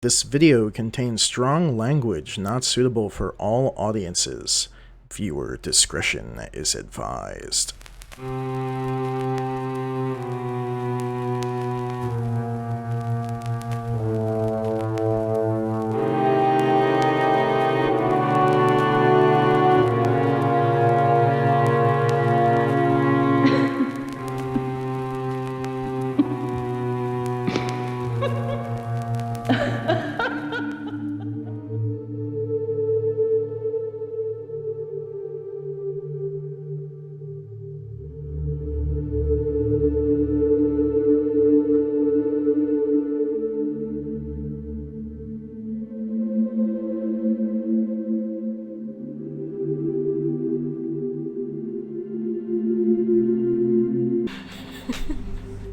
This video contains strong language not suitable for all audiences. Viewer discretion is advised.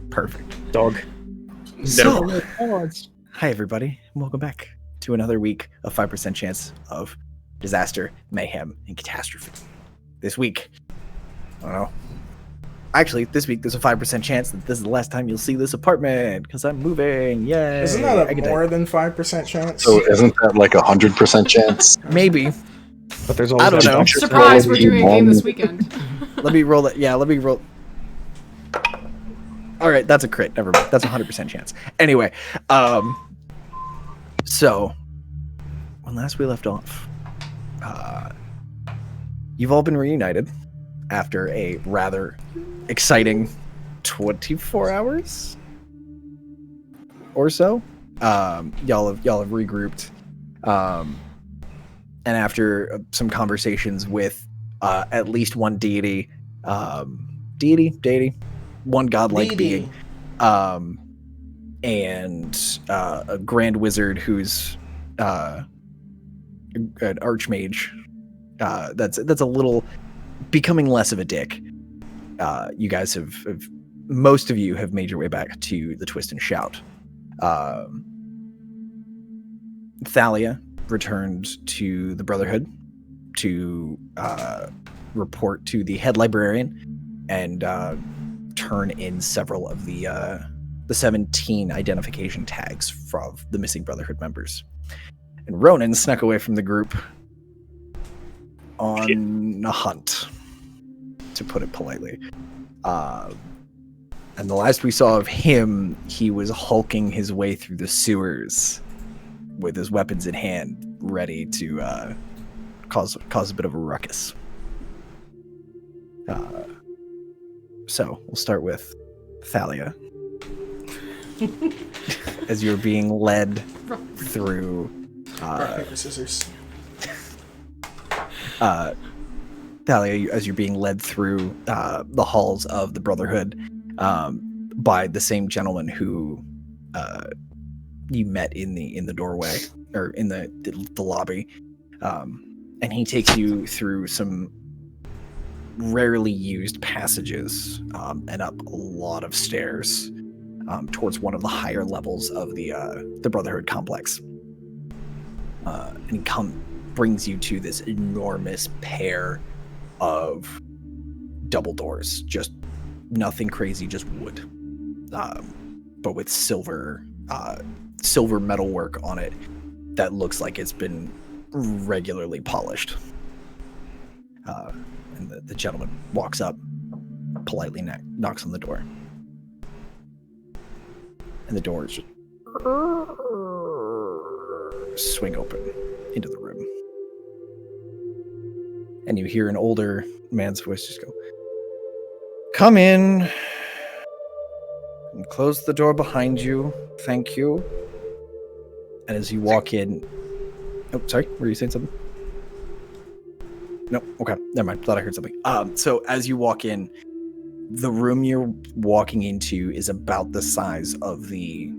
Perfect. Dog. So, hi everybody, and welcome back to another week of 5% chance of disaster, mayhem, and catastrophe. This week, I don't know. Actually, this week there's a 5% chance that this is the last time you'll see this apartment because I'm moving. Yay! Isn't that a more than 5% chance? So isn't that like 100% chance? Maybe. But there's always I don't that know. extra Surprise, we're probability. doing a game this weekend. Let me roll it. Yeah, let me roll. All right, that's a crit. Never mind. That's a 100% chance. Anyway, so when last we left off, you've all been reunited after a rather exciting 24 hours or so. Y'all have regrouped, and after some conversations with at least one deity, one godlike being, and a grand wizard who's an archmage. That's a little becoming less of a dick. You guys have most of you have made your way back to the Twist and Shout. Thalia returned to the Brotherhood to report to the head librarian and turn in several of the 17 identification tags from the missing Brotherhood members. And Ronan snuck away from the group on a hunt, to put it politely. And the last we saw of him, he was hulking his way through the sewers with his weapons in hand, ready to cause a bit of a ruckus. So we'll start with Thalia. As you're being led through Rock, paper, scissors. Thalia, as you're being led through the halls of the Brotherhood by the same gentleman who you met in the doorway, or in the lobby, and he takes you through some rarely used passages and up a lot of stairs towards one of the higher levels of the Brotherhood complex. And he brings you to this enormous pair of double doors, just nothing crazy, just wood, but with silver metalwork on it that looks like it's been regularly polished. And the gentleman walks up, politely knocks on the door. And the doors just swing open into the room. And you hear an older man's voice just go, "Come in. And close the door behind you. Thank you." And as you walk in... Oh, sorry, were you saying something? No, okay, never mind. Thought I heard something. So as you walk in, the room you're walking into is about the size of the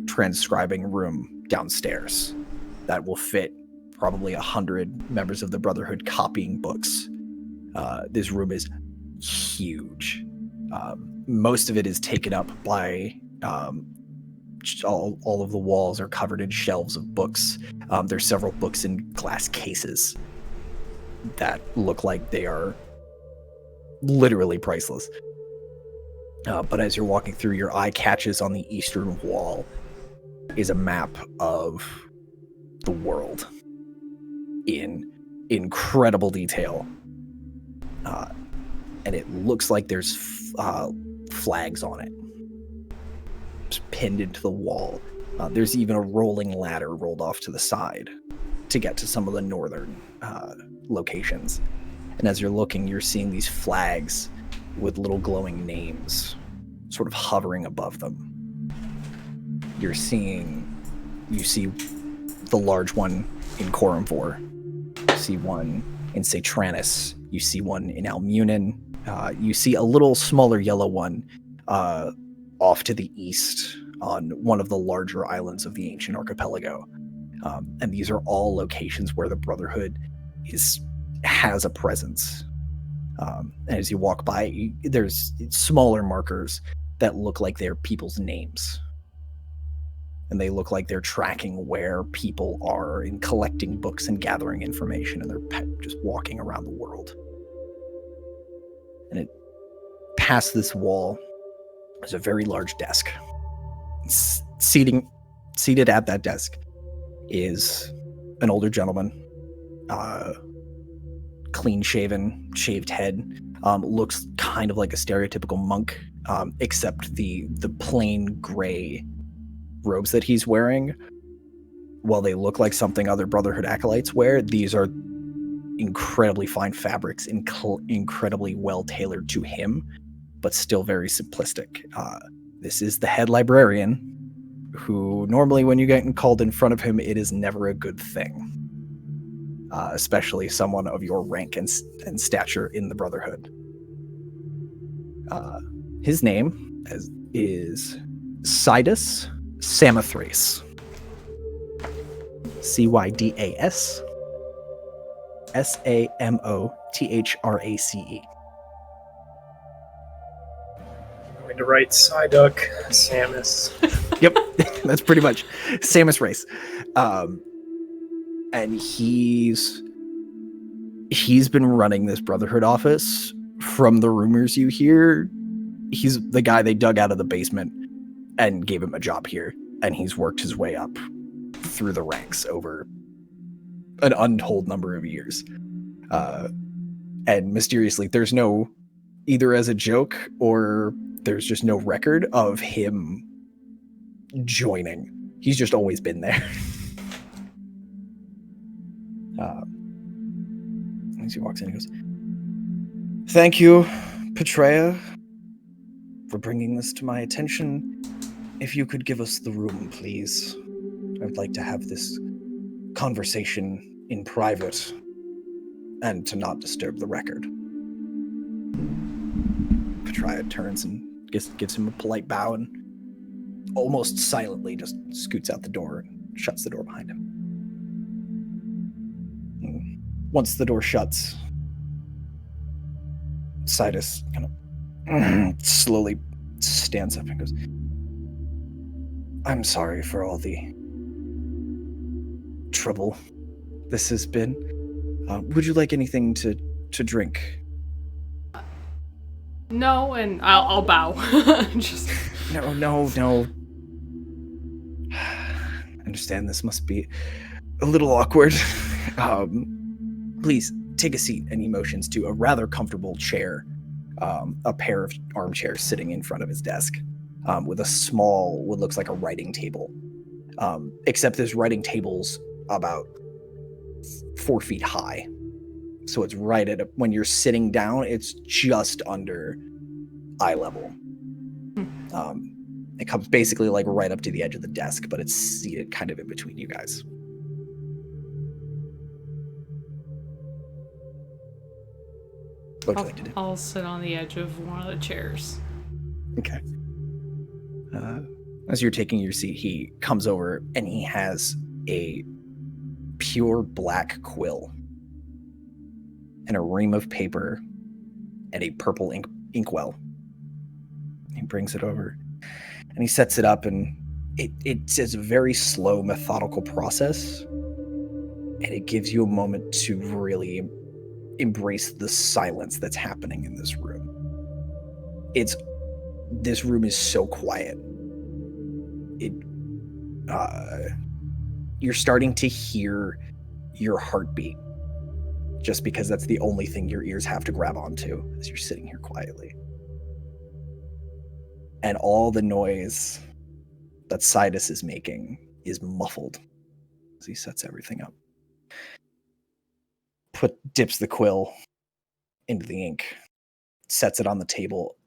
transcribing room downstairs. That will fit probably 100 members of the Brotherhood copying books. This room is huge. Most of it is taken up by all of the walls are covered in shelves of books. There's several books in glass cases that look like they are literally priceless. But as you're walking through, your eye catches on the eastern wall is a map of the world in incredible detail. And it looks like there's flags on it, just pinned into the wall. There's even a rolling ladder rolled off to the side to get to some of the northern locations. And as you're looking, you're seeing these flags with little glowing names sort of hovering above them. You see the large one in Corumvor. You see one in Satranus. You see one in Almunin. You see a little smaller yellow one off to the east on one of the larger islands of the ancient archipelago. And these are all locations where the Brotherhood has a presence. And as you walk by, there's smaller markers that look like they're people's names. And they look like they're tracking where people are and collecting books and gathering information, and they're just walking around the world. And past this wall, there's a very large desk. Seated at that desk is an older gentleman, clean-shaven, shaved head, looks kind of like a stereotypical monk, except the plain gray robes that he's wearing, while they look like something other Brotherhood acolytes wear, these are incredibly fine fabrics, incredibly well tailored to him, but still very simplistic. This is the head librarian, who normally when you get called in front of him, it is never a good thing. Especially someone of your rank and stature in the Brotherhood. His name is Cydus Samothrace. Cydas Samothrace. I'm going to write Psyduck Samus. Yep, that's pretty much Samus Race. And he's been running this Brotherhood office. From the rumors you hear, he's the guy they dug out of the basement and gave him a job here, and he's worked his way up through the ranks over an untold number of years. And mysteriously, there's no, either as a joke or there's just no record of him joining. He's just always been there. As he walks in, he goes, "Thank you, Petrea, for bringing this to my attention. If you could give us the room, please. I would like to have this conversation in private and to not disturb the record." Petrea turns and gives him a polite bow and almost silently just scoots out the door and shuts the door behind him. And once the door shuts, Cydus kind of slowly stands up and goes, "I'm sorry for all the trouble this has been. Would you like anything to drink?" No, and I'll bow. Just No. I understand this must be a little awkward. Please take a seat. And he motions to a rather comfortable chair, a pair of armchairs sitting in front of his desk, with a small, what looks like a writing table. Except this writing table's about 4 feet high. So it's right at when you're sitting down, it's just under eye level. It comes basically like right up to the edge of the desk, but it's seated kind of in between you guys. What would you like to do? I'll sit on the edge of one of the chairs. Okay. As you're taking your seat, he comes over and he has a pure black quill and a ream of paper and a purple inkwell. He brings it over and he sets it up, and it's a very slow, methodical process, and it gives you a moment to really embrace the silence that's happening in this room. This room is so quiet. you're starting to hear your heartbeat, just because that's the only thing your ears have to grab onto as you're sitting here quietly. And all the noise that Sidus is making is muffled as he sets everything up. Dips the quill into the ink, sets it on the table,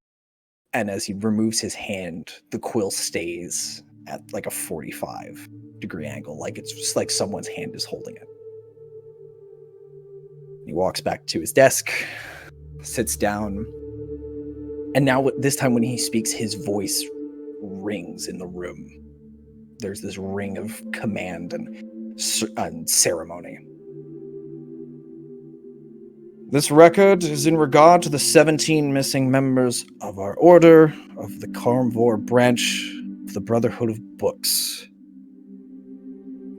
and as he removes his hand, the quill stays at like a 45-degree angle, like it's just like someone's hand is holding it. He walks back to his desk, sits down, and now this time when he speaks, his voice rings in the room. There's this ring of command and ceremony. This record is in regard to the 17 missing members of our order of the Carnivore branch of the Brotherhood of Books.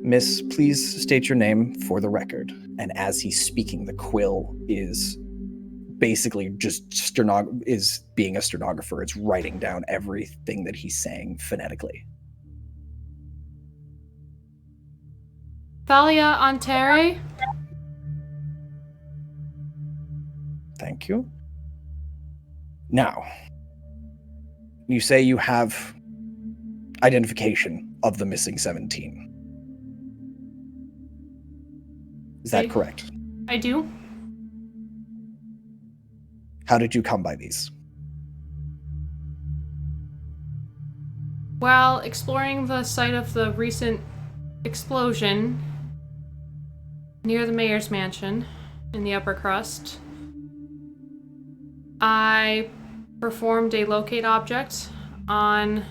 Miss, please state your name for the record. And as he's speaking, the quill is basically just is being a stenographer. It's writing down everything that he's saying phonetically. Thalia Ontere. Thank you. Now, you say you have identification of the missing 17. Is that correct? I do. How did you come by these? While exploring the site of the recent explosion near the mayor's mansion in the upper crust, I performed a locate object on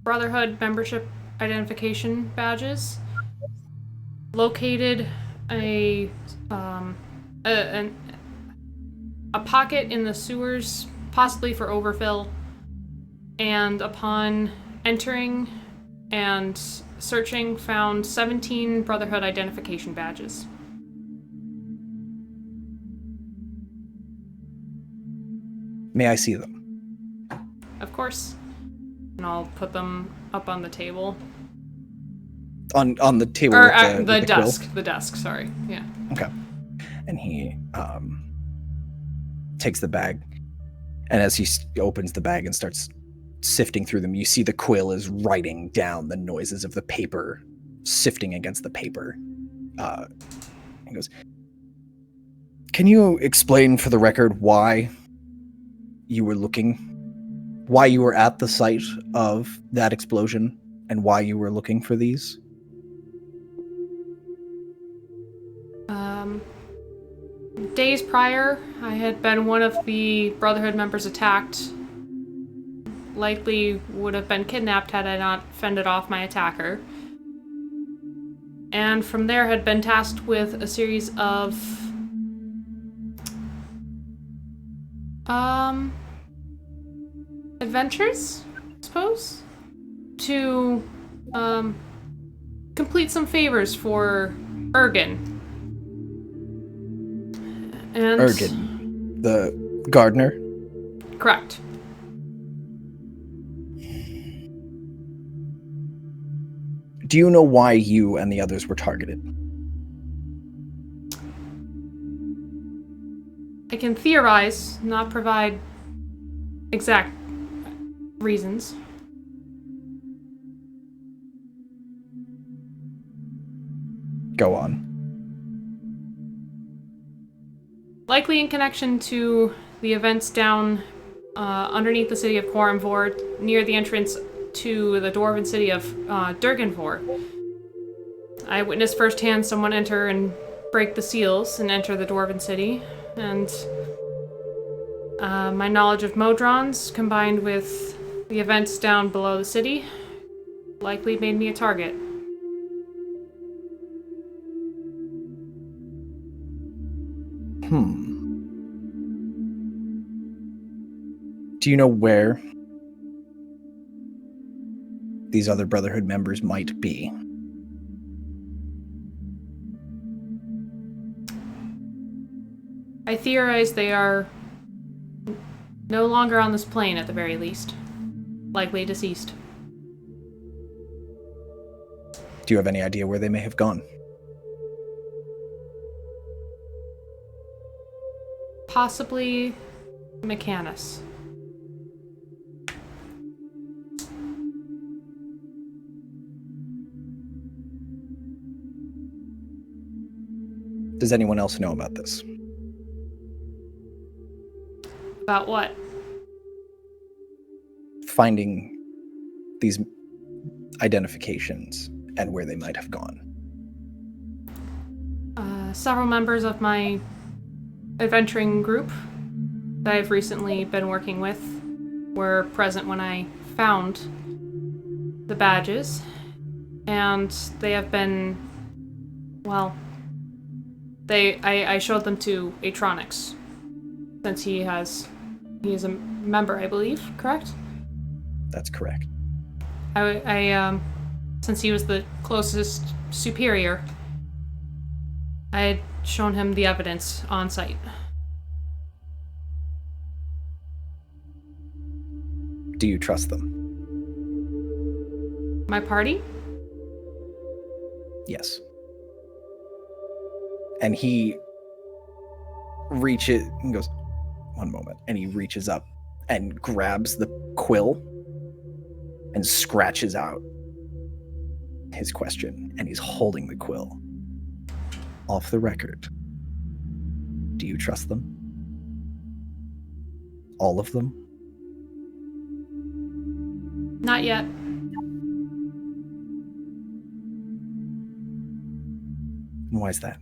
Brotherhood membership identification badges, located a pocket in the sewers, possibly for overfill, and upon entering and searching, found 17 Brotherhood identification badges. May I see them? Of course. And I'll put them up on the table. On the table Or with the the desk. quill? The desk, sorry. Yeah. Okay. And he takes the bag, and as he opens the bag and starts sifting through them, you see the quill is writing down the noises of the paper sifting against the paper. He goes, "Can you explain for the record why you were at the site of that explosion and why you were looking for these?" Days prior, I had been one of the Brotherhood members attacked. Likely would have been kidnapped had I not fended off my attacker. And from there had been tasked with a series of adventures, I suppose, to complete some favors for Ergen. And Ergen, the gardener? Correct. Do you know why you and the others were targeted? I can theorize, not provide exact reasons. Go on. Likely in connection to the events down underneath the city of Coramvor, near the entrance to the dwarven city of Durganvor. I witnessed firsthand someone enter and break the seals and enter the dwarven city, and my knowledge of Modrons, combined with the events down below the city, likely made me a target. Do you know where these other Brotherhood members might be? I theorize they are no longer on this plane, at the very least. Likely deceased. Do you have any idea where they may have gone? Possibly Mechanus. Does anyone else know about this? About what? Finding these identifications and where they might have gone. Several members of my adventuring group that I've recently been working with were present when I found the badges, and they have been, well, I showed them to Atronix, since he is a member, I believe, correct? That's correct. Since he was the closest superior, I had shown him the evidence on site. Do you trust them? My party? Yes. And he reaches and goes, one moment, and he reaches up and grabs the quill and scratches out his question, and he's holding the quill. Off the record, do you trust them? All of them? Not yet. Why is that?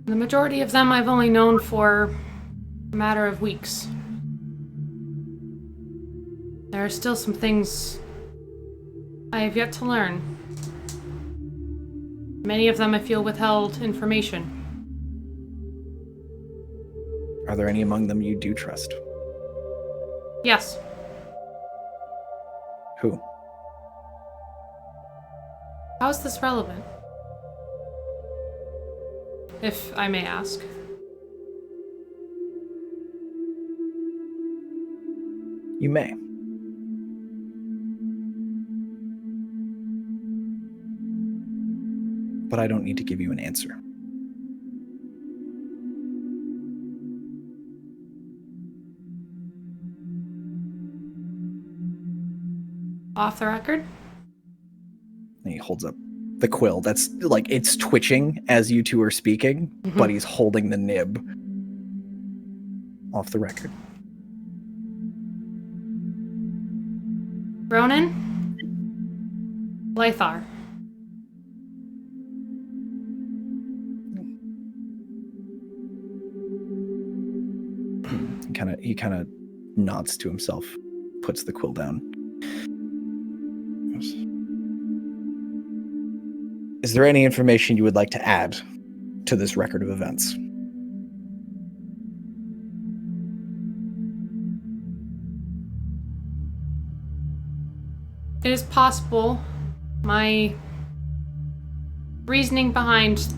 The majority of them I've only known for a matter of weeks. There are still some things I have yet to learn. Many of them I feel withheld information. Are there any among them you do trust? Yes. Who? How is this relevant? If I may ask. You may. But I don't need to give you an answer. Off the record? And he holds up the quill. That's like, it's twitching as you two are speaking, but he's holding the nib. Off the record. Ronan? Lythar. He kind of nods to himself, puts the quill down. Is there any information you would like to add to this record of events? It is possible my reasoning behind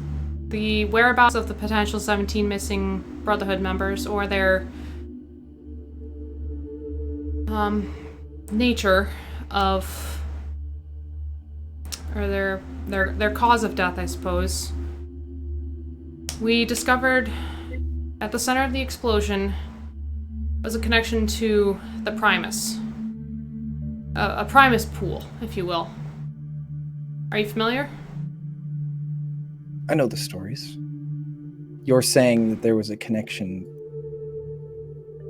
the whereabouts of the potential 17 missing Brotherhood members, or their nature of, or their cause of death, I suppose. We discovered at the center of the explosion was a connection to the Primus. A Primus pool, if you will. Are you familiar? I know the stories. You're saying that there was a connection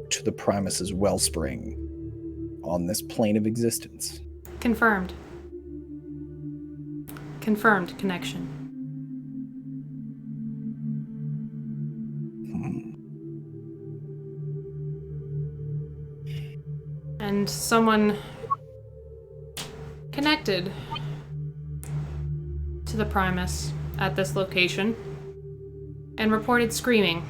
to the Primus's wellspring on this plane of existence. Confirmed. Confirmed connection. And someone connected to the Primus at this location and reported screaming.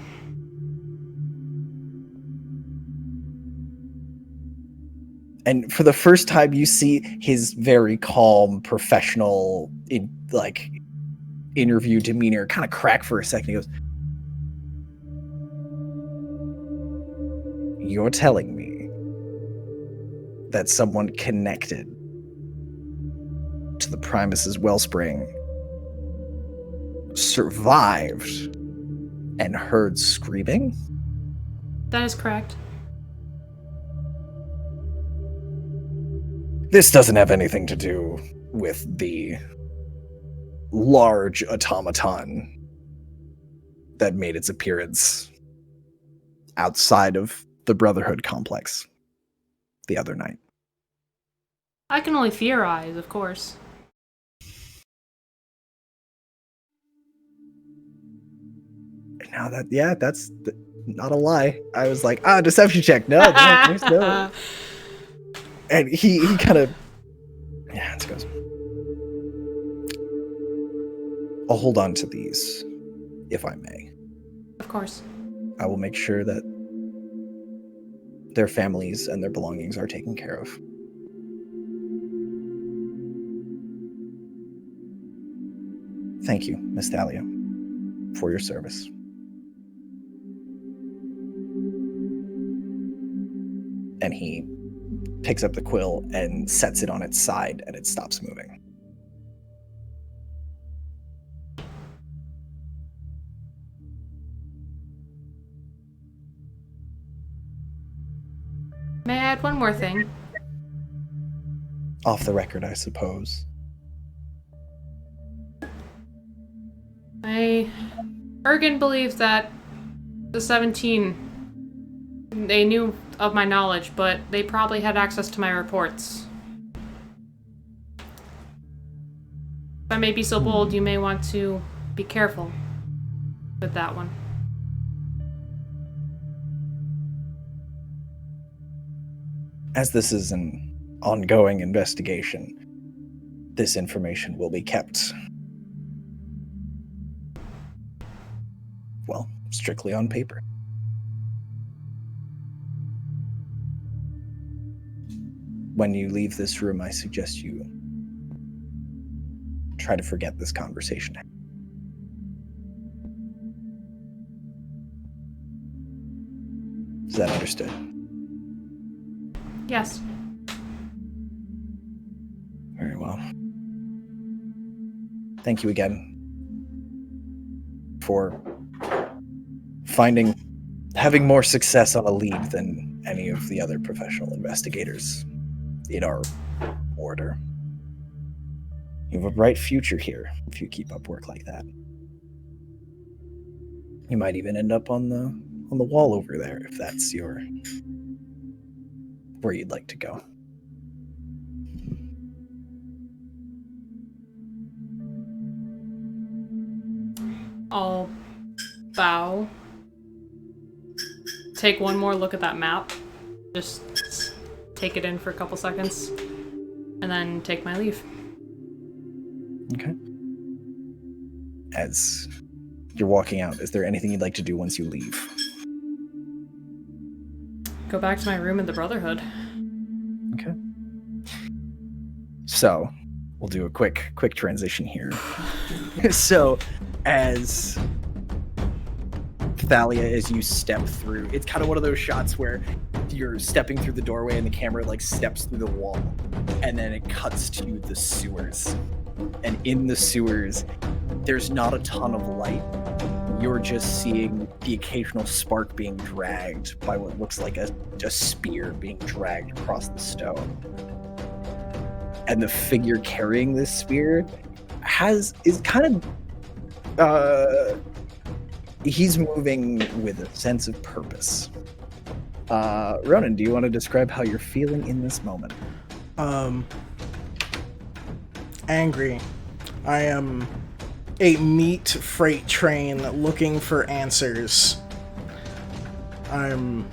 And for the first time, you see his very calm, professional, interview demeanor kind of crack for a second. He goes, "You're telling me that someone connected to the Primus's wellspring survived and heard screaming? That is correct. This doesn't have anything to do with the large automaton that made its appearance outside of the Brotherhood complex the other night. I can only theorize, of course. Now that's not a lie. I was like, deception check. No, there's no. And he kind of, it goes, I'll hold on to these, if I may. Of course. I will make sure that their families and their belongings are taken care of. Thank you, Miss Thalia, for your service. And he picks up the quill and sets it on its side, and it stops moving. May I add one more thing? Off the record, I suppose. Ergen believes that the 17, they knew of my knowledge, but they probably had access to my reports. If I may be so bold, you may want to be careful with that one. As this is an ongoing investigation, this information will be kept, well, strictly on paper. When you leave this room, I suggest you try to forget this conversation. Is that understood? Yes. Very well. Thank you again for having more success on a lead than any of the other professional investigators in our order. You have a bright future here if you keep up work like that. You might even end up on the wall over there if that's where you'd like to go. I'll bow. Take one more look at that map. Just take it in for a couple seconds. And then take my leave. Okay. As you're walking out, is there anything you'd like to do once you leave? Go back to my room in the Brotherhood. Okay. So, we'll do a quick transition here. So, as Thalia, as you step through, it's kind of one of those shots where you're stepping through the doorway and the camera like steps through the wall, and then it cuts to the sewers. And in the sewers, there's not a ton of light. You're just seeing the occasional spark being dragged by what looks like a spear being dragged across the stone. And the figure carrying this spear is kind of he's moving with a sense of purpose. Ronan, do you want to describe how you're feeling in this moment? Angry. I am a meat freight train looking for answers. I'm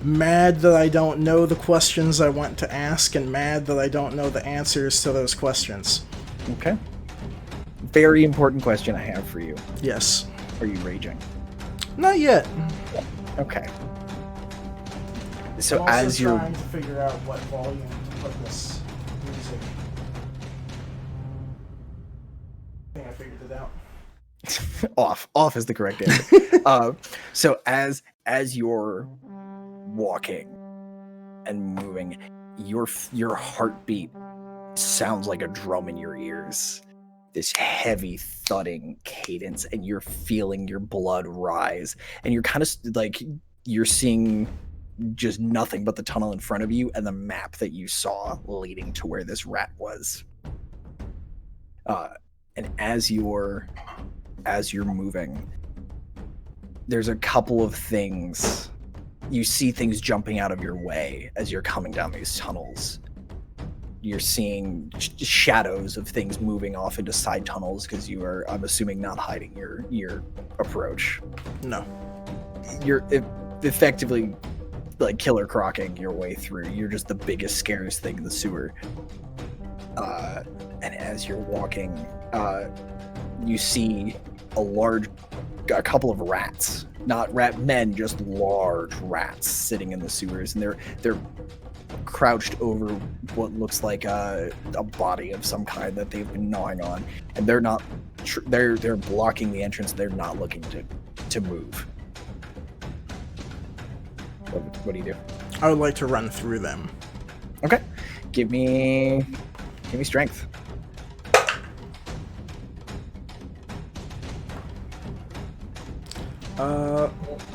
mad that I don't know the questions I want to ask, and mad that I don't know the answers to those questions. Okay. Very important question I have for you. Yes. Are you raging? Not yet. Okay. So I'm also as you're trying to figure out what volume to put this music. I think I figured it out. off is the correct answer. So as you're walking and moving, your heartbeat sounds like a drum in your ears. This heavy thudding cadence, and you're feeling your blood rise, and you're kind of like you're seeing just nothing but the tunnel in front of you and the map that you saw leading to where this rat was. And as you're moving, there's a couple of things. You see things jumping out of your way as you're coming down these tunnels. You're seeing shadows of things moving off into side tunnels because you are, I'm assuming, not hiding your approach. No. You're effectively like killer crocking your way through. You're just the biggest, scariest thing in the sewer. And as you're walking, you see a couple of rats. Not rat men, just large rats sitting in the sewers, and they're crouched over what looks like a body of some kind that they've been gnawing on, and they're not. They're blocking the entrance. They're not looking to move. What do you do? I would like to run through them. Okay, give me strength.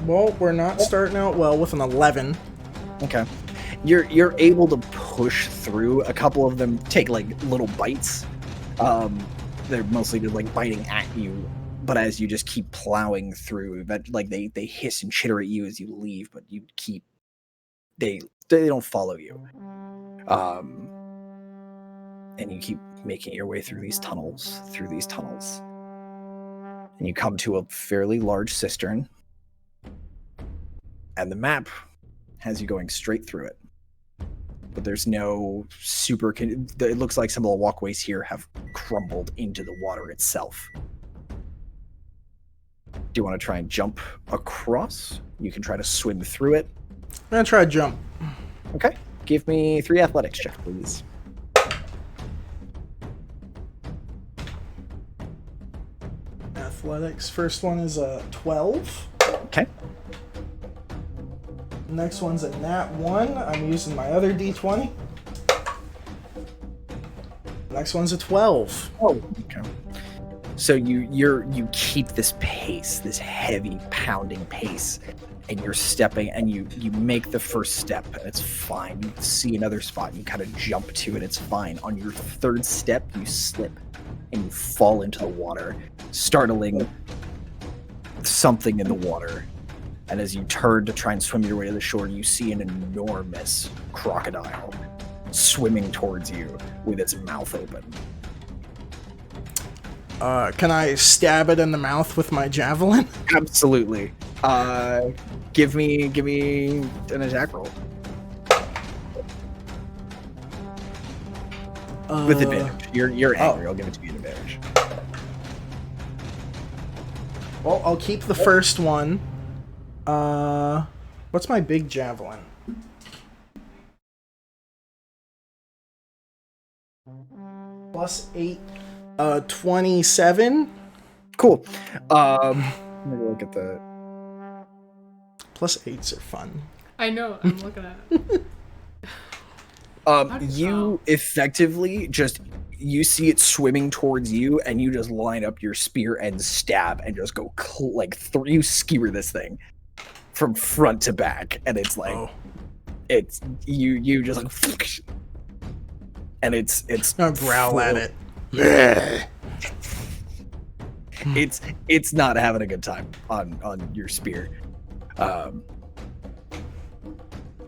Well, we're not starting out well with an 11. Okay. You're able to push through. A couple of them take like little bites. They're mostly just like biting at you, but as you just keep plowing through, like they hiss and chitter at you as you leave, but you keep they don't follow you. And you keep making your way through these tunnels, and you come to a fairly large cistern, and the map has you going straight through it. But there's no it looks like some of the walkways here have crumbled into the water itself. Do you want to try and jump across? You can try to swim through it. I'm gonna try to jump. Okay. Give me 3 athletics check, please. Athletics. First one is a 12. Okay. Next one's a nat 1. I'm using my other d20. Next one's a 12. Oh, okay. So you keep this pace, this heavy pounding pace, and you're stepping, and you make the first step, and it's fine. You see another spot, and you kind of jump to it, it's fine. On your third step, you slip, and you fall into the water, startling something in the water. And as you turn to try and swim your way to the shore, you see an enormous crocodile swimming towards you with its mouth open. Can I stab it in the mouth with my javelin? Absolutely. Give me an attack roll. With advantage. You're angry. I'll give it to you at advantage. Well, I'll keep the first one. What's my big javelin? Plus 8, 27. Cool. Let me look at the. Plus 8s are fun. I know. I'm looking at it. You effectively you see it swimming towards you, and you just line up your spear and stab, and just go you skewer this thing from front to back, and it's like it's you just like, and it's I'll growl at it. It's not having a good time on your spear.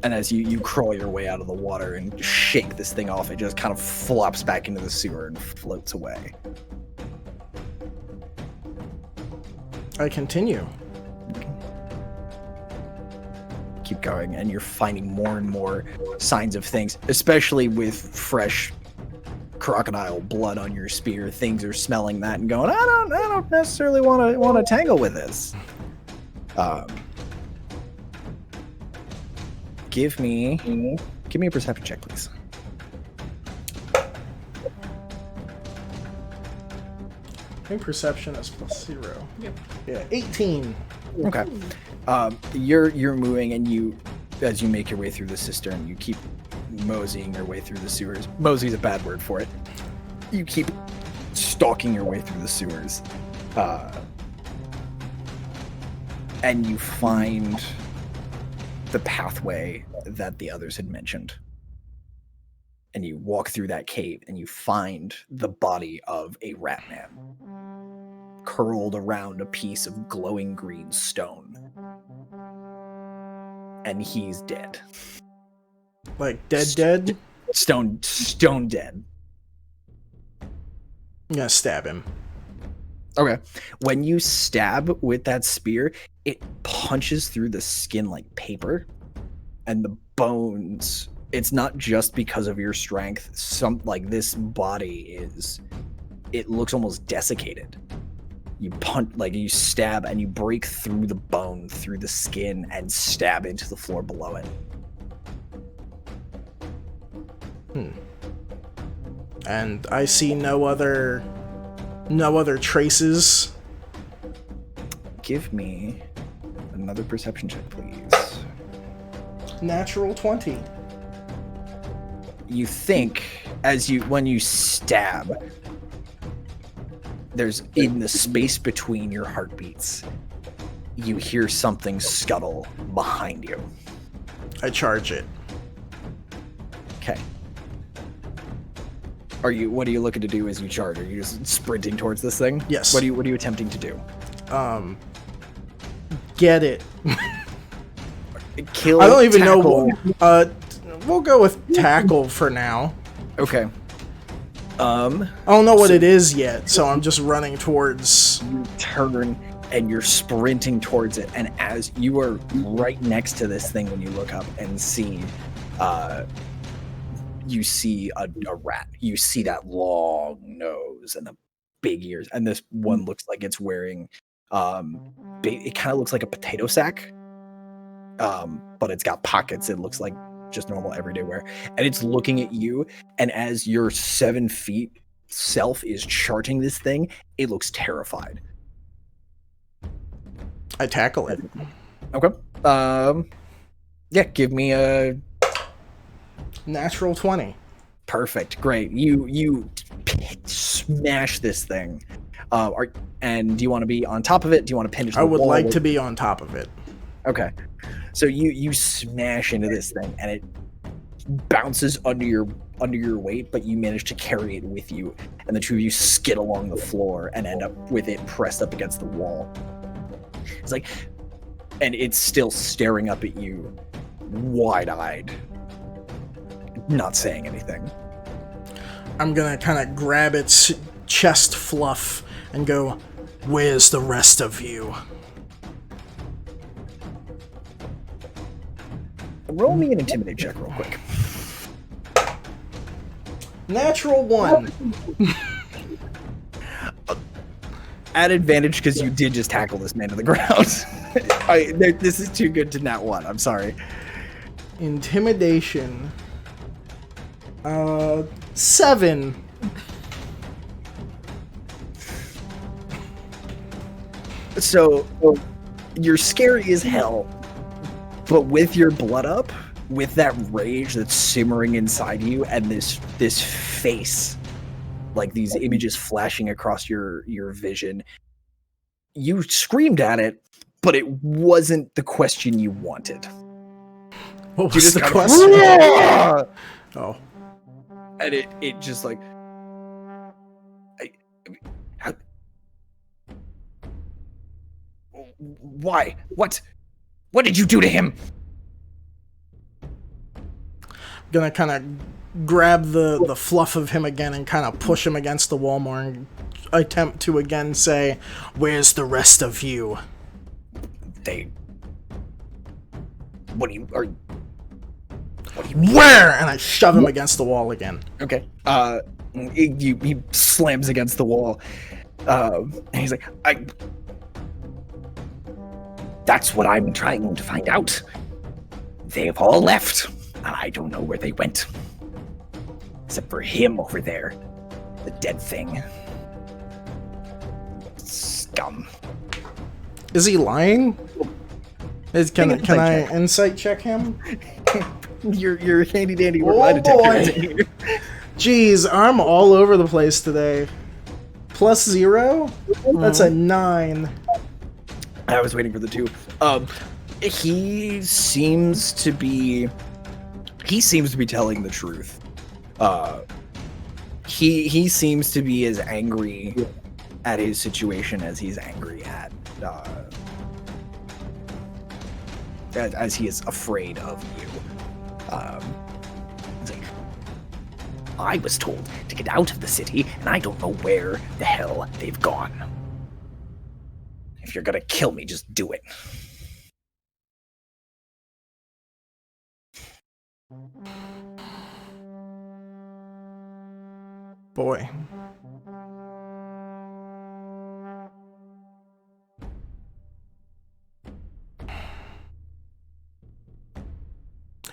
And as you crawl your way out of the water and shake this thing off, it just kind of flops back into the sewer and floats away. I continue. Keep going, and you're finding more and more signs of things, especially with fresh crocodile blood on your spear. Things are smelling that and going, I don't necessarily want to tangle with this. Give me a perception check, please. I think perception is plus 0. Yep. Yeah, 18. Okay. You're moving, and as you make your way through the cistern, you keep moseying your way through the sewers. Mosey's a bad word for it. You keep stalking your way through the sewers. And you find the pathway that the others had mentioned. And you walk through that cave and you find the body of a rat man curled around a piece of glowing green stone. And he's dead. Like dead? Stone dead. I'm gonna stab him. Okay. When you stab with that spear, it punches through the skin like paper, and the bones. It's not just because of your strength. This body is. It looks almost desiccated. You you stab and you break through the bone, through the skin, and stab into the floor below it. And I see no other traces. Give me another perception check, please. Natural 20. You think when you stab, there's in the space between your heartbeats, you hear something scuttle behind you. I charge it. Okay. What are you looking to do as you charge? Are you just sprinting towards this thing? Yes. What are you attempting to do? Get it. Kill. I don't even tackle. know. We'll go with tackle for now. Okay. I don't know what it is yet, so I'm just running towards. You turn and you're sprinting towards it, and as you are right next to this thing, when you look up and see, you see a rat. You see that long nose and the big ears, and this one looks like it's wearing. It kind of looks like a potato sack, but it's got pockets. It looks like just normal everyday wear, and it's looking at you. And as your 7 feet self is charting this thing, it looks terrified. I tackle it. Okay. Yeah. Give me a natural 20. Perfect. Great. You smash this thing. And do you want to be on top of it? Do you want to pin it to the wall? I would like to be on top of it. Okay. So you smash into this thing, and it bounces under your weight, but you manage to carry it with you, and the two of you skid along the floor and end up with it pressed up against the wall. It's like, and it's still staring up at you, wide-eyed, not saying anything. I'm gonna kind of grab its chest fluff and go, "Where's the rest of you?" Roll me an intimidate check real quick. Natural 1. At advantage because you did just tackle this man to the ground. This is too good to nat 1. I'm sorry. Intimidation. 7. So you're scary as hell, but with your blood up, with that rage that's simmering inside you, and this face, like these images flashing across your vision, you screamed at it, but it wasn't the question you wanted. What was the question? Oh. And it just like, why? What did you do to him? I'm gonna kind of grab the fluff of him again and kind of push him against the wall more and attempt to again say, "Where's the rest of you?" What do you Where? And I shove him against the wall again. Okay. He slams against the wall. And he's like, that's what I'm trying to find out. They've all left. I don't know where they went. Except for him over there. The dead thing. Scum. Is he lying? Can I insight check him? your handy dandy Oh, lie detector boy. is in here. Jeez, I'm all over the place today. +0? That's a 9. I was waiting for the 2. He seems to be telling the truth. He seems to be as angry at his situation as he's angry at as he is afraid of you. He's like, I was told to get out of the city, and I don't know where the hell they've gone. If you're gonna kill me, just do it. Boy.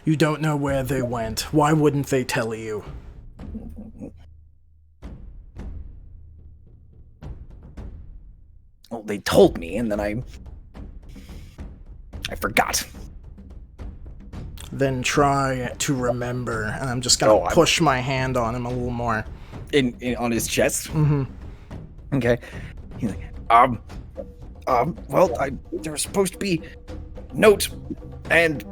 You don't know where they went. Why wouldn't they tell you? Well, they told me, and then I forgot. Then try to remember. And I'm just gonna push my hand on him a little more. In on his chest. Mm-hmm. Okay. He's like, well, there was supposed to be note, and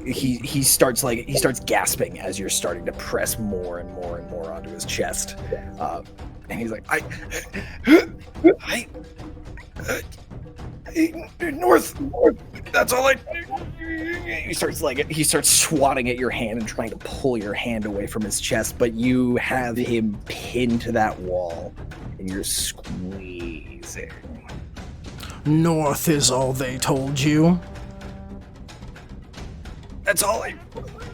he starts gasping as you're starting to press more and more and more onto his chest, and he's like, North. That's all I. He starts swatting at your hand and trying to pull your hand away from his chest, but you have him pinned to that wall, and you're squeezing. North is all they told you. That's all I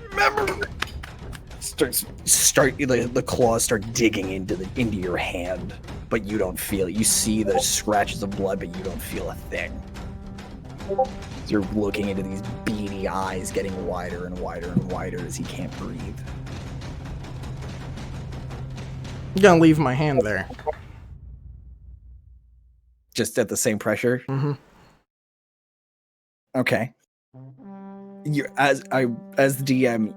remember. The claws start digging into your hand, but you don't feel it. You see the scratches of blood, but you don't feel a thing. You're looking into these beady eyes getting wider and wider and wider as he can't breathe. I'm gonna leave my hand there. Just at the same pressure? Mm-hmm. Okay. As the DM,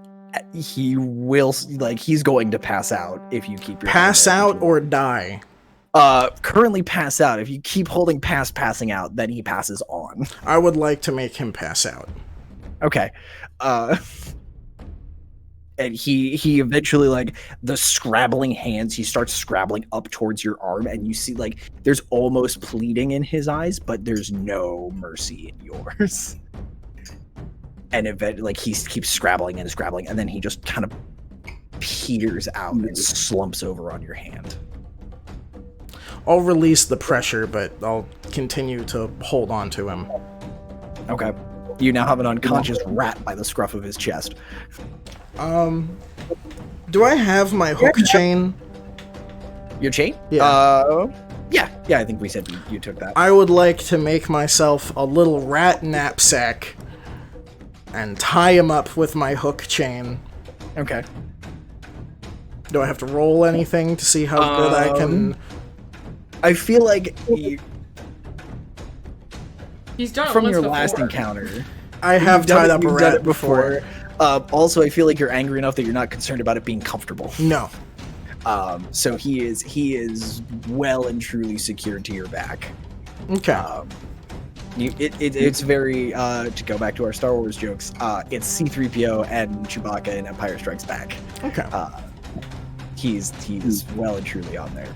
he will, he's going to pass out if you keep your Pass out or die? Currently pass out. If you keep holding past passing out, then he passes on. I would like to make him pass out. Okay. And he eventually, the scrabbling hands, he starts scrabbling up towards your arm, and you see, there's almost pleading in his eyes, but there's no mercy in yours. And eventually, he keeps scrabbling and scrabbling, and then he just kind of peters out and slumps over on your hand. I'll release the pressure, but I'll continue to hold on to him. Okay. You now have an unconscious rat by the scruff of his chest. Do I have my hook chain? Your chain? Yeah. Yeah, I think we said you took that. I would like to make myself a little rat knapsack and tie him up with my hook chain. Okay. Do I have to roll anything to see how good I can... I feel like He's done it from once your before. last encounter, I have tied up a you've done rat it before. Also, I feel like you're angry enough that you're not concerned about it being comfortable. No. So he is well and truly secured to your back. Okay. It's very to go back to our Star Wars jokes. It's C-3PO and Chewbacca in Empire Strikes Back. Okay. He's well and truly on there.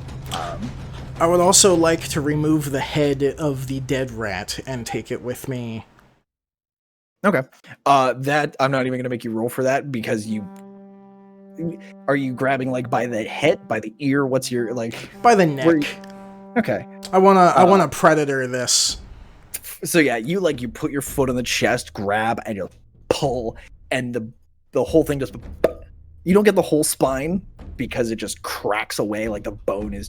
I would also like to remove the head of the dead rat and take it with me. Okay. That I'm not even gonna make you roll for that because are you grabbing by the head, by the ear? What's your By the neck. Okay. I wanna predator this. So yeah, you put your foot on the chest, grab, and you pull, and the whole thing just, you don't get the whole spine because it just cracks away. The bone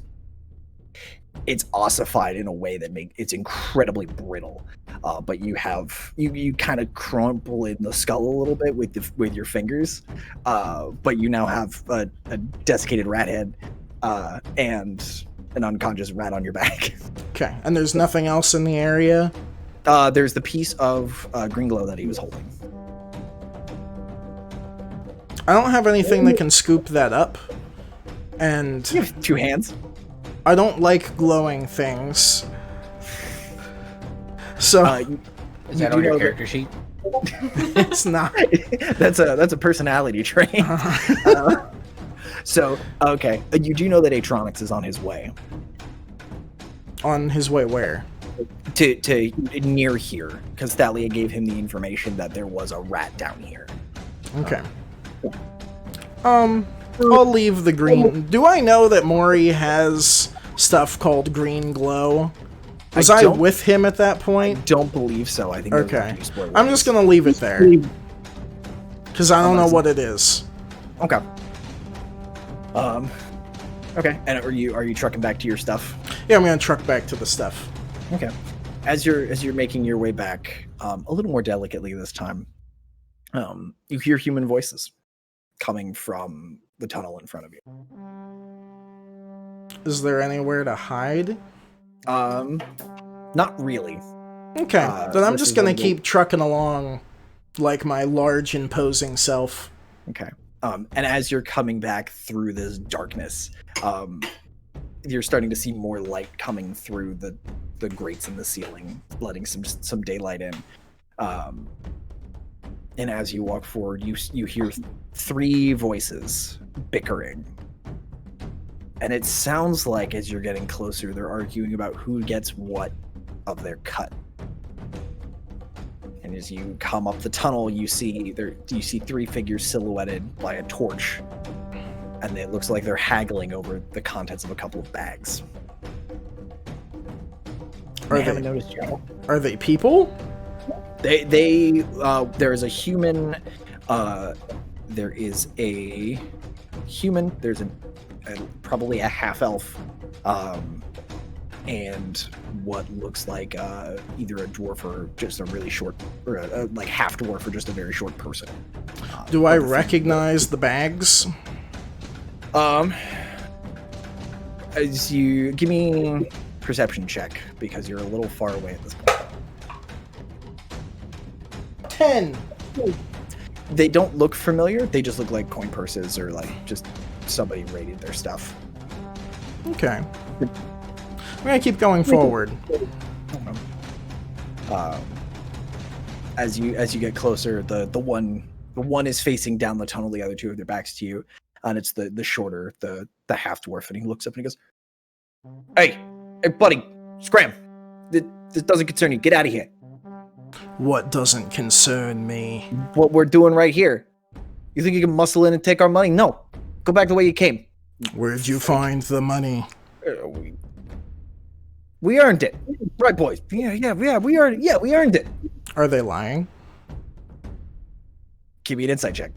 it's ossified in a way that it's incredibly brittle. But you kind of crumple in the skull a little bit with your fingers. But you now have a desiccated rat head, and an unconscious rat on your back. Okay, and there's nothing else in the area? There's the piece of green glow that he was holding. I don't have anything that can scoop that up. And You have 2 hands. I don't like glowing things. So Is that on your character sheet? it's not. That's a personality trait. So, okay, you do know that Atronix is on his way On his way where? to near here, because Thalia gave him the information that there was a rat down here. Okay. I'll leave the green. Do I know that Maury has stuff called green glow? Was I don't- with him at that point? Don't believe so. I think. Okay. I'm just gonna leave it there. Because I don't know what it is. Okay. Okay. And are you trucking back to your stuff? Yeah, I'm gonna truck back to the stuff. Okay. As you're making your way back, a little more delicately this time, you hear human voices coming from the tunnel in front of you. Is there anywhere to hide? Not really. Okay, then I'm this just is gonna a little- keep trucking along like my large, imposing self. Okay. And as you're coming back through this darkness, you're starting to see more light coming through the grates in the ceiling, letting some daylight in. And as you walk forward, you hear 3 voices bickering. And it sounds like as you're getting closer, they're arguing about who gets what of their cut. And as you come up the tunnel, you see 3 figures silhouetted by a torch. And it looks like they're haggling over the contents of a couple of bags. Are I they- haven't noticed yet. Are they people? There is a human. There is a human. There's probably a half elf, and what looks like either a dwarf or just a really short, or like half dwarf or just a very short person. Do I recognize the bags? As you give me perception check because you're a little far away at this point. 10. They don't look familiar. They just look like coin purses or like just somebody raided their stuff. Okay. I'm gonna keep going forward. As you get closer, the one is facing down the tunnel. The other 2 have their backs to you, and it's the shorter, the half dwarf, and he looks up and he goes, "Hey, buddy, scram! This doesn't concern you. Get out of here. What doesn't concern me? What we're doing right here. You think you can muscle in and take our money? No. Go back the way you came. Where'd you find the money? We earned it, right, boys? Yeah. We earned it. Yeah, we earned it. Are they lying? Give me an insight check.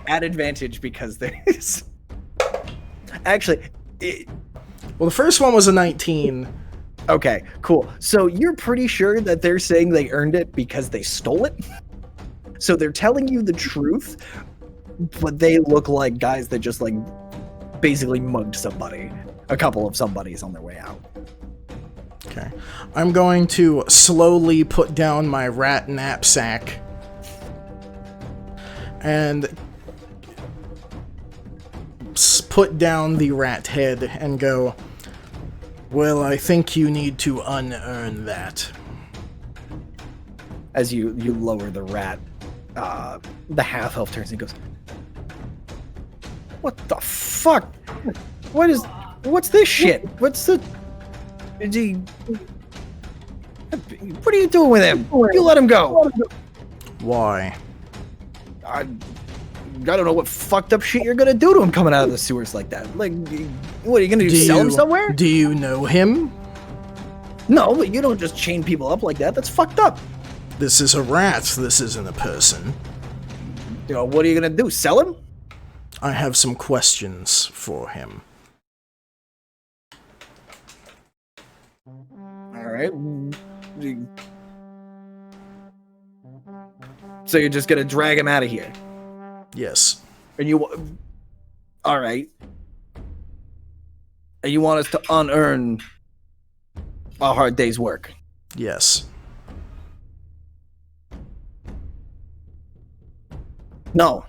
At advantage because there's actually. Well, the first one was a 19. Okay, cool. So you're pretty sure that they're saying they earned it because they stole it? So they're telling you the truth, but they look like guys that just like basically mugged somebody. A couple of somebodies on their way out. Okay. I'm going to slowly put down my rat knapsack and put down the rat head and go, well, I think you need to unearn that. As you lower the rat, the half-elf turns and goes, "What the fuck? What's this shit? What are you doing with him? You let him go." Why? I don't know what fucked up shit you're gonna do to him coming out of the sewers like that. Like, what are you gonna do? Sell him somewhere? Do you know him? No, but you don't just chain people up like that. That's fucked up. This is a rat. This isn't a person. You know, what are you gonna do? Sell him? I have some questions for him. All right. So you're just gonna drag him out of here? Yes. And you, all right. And you want us to unearn a hard day's work? Yes. No,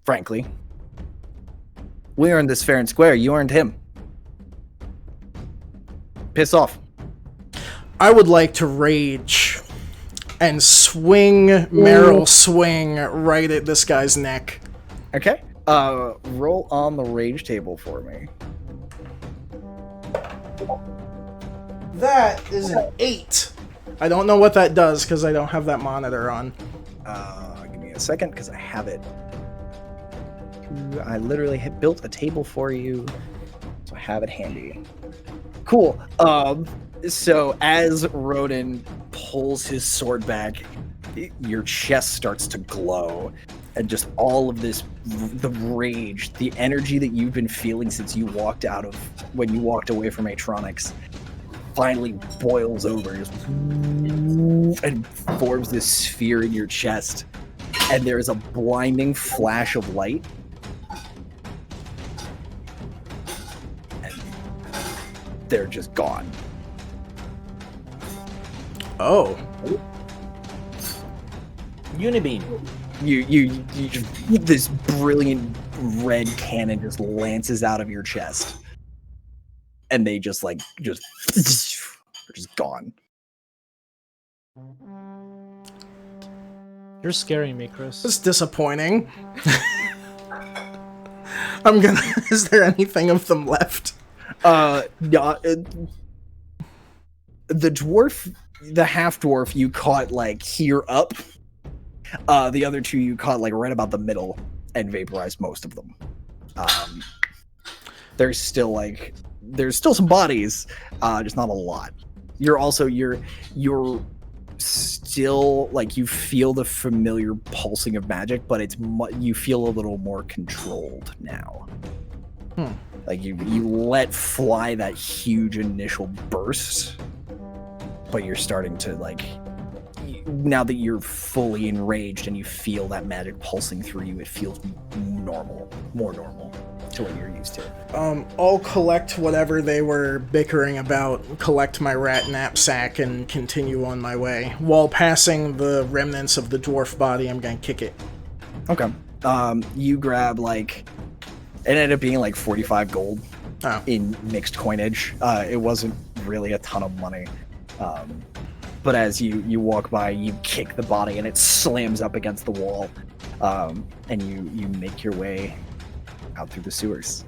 frankly. We earned this fair and square. You earned him. Piss off. I would like to rage and swing Meryl swing right at this guy's neck. Okay. Roll on the rage table for me. That is an 8. I don't know what that does because I don't have that monitor on. Give me a second because I have it. I literally had built a table for you, so I have it handy. Cool. So as Rodin pulls his sword back, your chest starts to glow, and just all of this, the rage, the energy that you've been feeling since you walked when you walked away from Atronics, finally boils over and forms this sphere in your chest, and there is a blinding flash of light. And they're just gone. Oh. Unibeam. You just, this brilliant red cannon just lances out of your chest, and they just are just gone. You're scaring me, Chris. It's disappointing. I'm gonna. Is there anything of them left? Yeah, the dwarf, the half dwarf, you caught like here up. The other two you caught like right about the middle and vaporized most of them. There's still some bodies, just not a lot. You're still like, you feel the familiar pulsing of magic, but you feel a little more controlled now. Like you let fly that huge initial burst, but you're starting to like, now that you're fully enraged and you feel that magic pulsing through you, it feels more normal to what you're used to. I'll collect whatever they were bickering about, collect my rat knapsack, and continue on my way. While passing the remnants of the dwarf body, I'm gonna kick it. Okay. You grab like, it ended up being like 45 gold in mixed coinage. It wasn't really a ton of money. But as you walk by, you kick the body and it slams up against the wall. And you make your way out through the sewers.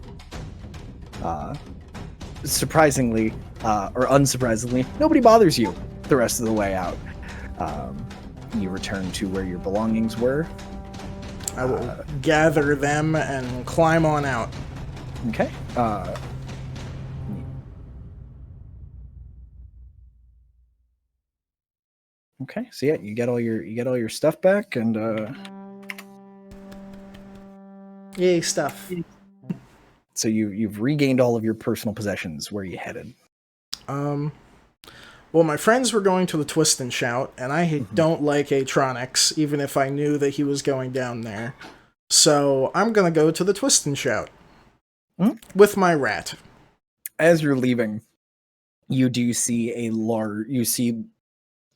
Surprisingly, or unsurprisingly, nobody bothers you the rest of the way out. You return to where your belongings were. I will gather them and climb on out. Okay. Okay, so yeah, you get all your stuff back, and Yay, stuff. so you've regained all of your personal possessions. Where are you headed? Well, my friends were going to the Twist and Shout, and I don't like Atronics, even if I knew that he was going down there. So I'm gonna go to the Twist and Shout with my rat. As you're leaving, you do see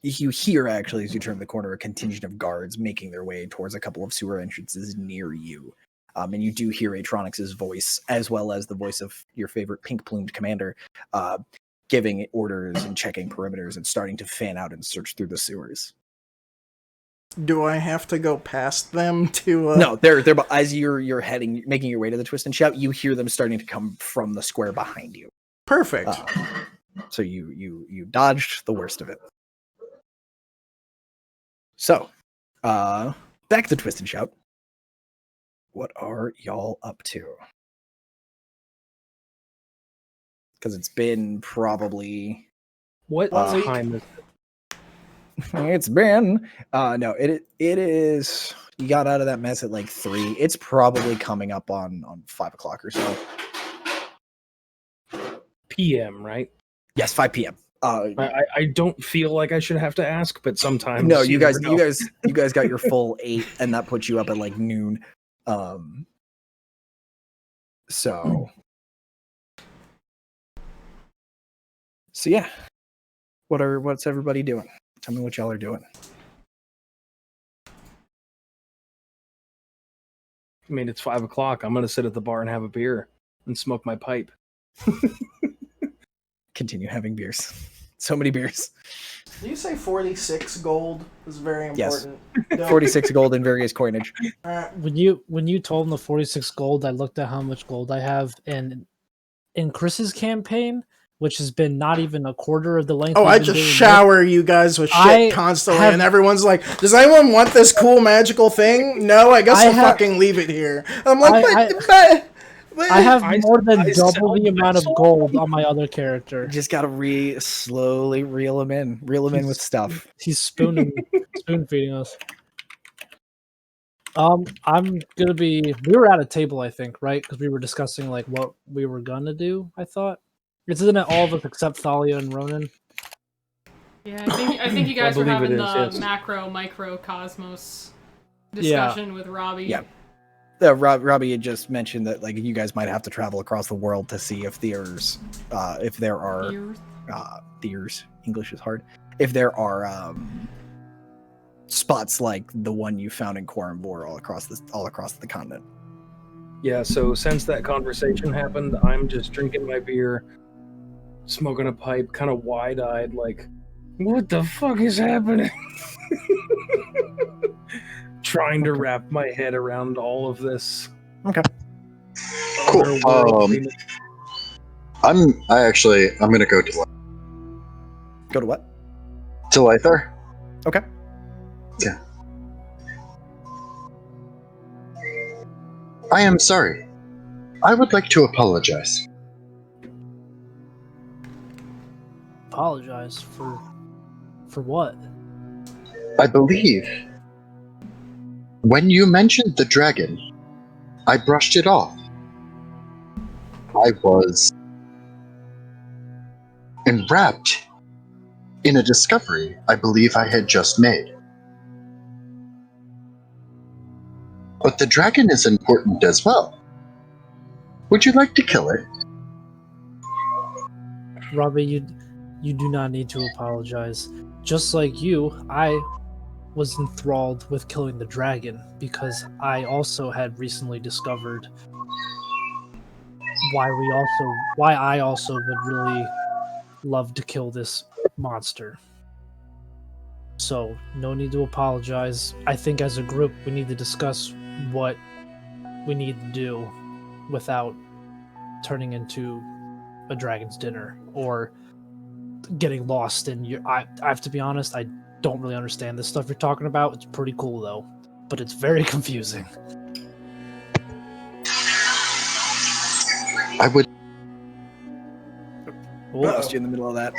you hear, actually, as you turn the corner, a contingent of guards making their way towards a couple of sewer entrances near you. And you do hear Atronics' voice, as well as the voice of your favorite pink-plumed commander, giving orders and checking perimeters and starting to fan out and search through the sewers. Do I have to go past them to... No, they're as you're heading, making your way to the Twist and Shout, you hear them starting to come from the square behind you. Perfect. So you dodged the worst of it. So, back to Twist and Shout. What are y'all up to? Because it's been probably... What time is it? It's been... no, it is... You got out of that mess at like 3. It's probably coming up on 5 o'clock or so. PM, right? Yes, 5 p.m. I don't feel like I should have to ask, but sometimes No, you guys got your full 8, and that puts you up at like noon. So So yeah, what's everybody doing? Tell me what y'all are doing. I mean, it's 5 o'clock. I'm gonna sit at the bar and have a beer and smoke my pipe. Continue having beers. So many beers. Did you say 46 gold is very Yes. important? No. 46 gold in various coinage. When you told him the 46 gold, I looked at how much gold I have, and in Chris's campaign, which has been not even a quarter of the length. Oh, we've I been just doing shower you guys with shit I constantly, have- and everyone's like, "Does anyone want this cool magical thing?" No, I guess I I'll have- fucking leave it here. I'm like, I have I- more than I double sell the amount of myself. gold on my other character. Just gotta slowly reel them in with stuff. He's spoon feeding us. I'm gonna be. We were at a table, I think, right? Because we were discussing like what we were gonna do. I thought isn't it all of us except Thalia and Ronan? Yeah, I think you guys were believe having it the is, yes. macro microcosmos Yeah. discussion with Robbie. Yeah. Robbie had just mentioned that like you guys might have to travel across the world to see if there are Ears. there's English is hard. If there are spots like the one you found in Quarrenvor all across the continent. Yeah, so since that conversation happened, I'm just drinking my beer, smoking a pipe, kind of wide-eyed, like, what the fuck is happening? Trying to wrap my head around all of this. Okay. Cool. otherworldliness. I'm gonna go to Go to what? Lythar. Okay. Yeah. I am sorry. I would like to apologize. Apologize for what? I believe when you mentioned the dragon, I brushed it off. I was enwrapped in a discovery I believe I had just made. But the dragon is important as well. Would you like to kill it? Robbie, you do not need to apologize. Just like you, I was enthralled with killing the dragon because I also had recently discovered why I also would really love to kill this monster. So, no need to apologize. I think as a group we need to discuss what we need to do without turning into a dragon's dinner or getting lost in I have to be honest, I don't really understand this stuff you're talking about. It's pretty cool though, but it's very confusing. I would. Lost you in the middle of that.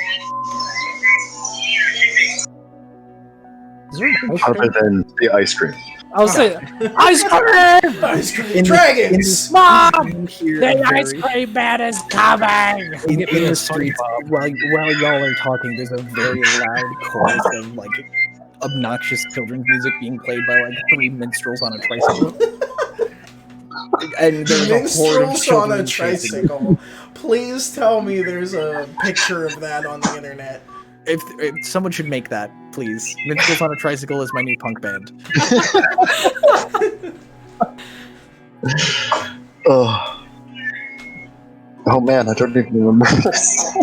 Is there an ice Other cream? than the ice cream. I was saying ice cream! Ice cream In the- dragons. Mom! Here The a ice very- cream man is coming! in the streets while y'all are talking, there's a very loud chorus of like obnoxious children's music being played by like 3 minstrels on a tricycle. And there's a horde of Minstrels on a children chasing them. tricycle. Please tell me there's a picture of that on the internet. If someone should make that, please. Minstrels on a Tricycle is my new punk band. Oh man, I don't even remember this.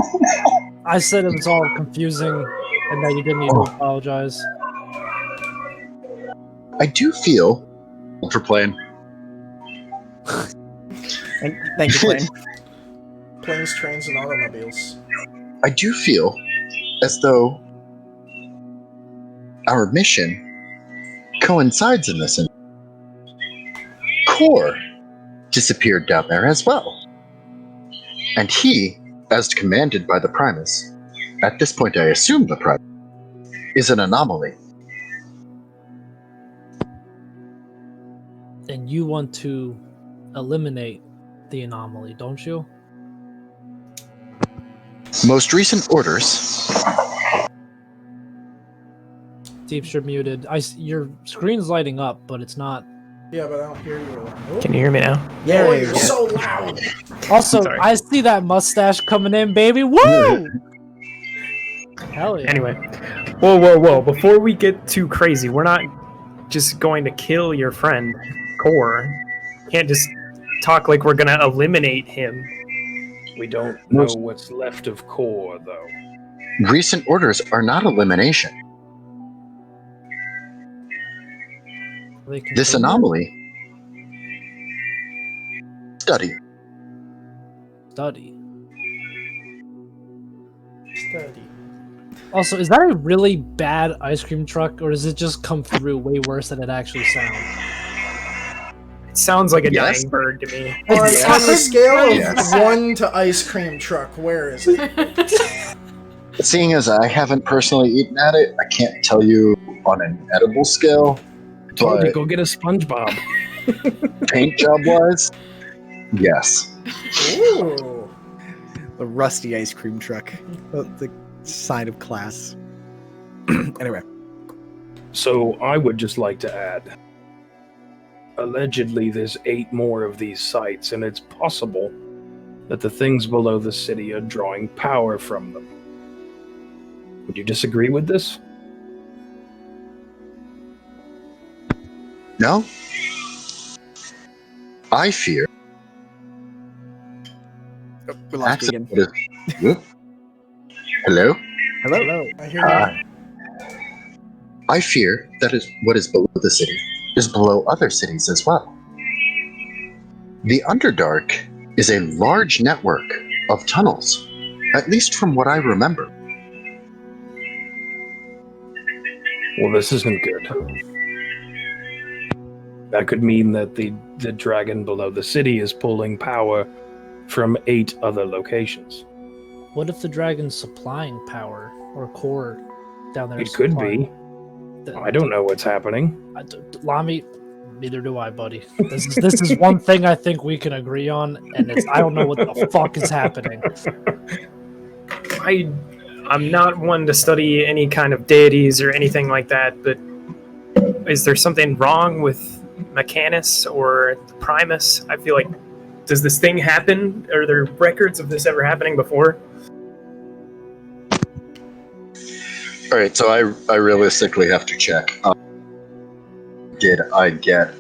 I said it was all confusing and that you didn't need to apologize. I do feel for playing. Thank you, Blaine. Planes, trains, and automobiles. I do feel as though our mission coincides in this. Core disappeared down there as well. And he, as commanded by the Primus, at this point I assume the Primus, is an anomaly. And you want to eliminate the anomaly, don't you? Most recent orders. Deeps, you're muted. Your screen's lighting up, but it's not. Yeah, but I don't hear you. Oh, Can you hear me now? oh, you're so loud. Also, Sorry. I see that mustache coming in, baby. Woo! Hell yeah. Anyway, whoa! Before we get too crazy, we're not just going to kill your friend, Core. Can't just talk like we're gonna eliminate him. We don't know what's left of Core, though. Recent orders are not elimination. They can This kill him? anomaly. Study. Study. Study. Also, is that a really bad ice cream truck, or does it just come through way worse than it actually sounds? It sounds like a Yes. dying bird to me. On the scale of Yes. 1 to ice cream truck, where is it? Seeing as I haven't personally eaten at it, I can't tell you on an edible scale. Told you, But go get a SpongeBob. paint job wise, yes. Ooh. The rusty ice cream truck. The sign of class. Anyway. So I would just like to add, allegedly there's 8 more of these sites, and it's possible that the things below the city are drawing power from them. Would you disagree with this? No? I fear We lost you again. Whoop. Hello? Hello? I hear you. I fear that is what is below the city is below other cities as well. The Underdark is a large network of tunnels, at least from what I remember. Well, this isn't good. That could mean that the dragon below the city is pulling power from 8 other locations. What if the dragon's supplying power or core down there? It could be. I don't know what's happening. Lami, neither do I, buddy. This is one thing I think we can agree on, and it's I don't know what the fuck is happening. I'm not one to study any kind of deities or anything like that, but is there something wrong with Mechanus or Primus? I feel like, does this thing happen? Are there records of this ever happening before? All right, so I realistically have to check. Did I get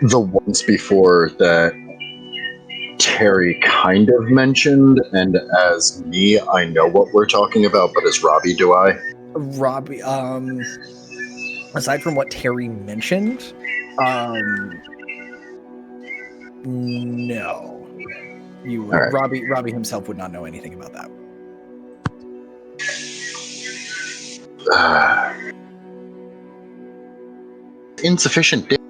the ones before that Terry kind of mentioned, and as me, I know what we're talking about, but as Robbie, do I? Robbie, aside from what Terry mentioned, no. You would, All right. Robbie himself would not know anything about that. Insufficient data.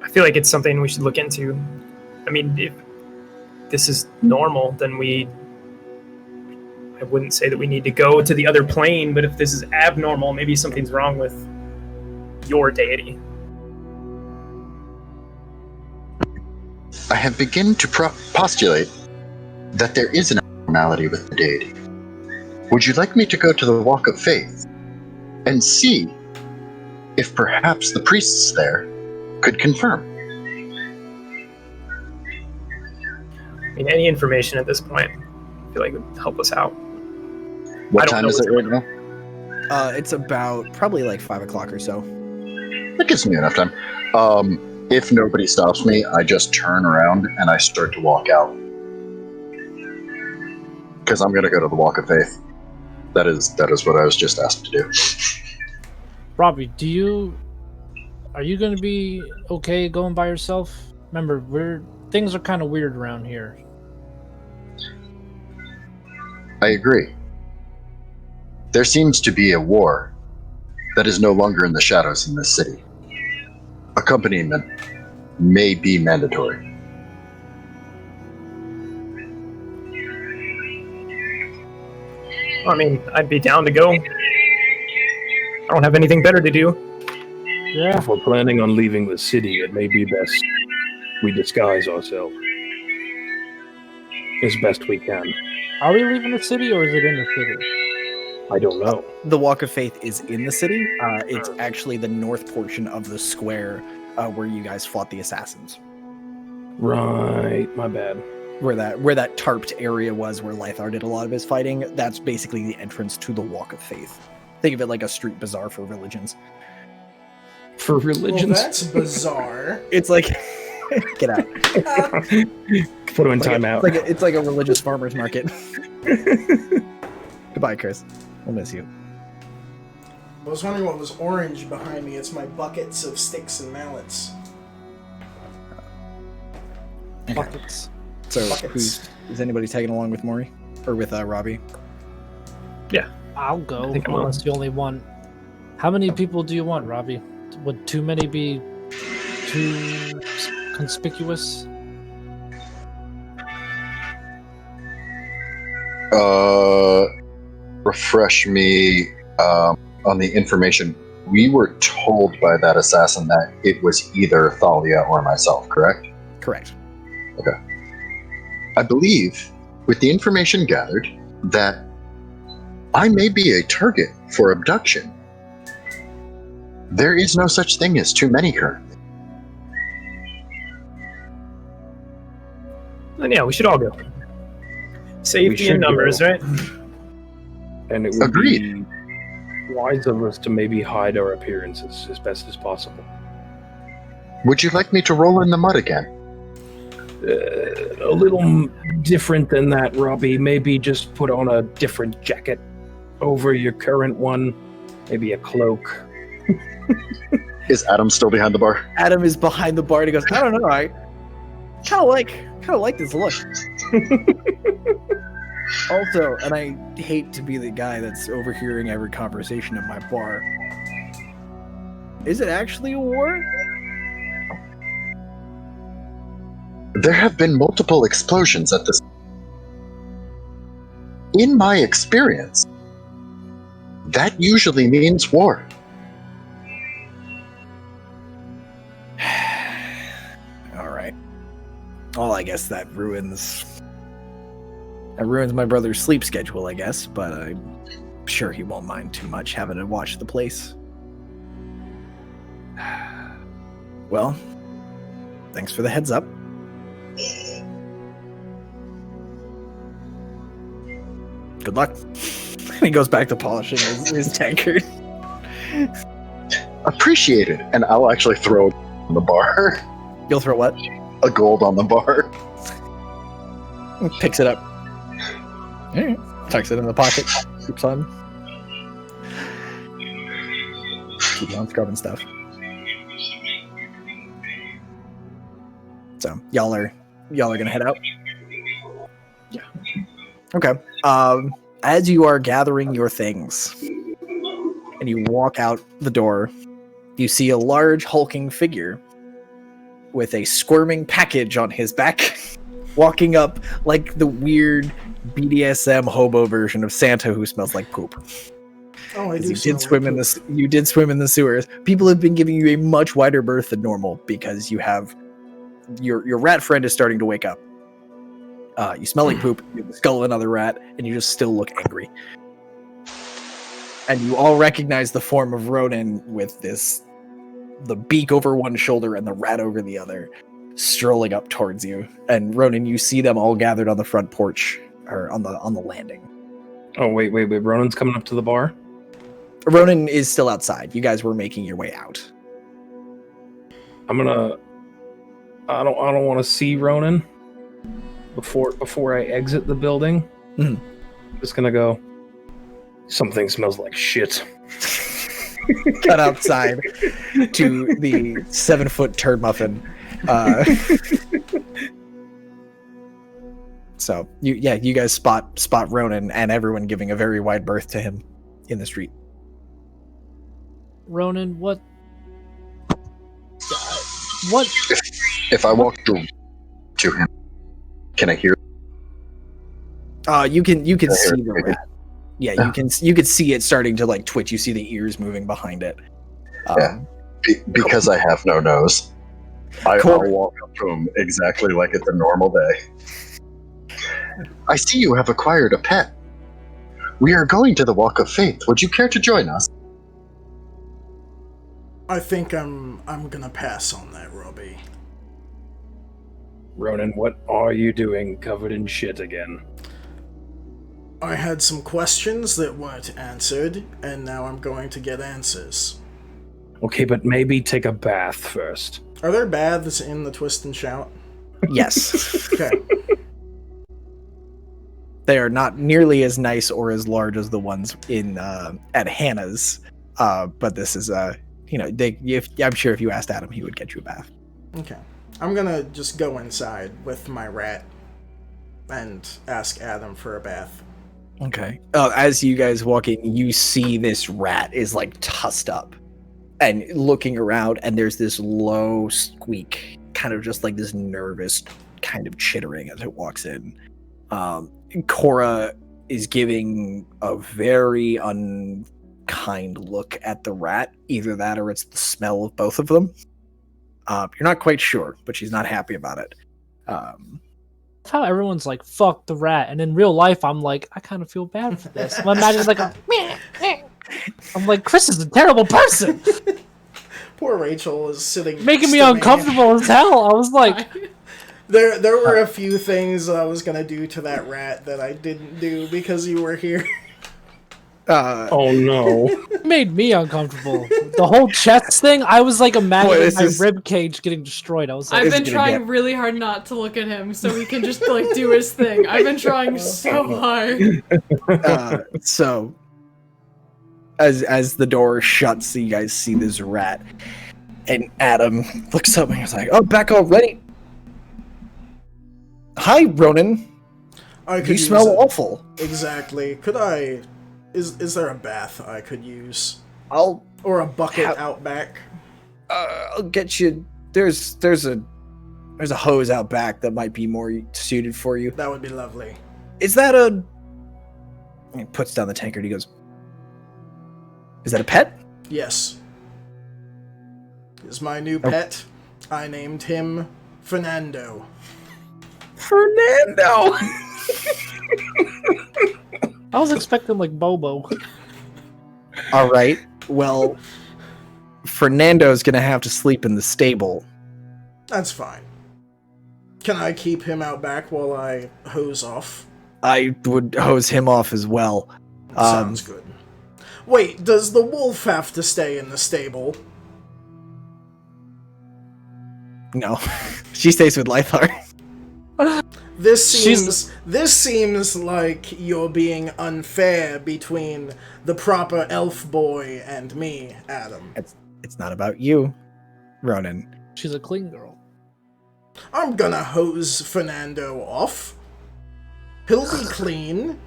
I feel like it's something we should look into. I mean, if this is normal, then I wouldn't say that we need to go to the other plane, but if this is abnormal, maybe something's wrong with your deity. I have begun to postulate that there is an abnormality with the deity. Would you like me to go to the Walk of Faith and see if perhaps the priests there could confirm? I mean, any information at this point, I feel like would help us out. What I don't time know is what's it right now? It's about probably like 5 o'clock or so. That gives me enough time. If nobody stops me, I just turn around and I start to walk out. Because I'm going to go to the Walk of Faith. That is what I was just asked to do. Robbie, are you going to be okay going by yourself? Remember, things are kind of weird around here. I agree. There seems to be a war that is no longer in the shadows in this city. Accompaniment may be mandatory. I mean, I'd be down to go. I don't have anything better to do. Yeah. If we're planning on leaving the city, it may be best we disguise ourselves as best we can. Are we leaving the city, or is it in the city? I don't know. The Walk of Faith is in the city. It's actually the north portion of the square where you guys fought the assassins. Right, my bad. Where that tarped area was where Lythar did a lot of his fighting, that's basically the entrance to the Walk of Faith. Think of it like a street bazaar for religions. For Well, religions? that's bizarre. It's like get out. Put him in timeout. It's like a religious farmer's market. Goodbye, Chris. We'll miss you. I was wondering what was orange behind me. It's my buckets of sticks and mallets. Buckets. So, Buckets. is anybody tagging along with Maury or with Robbie? I'll go, think I will. unless you only want... How many people do you want, Robbie? Would too many be too conspicuous? Refresh me on the information. We were told by that assassin that it was either Thalia or myself, correct? Correct. I believe, with the information gathered, that I may be a target for abduction. There is no such thing as too many currently. Then yeah, we should all go. Safety in numbers, right? And it would Agreed. be wise of us to maybe hide our appearances as best as possible. Would you like me to roll in the mud again? A little different than that, Robbie. Maybe just put on a different jacket over your current one. Maybe a cloak. Is Adam still behind the bar? Adam is behind the bar and he goes, I don't know, I kind of like this look. Also, and I hate to be the guy that's overhearing every conversation in my bar. Is it actually a war? There have been multiple explosions at this. In my experience, that usually means war. All right. Well, I guess that ruins my brother's sleep schedule, I guess, but I'm sure he won't mind too much having to watch the place. Well, thanks for the heads up. Good luck. He goes back to polishing his tankard. Appreciated. And I'll actually throw on the bar. You'll throw what? A gold on the bar. Picks it up. Alright. Tucks it in the pocket. Keeps on. Keeps on scrubbing stuff. So y'all are gonna head out? Yeah. Okay. As you are gathering your things and you walk out the door, you see a large hulking figure with a squirming package on his back walking up like the weird BDSM hobo version of Santa who smells like poop. Oh, I do. You did swim in this. You did swim in the sewers. People have been giving you a much wider berth than normal because you have your rat friend is starting to wake up. You smell like poop. You have the skull of another rat, and you just still look angry. And you all recognize the form of Ronan with the beak over one shoulder and the rat over the other, strolling up towards you. And Ronan, you see them all gathered on the front porch or on the landing. Oh, wait. Ronan's coming up to the bar? Ronan is still outside. You guys were making your way out. I don't want to see Ronan before I exit the building. Mhm. I'm just gonna go. Something smells like shit. Cut outside to the 7-foot turd muffin. So you guys spot Ronan and everyone giving a very wide berth to him in the street. Ronan, what? If I walk to him, can I hear? You can see hear the it. rat. Yeah, you can see it starting to like twitch. You see the ears moving behind it. Yeah. Because I have no nose, I'll walk up to him exactly like it's a normal day. I see you have acquired a pet. We are going to the Walk of Faith. Would you care to join us? I think I'm gonna pass on that, Robbie. Ronan, what are you doing covered in shit again? I had some questions that weren't answered, and now I'm going to get answers. Okay, but maybe take a bath first. Are there baths in the Twist and Shout? Yes. Okay. They are not nearly as nice or as large as the ones in at Hannah's, but this is I'm sure if you asked Adam, he would get you a bath. Okay. I'm gonna just go inside with my rat and ask Adam for a bath. Okay. As you guys walk in, you see this rat is like tussed up and looking around, and there's this low squeak, kind of just like this nervous kind of chittering as it walks in. Cora is giving a very unkind look at the rat. Either that or it's the smell of both of them. You're not quite sure, but she's not happy about it. That's how everyone's like, fuck the rat. And in real life, I'm like, I kind of feel bad for this. I'm imagining like I'm like, Chris is a terrible person. Poor Rachel is sitting Making me next to uncomfortable as hell. I was like... There were a few things I was gonna do to that rat that I didn't do because you were here. Oh no. It made me uncomfortable. The whole chest thing, I was like imagining my rib cage getting destroyed. I was like, I've been trying really hard not to look at him so he can just like do his thing. I've been trying so hard. So as the door shuts, you guys see this rat, and Adam looks up and he's like, "Oh, back already? Hi, Ronan. You smell awful." Exactly. Could I? Is there a bath I could use? Or a bucket out back? I'll get you. There's a hose out back that might be more suited for you. That would be lovely. Is that a? He puts down the tankard. He goes, "Is that a pet?" Yes. Is my new pet. I named him Fernando. Fernando. I was expecting like Bobo. All right. Well, Fernando's gonna have to sleep in the stable. That's fine. Can I keep him out back while I hose off? I would hose him off as well. Sounds good. Wait, does the wolf have to stay in the stable? No, she stays with Lythar. This seems like you're being unfair between the proper elf boy and me, Adam. It's not about you, Ronan. She's a clean girl. I'm gonna hose Fernando off. He'll be clean.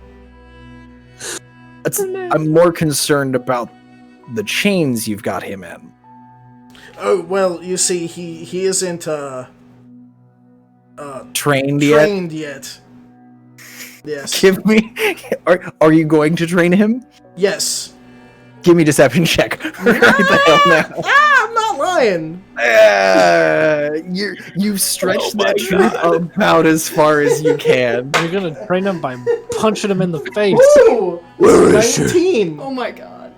I'm more concerned about the chains you've got him in. Oh, well, you see, he isn't, trained yet. Yes. Give me... Are you going to train him? Yes. Give me deception check. Right the hell now. I'm not lying. You've stretched that truth about as far as you can. You're gonna train him by punching him in the face. Ooh, 19. Oh my god.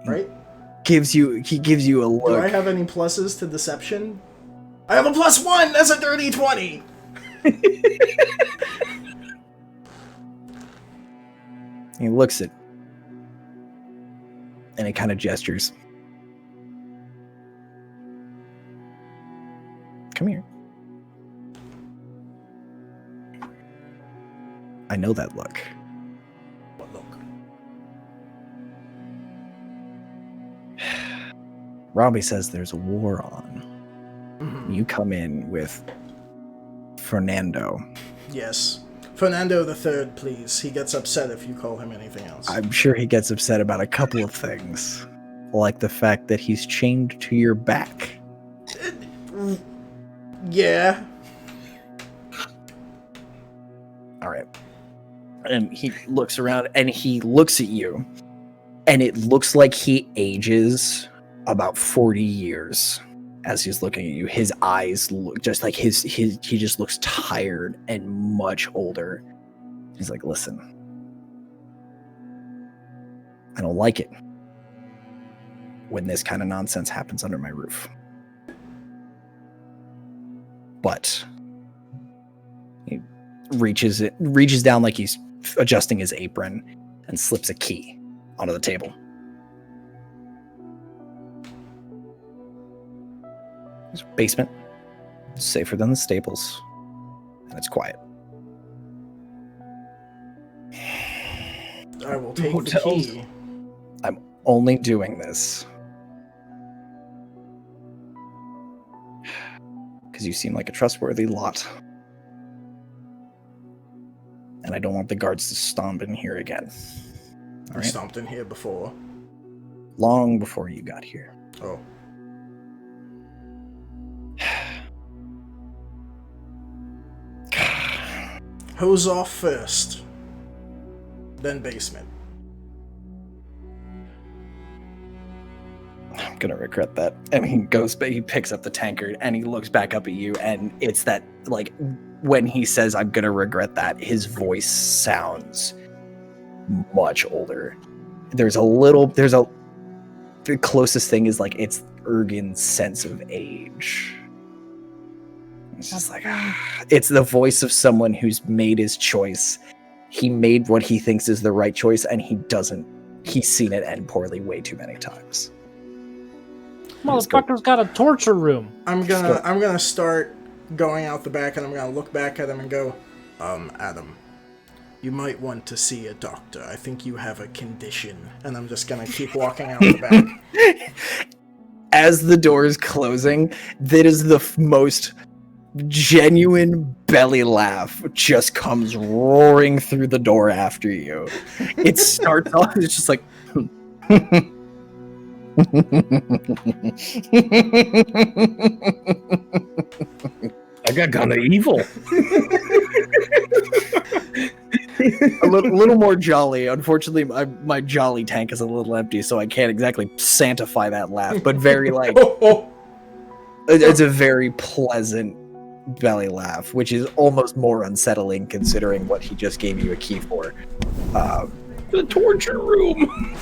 Right? He gives you a look. Do I have any pluses to deception? I have a +1! That's a dirty 20! He looks at, and he kind of gestures. Come here. I know that look. What look? Robbie says there's a war on. Mm-hmm. You come in with Fernando. Yes. Fernando the Third, please. He gets upset if you call him anything else. I'm sure he gets upset about a couple of things, like the fact that he's chained to your back. Yeah. All right. And he looks around and he looks at you, and it looks like he ages about 40 years as he's looking at you. His eyes look just like he just looks tired and much older. He's like, listen, I don't like it. when this kind of nonsense happens under my roof. But he reaches down like he's adjusting his apron and slips a key onto the table. It's basement, safer than the stables, and it's quiet. I will take the Hotels. key. I'm only doing this because you seem like a trustworthy lot. And I don't want the guards to stomp in here again. All I right? stomped in here before. Long before you got here. Oh. Hose off first. Then basement. I'm gonna regret that. And he goes, but he picks up the tankard and he looks back up at you, and it's that, like, when he says, "I'm gonna regret that," his voice sounds much older. The closest thing is like it's Ergin's sense of age. It's just like, it's the voice of someone who's made his choice. He made what he thinks is the right choice, and he's seen it end poorly way too many times. Motherfucker's got a torture room. I'm gonna start going out the back, and I'm gonna look back at him and go, Adam, you might want to see a doctor. I think you have a condition. And I'm just gonna keep walking out the back. As the door is closing, that is the most genuine belly laugh just comes roaring through the door after you. It starts off, it's just like I got kind of evil. a little more jolly. Unfortunately, my jolly tank is a little empty, so I can't exactly Santify that laugh, but very like it's a very pleasant belly laugh, which is almost more unsettling considering what he just gave you a key for. The torture room.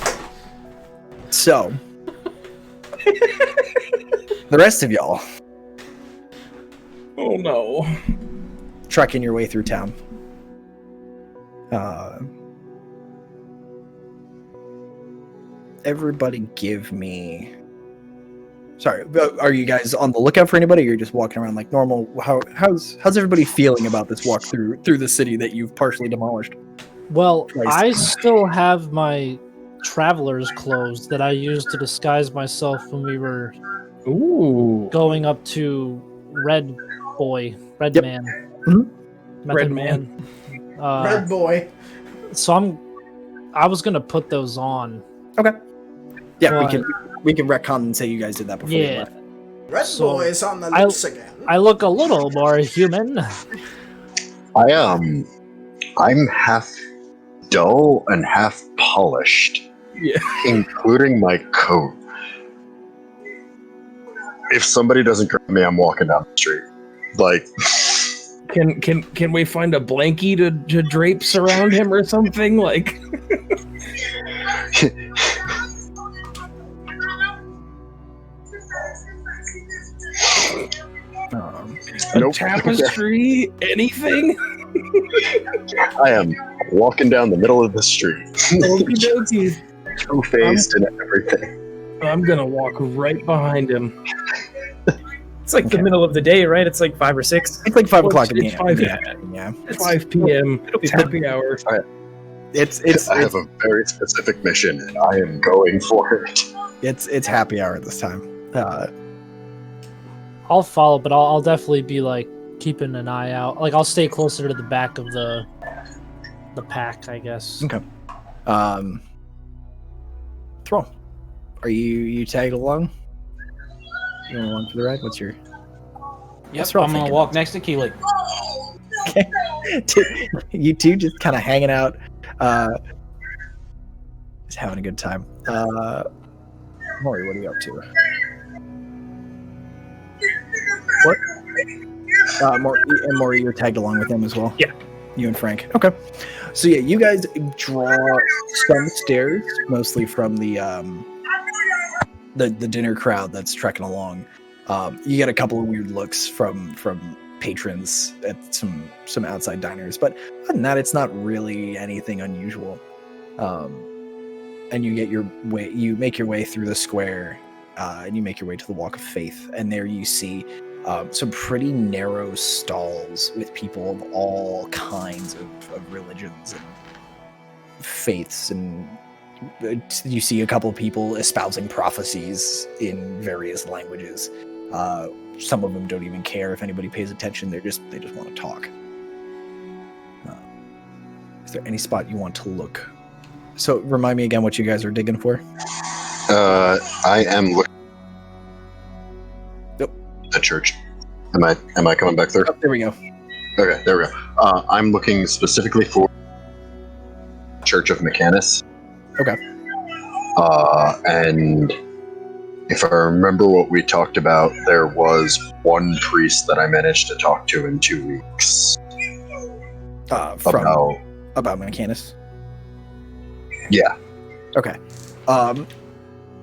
So, the rest of y'all Oh no. trekking your way through town. Everybody give me... Sorry, are you guys on the lookout for anybody, or you're just walking around like normal? How's everybody feeling about this walk through the city that you've partially demolished? Well, Twice. I still have my traveler's clothes that I used to disguise myself when we were Ooh. going up to Red Yep. Man. Mhm. Method Red Man. Red boy. So I was gonna put those on. Yeah, But- we can retcon and say you guys did that before you Yeah, left. Red So, boy's on the I- loose again. I look a little more human. I'm half dull and half polished. Yeah. Including my coat. If somebody doesn't grab me, I'm walking down the street. Like, Can we find a blankie to drape around him or something? Like, a nope. tapestry? Anything? I am walking down the middle of the street. Okie dokie. Two-faced and everything. I'm gonna walk right behind him. It's like Okay. the middle of the day, right? It's like 5 or 6. It's like 5 Well, o'clock in the it's 5 afternoon. Yeah, It's 5 p.m. It's happy hour. it's I have a very specific mission, and I am going for it. it's happy hour this time. I'll follow, but I'll definitely be like keeping an eye out. Like I'll stay closer to the back of the pack, I guess. Okay. Throw. Are you tagged along? You going along for the ride? What's your... Yep, Thrall I'm gonna thinking? walk next to Keely. You two just kind of hanging out, just having a good time. Maury, what are you up to? What? Maury, you're tagged along with them as well? Yeah. You and Frank. Okay. So yeah, you guys draw some stairs, mostly from the the dinner crowd that's trekking along. You get a couple of weird looks from patrons at some outside diners, but other than that, it's not really anything unusual. And you make your way through the square, and you make your way to the Walk of Faith, and there you see some pretty narrow stalls with people of all kinds of religions and faiths, and you see a couple of people espousing prophecies in various languages. Some of them don't even care if anybody pays attention. They just want to talk. Is there any spot you want to look? So remind me again what you guys are digging for. I am looking. Nope. The church. Am I coming back there? Oh, there we go. Okay, there we go. I'm looking specifically for Church of Mechanus. Okay. And if I remember what we talked about, there was one priest that I managed to talk to in 2 weeks. About Mechanus. Yeah. Okay.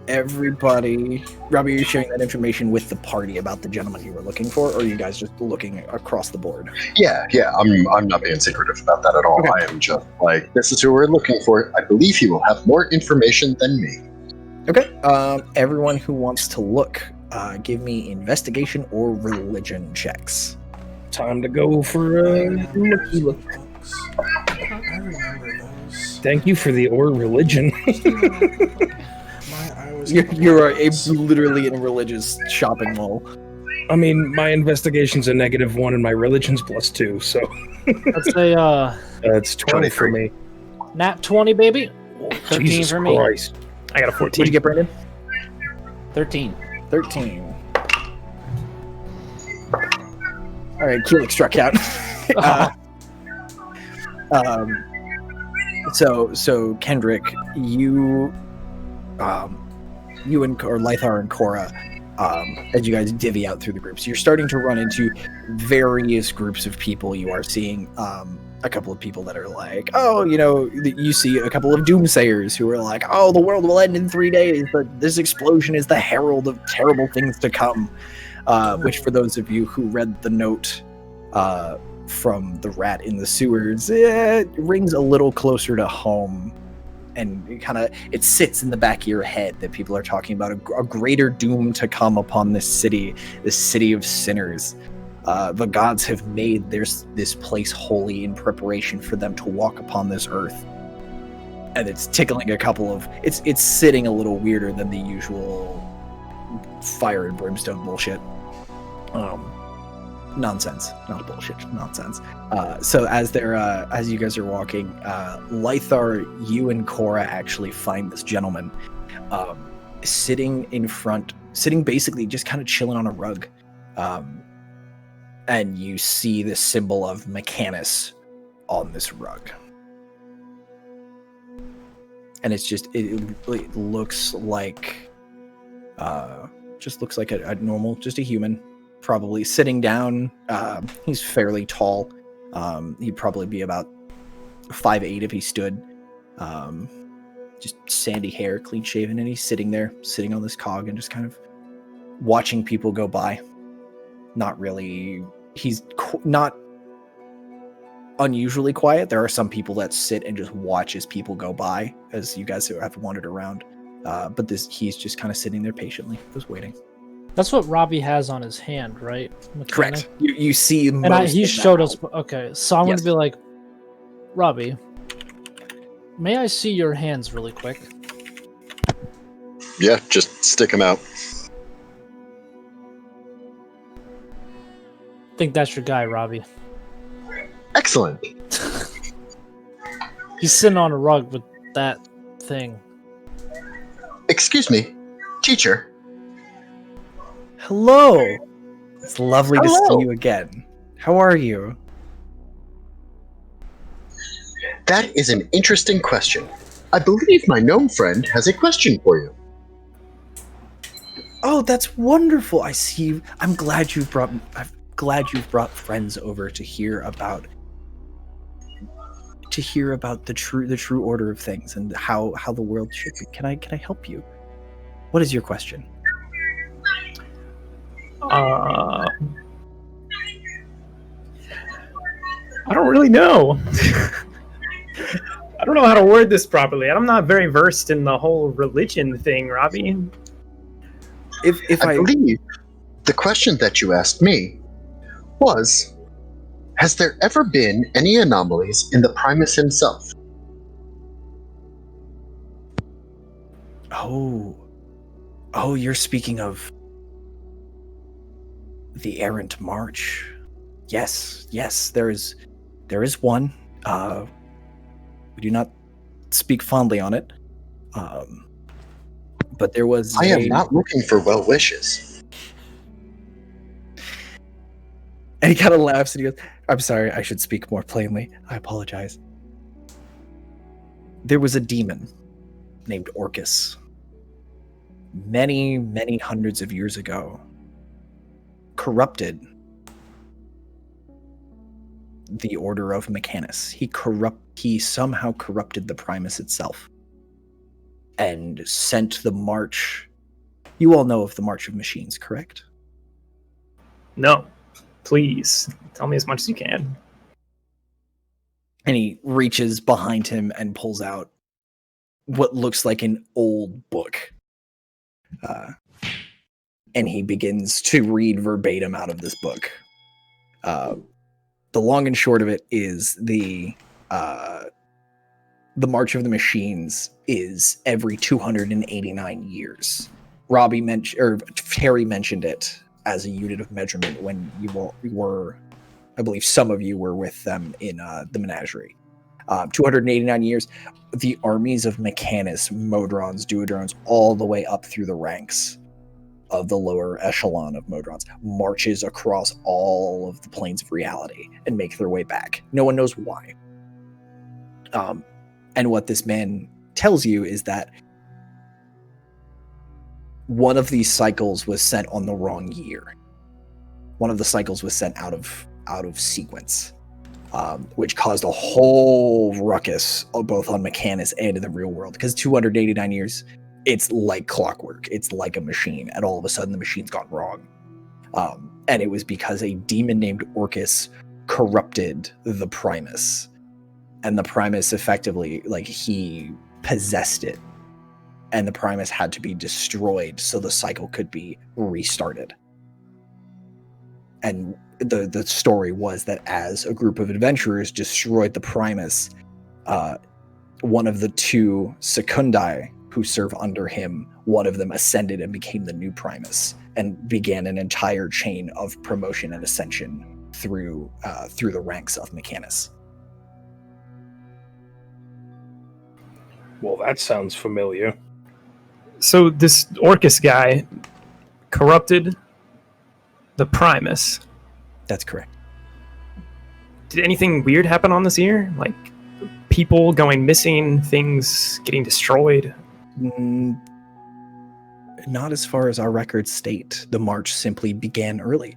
Everybody, Robbie, are you sharing that information with the party about the gentleman you were looking for, or are you guys just looking across the board? Yeah. I'm not being secretive about that at all. Okay. I am just like, this is who we're looking for. I believe he will have more information than me. Okay. Everyone who wants to look, give me investigation or religion checks. Time to go for a looky look. I remember those. Thank you for the or religion. You're literally in a religious shopping mall. I mean, my investigation's a -1 and my religion's +2, so Let's say that's 20 for me. nat 20, baby. 13 Jesus for me. Christ. I got a 14. What'd you get, Brandon? 13. 13. All right, Keelik struck out. So Kendrick, you and Lythar and Cora, as you guys divvy out through the groups, you're starting to run into various groups of people. You are seeing a couple of people that are like, oh, you see a couple of doomsayers who are like, oh, the world will end in 3 days, but this explosion is the herald of terrible things to come. Which, for those of you who read the note from the rat in the sewers, it rings a little closer to home, and it sits in the back of your head that people are talking about a greater doom to come upon this city of sinners. The gods have made this place holy in preparation for them to walk upon this earth, and it's tickling a couple of it's sitting a little weirder than the usual fire and brimstone bullshit. Nonsense, not bullshit, nonsense. So as you guys are walking, Lythar, you and Cora actually find this gentleman sitting basically just kind of chilling on a rug, and you see the symbol of Mechanus on this rug, and it looks like a normal, just a human. Probably sitting down. He's fairly tall. He'd probably be about 5'8" if he stood. Just sandy hair, clean shaven, and he's sitting on this cog and just kind of watching people go by. Not really. He's not unusually quiet. There are some people that sit and just watch as people go by, as you guys have wandered around. But he's just kind of sitting there patiently, just waiting. That's what Robbie has on his hand, right? Correct. You see, and he showed us. Okay, so I'm Yes. gonna be like, Robbie, may I see your hands really quick? Yeah, just stick him out. I think that's your guy, Robbie. Excellent. He's sitting on a rug with that thing. Excuse me, teacher. Hello. It's lovely to Hello. see you again. How are you? That is an interesting question. I believe my gnome friend has a question for you. Oh, that's wonderful. I see. I'm glad you've brought friends over to hear about the true order of things and how the world should be. Can I help you? What is your question? I don't really know. I don't know how to word this properly. I'm not very versed in the whole religion thing, Robbie. If I believe the question that you asked me was, has there ever been any anomalies in the Primus himself? Oh, you're speaking of the errant march. Yes, there is one. We do not speak fondly on it. But there was I am not looking for well wishes. And he kind of laughs and he goes, I'm sorry, I should speak more plainly. I apologize. There was a demon named Orcus. Many, many hundreds of years ago, corrupted the Order of Mechanus. He somehow corrupted the Primus itself and sent the March. You all know of the March of Machines, correct? No. Please, tell me as much as you can. And he reaches behind him and pulls out what looks like an old book. And he begins to read verbatim out of this book. The long and short of it is the March of the Machines is every 289 years. Terry mentioned it as a unit of measurement when you were, I believe some of you were with them in the menagerie. 289 years, the armies of Mechanus, Modrons, Duodrons, all the way up through the ranks of the lower echelon of Modrons, marches across all of the planes of reality and make their way back. No one knows why. And what this man tells you is that one of these cycles was sent on the wrong year. One of the cycles was sent out of sequence, which caused a whole ruckus both on Mechanus and in the real world. Because 289 years, it's like clockwork. It's like a machine, and all of a sudden the machine's gone wrong. And it was because a demon named Orcus corrupted the Primus, and the Primus effectively, he possessed it. And the Primus had to be destroyed so the cycle could be restarted. And the story was that as a group of adventurers destroyed the Primus, one of the two Secundi who serve under him, one of them ascended and became the new Primus and began an entire chain of promotion and ascension through the ranks of Mechanus. Well, that sounds familiar. So this Orcus guy corrupted the Primus. That's correct. Did anything weird happen on this year? Like people going missing, things getting destroyed? Not as far as our records state. The march simply began early.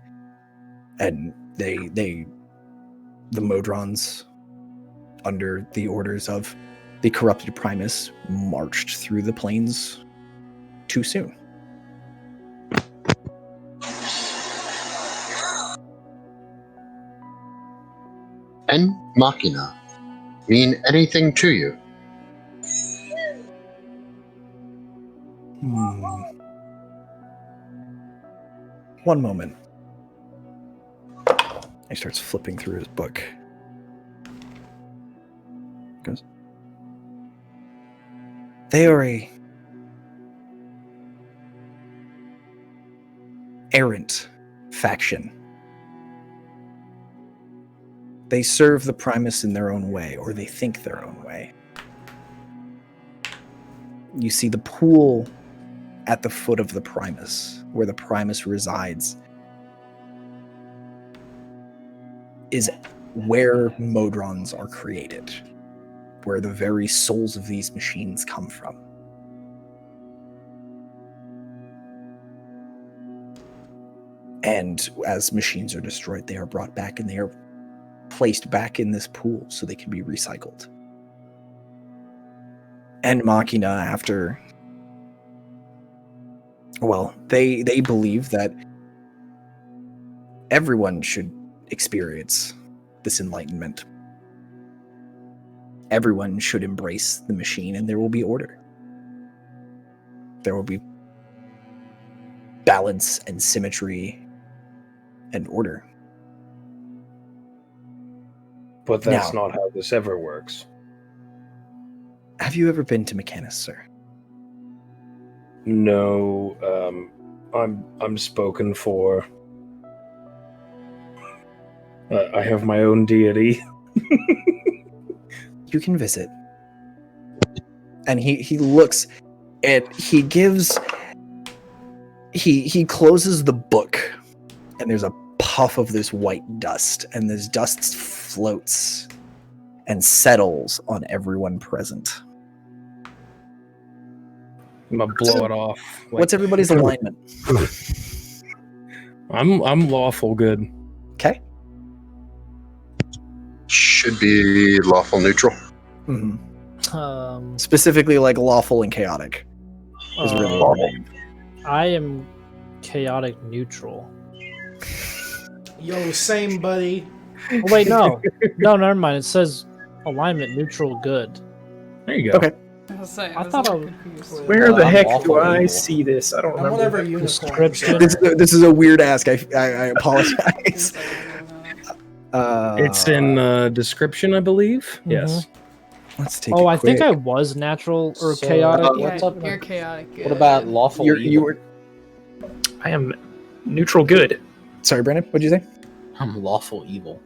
And the Modrons, under the orders of the corrupted Primus, marched through the plains too soon. And Machina mean anything to you? One moment. He starts flipping through his book. Goes, they are a errant faction. They serve the Primus in their own way, or they think their own way. You see the pool at the foot of the Primus, where the Primus resides, is where Modrons are created, where the very souls of these machines come from. And as machines are destroyed, they are brought back and they are placed back in this pool so they can be recycled. And Machina, after Well, they believe that everyone should experience this enlightenment. Everyone should embrace the machine, and there will be order. There will be balance and symmetry and order. But that's Now- not how this ever works. Have you ever been to Mechanus, sir? No, I'm spoken for. I have my own deity. You can visit. And he looks at, he closes the book, and there's a puff of this white dust, and this dust floats and settles on everyone present. I'm gonna blow it off. What's everybody's alignment? I'm lawful good. Okay. Should be lawful neutral. Mm-hmm. Specifically, like lawful and chaotic is really what we're aiming. I am chaotic neutral. Yo, same, buddy. Oh, wait, no. No, never mind. It says alignment neutral good. There you go. Okay. I thought I was- Where the I'm heck awful do I evil. see this? I don't I'm remember. whatever unicorn. Description. This is a weird ask. I apologize. It's in description, I believe. Yes. Let's take. Oh, I I think I was natural or So, chaotic. what's up? You're chaotic. Good. What about lawful You evil? were. I am neutral good. Sorry, Brandon. What'd you say? I'm lawful evil.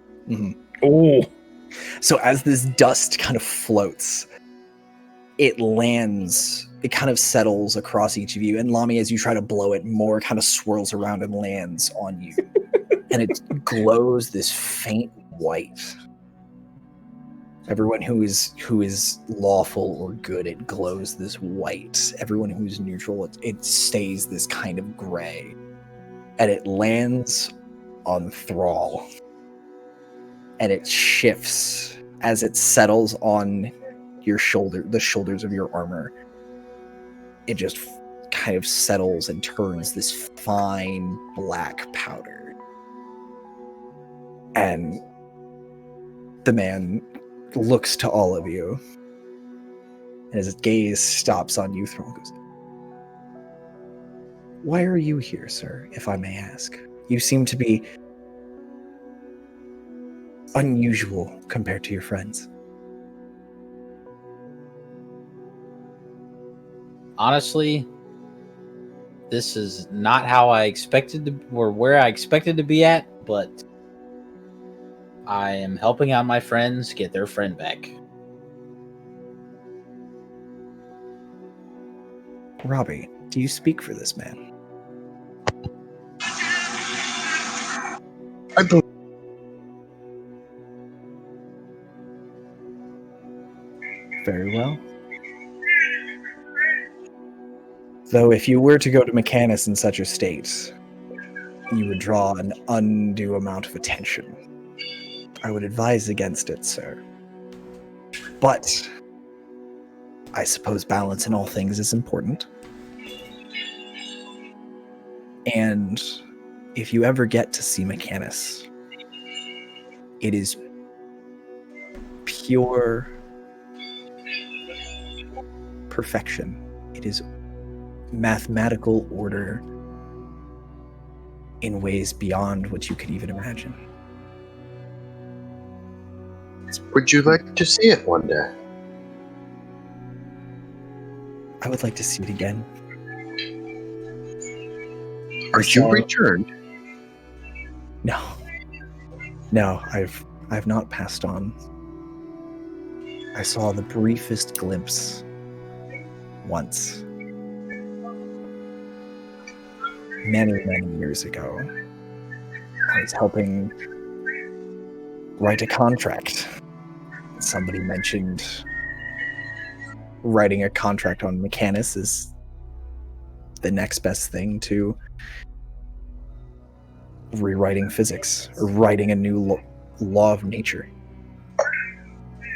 Oh, So as this dust kind of floats, it lands, it kind of settles across each of you. And Lami, as you try to blow it, more kind of swirls around and lands on you. And it glows this faint white. Everyone who is lawful or good, it glows this white. Everyone who's neutral, it stays this kind of gray. And it lands on Thrall. And it shifts as it settles on your shoulder, the shoulders of your armor. It just kind of settles and turns this fine black powder. And the man looks to all of you. And his gaze stops on you, Thrall goes, "Why are you here, sir, if I may ask? You seem to be unusual compared to your friends." Honestly, this is not how I expected to, or where I expected to be at, but I am helping out my friends get their friend back. Robbie, do you speak for this man? I believe Very well. Though if you were to go to Mechanus in such a state, you would draw an undue amount of attention. I would advise against it, sir. But I suppose balance in all things is important. And if you ever get to see Mechanus, it is pure perfection. It is mathematical order in ways beyond what you could even imagine. Would you like to see it one day? I would like to see it again. Are you returned? No, I've not passed on. I saw the briefest glimpse once. Many years ago. I was helping write a contract. Somebody mentioned writing a contract on Mechanus is the next best thing to rewriting physics or writing a new law of nature.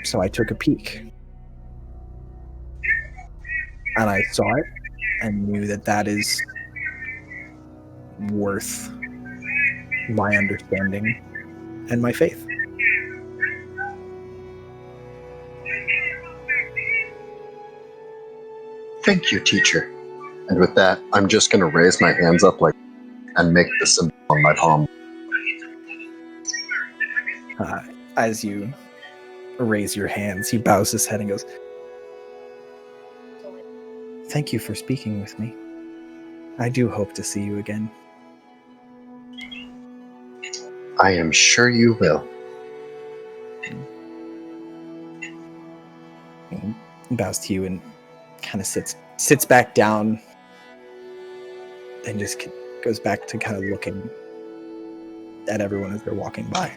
So I took a peek. And I saw it and knew that that is worth my understanding and my faith. Thank you, teacher. And with that, I'm just going to raise my hands up and make the symbol on my palm. As you raise your hands, he bows his head and goes, "Thank you for speaking with me. I do hope to see you again." I am sure you will. He bows to you and kind of sits back down and just goes back to kind of looking at everyone as they're walking by.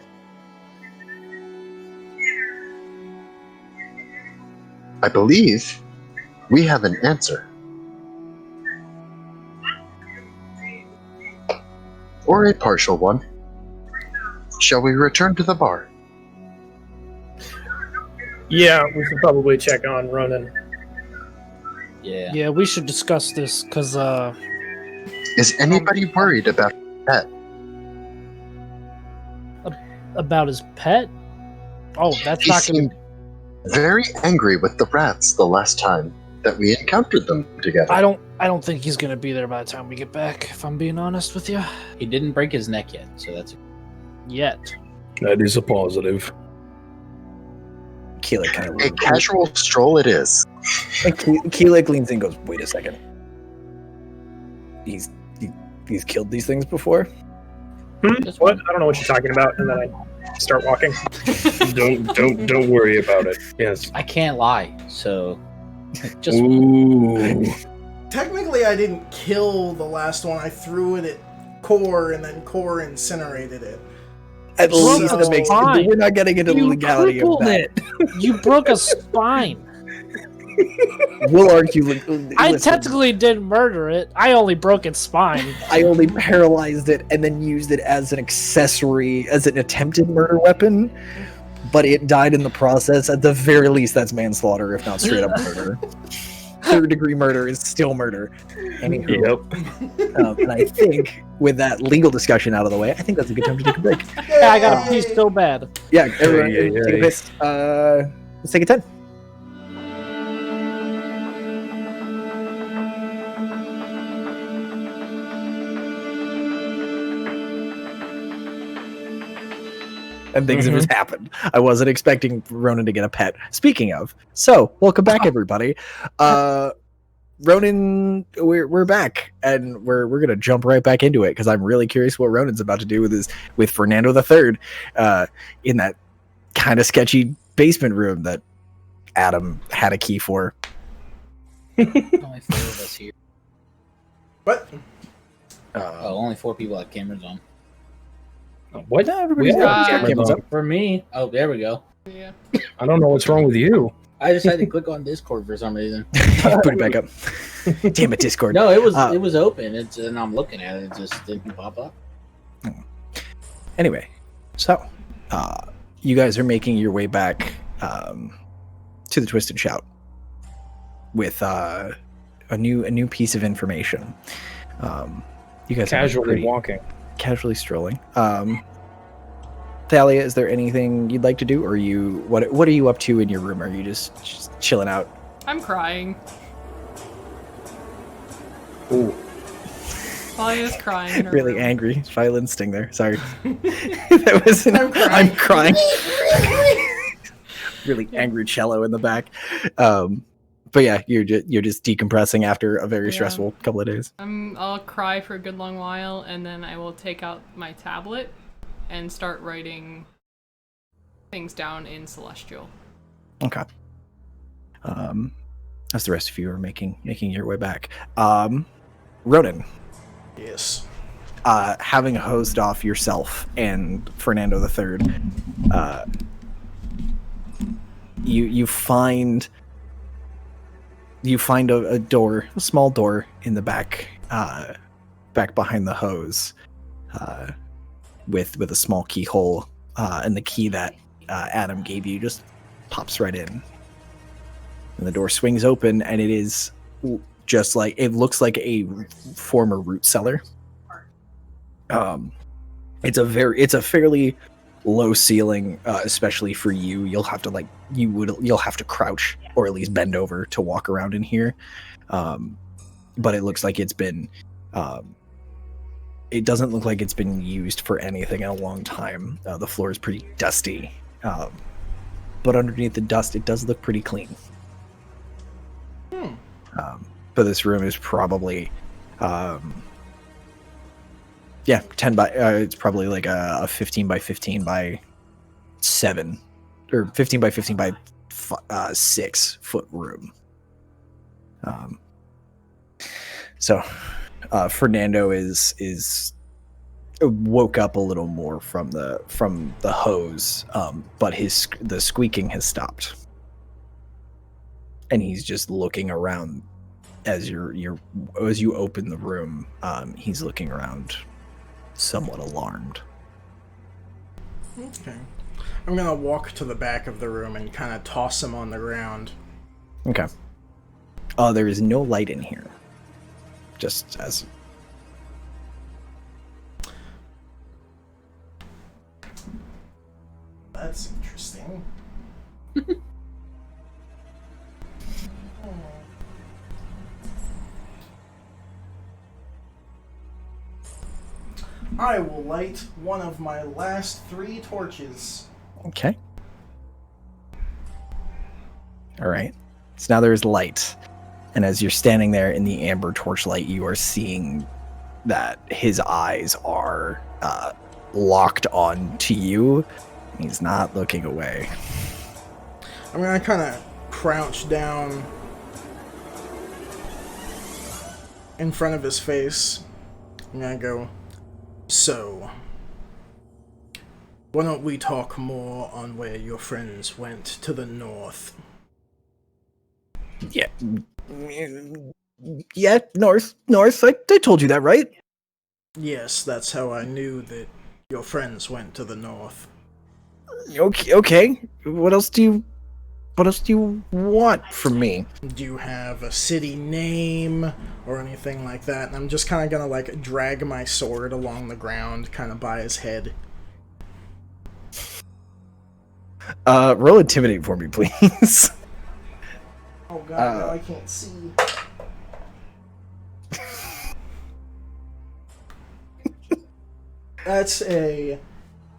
I believe we have an answer. Or a partial one. Shall we return to the bar? Yeah, we should probably check on Ronan. Yeah. Yeah, we should discuss this because Is anybody worried about that? about his pet. Oh, that's He not going seemed to. very angry with the rats the last time that we encountered them together. I don't think he's going to be there by the time we get back. If I'm being honest with you, He didn't break his neck yet, so that's yet. That is a positive. Keelik kind A of casual stroll it is. Keelik leans in and goes, "Wait a second. He's killed these things before?" What? I don't know what you're talking about. And then I start walking. Don't worry about it. Yes. I can't lie, so just Ooh. Technically, I didn't kill the last one. I threw it at Core, and then Core incinerated it. At Well, least that's it makes fine. we're not getting into the You legality of crippled that. You broke a spine. We'll argue. I listen, technically didn't murder it. I only broke its spine. I only paralyzed it and then used it as an accessory, as an attempted murder weapon, but it died in the process. At the very least, that's manslaughter, if not straight up murder. Third-degree murder is still murder. Anywho, Yep. and I think with that legal discussion out of the way, I think that's a good time to take a break. Yeah, I got a piece so bad. Yeah, everyone, Yeah. take a piss. Let's take a 10. And things have just happened. I wasn't expecting Ronan to get a pet. Speaking of, so welcome back, everybody. Ronan, we're back, and we're gonna jump right back into it because I'm really curious what Ronan's about to do with Fernando III, in that kind of sketchy basement room that Adam had a key for. only 4 of us here. What? Oh, only 4 people have cameras on. What? Everybody's got cameras up. For me. Oh, there we go. Yeah. I don't know what's wrong with you. I just had to click on Discord for some reason. Put it back up. Damn it, Discord. No, it was open. And I'm looking at it. It just didn't pop up. Anyway, so you guys are making your way back to the Twisted Shout with a new piece of information. You guys Casually walking. casually strolling. Thalia, is there anything you'd like to do, or what are you up to in your room? Are you just chilling out? I'm crying. Ooh. Talia's crying. In her Really room. angry. Violence sting there. Sorry. That was I'm crying. Really angry cello in the back. But yeah, you're just decompressing after a very Yeah. stressful couple of days. I'll cry for a good long while, and then I will take out my tablet and start writing things down in Celestial. Okay. As the rest of you are making your way back, Ronan, Yes. having hosed off yourself and Fernando III, you find a door, a small door in the back behind the hose, with a small keyhole, and the key that Adam gave you just pops right in. And the door swings open, and it is just like, it looks like a former root cellar. It's a fairly low ceiling, especially for you. You'll have to crouch or at least bend over to walk around in here. But it looks like it's been, it doesn't look like it's been used for anything in a long time. The floor is pretty dusty, but underneath the dust, it does look pretty clean. But this room is probably, 10 by, it's probably like a 15 by 15 by 7, or 15 by 15 by 6 foot room. So Fernando is woke up a little more from the hose, but the squeaking has stopped, and he's just looking around as you open the room. He's looking around, somewhat alarmed. Okay. I'm gonna walk to the back of the room and kind of toss him on the ground. Okay. There is no light in here. Just as... That's interesting. I will light one of my last 3 torches. Okay. All right. So now there's light. And as you're standing there in the amber torchlight, you are seeing that his eyes are locked on to you. He's not looking away. I'm gonna kind of crouch down in front of his face. I'm gonna go, so, why don't we talk more on where your friends went to the north? Yeah. Yeah, north. I told you that, right? Yes, that's how I knew that your friends went to the north. Okay. What else do you want from me? Do you have a city name or anything like that? And I'm just kind of gonna like drag my sword along the ground, kind of by his head. Roll intimidate for me, please. Oh god, no, I can't see. That's a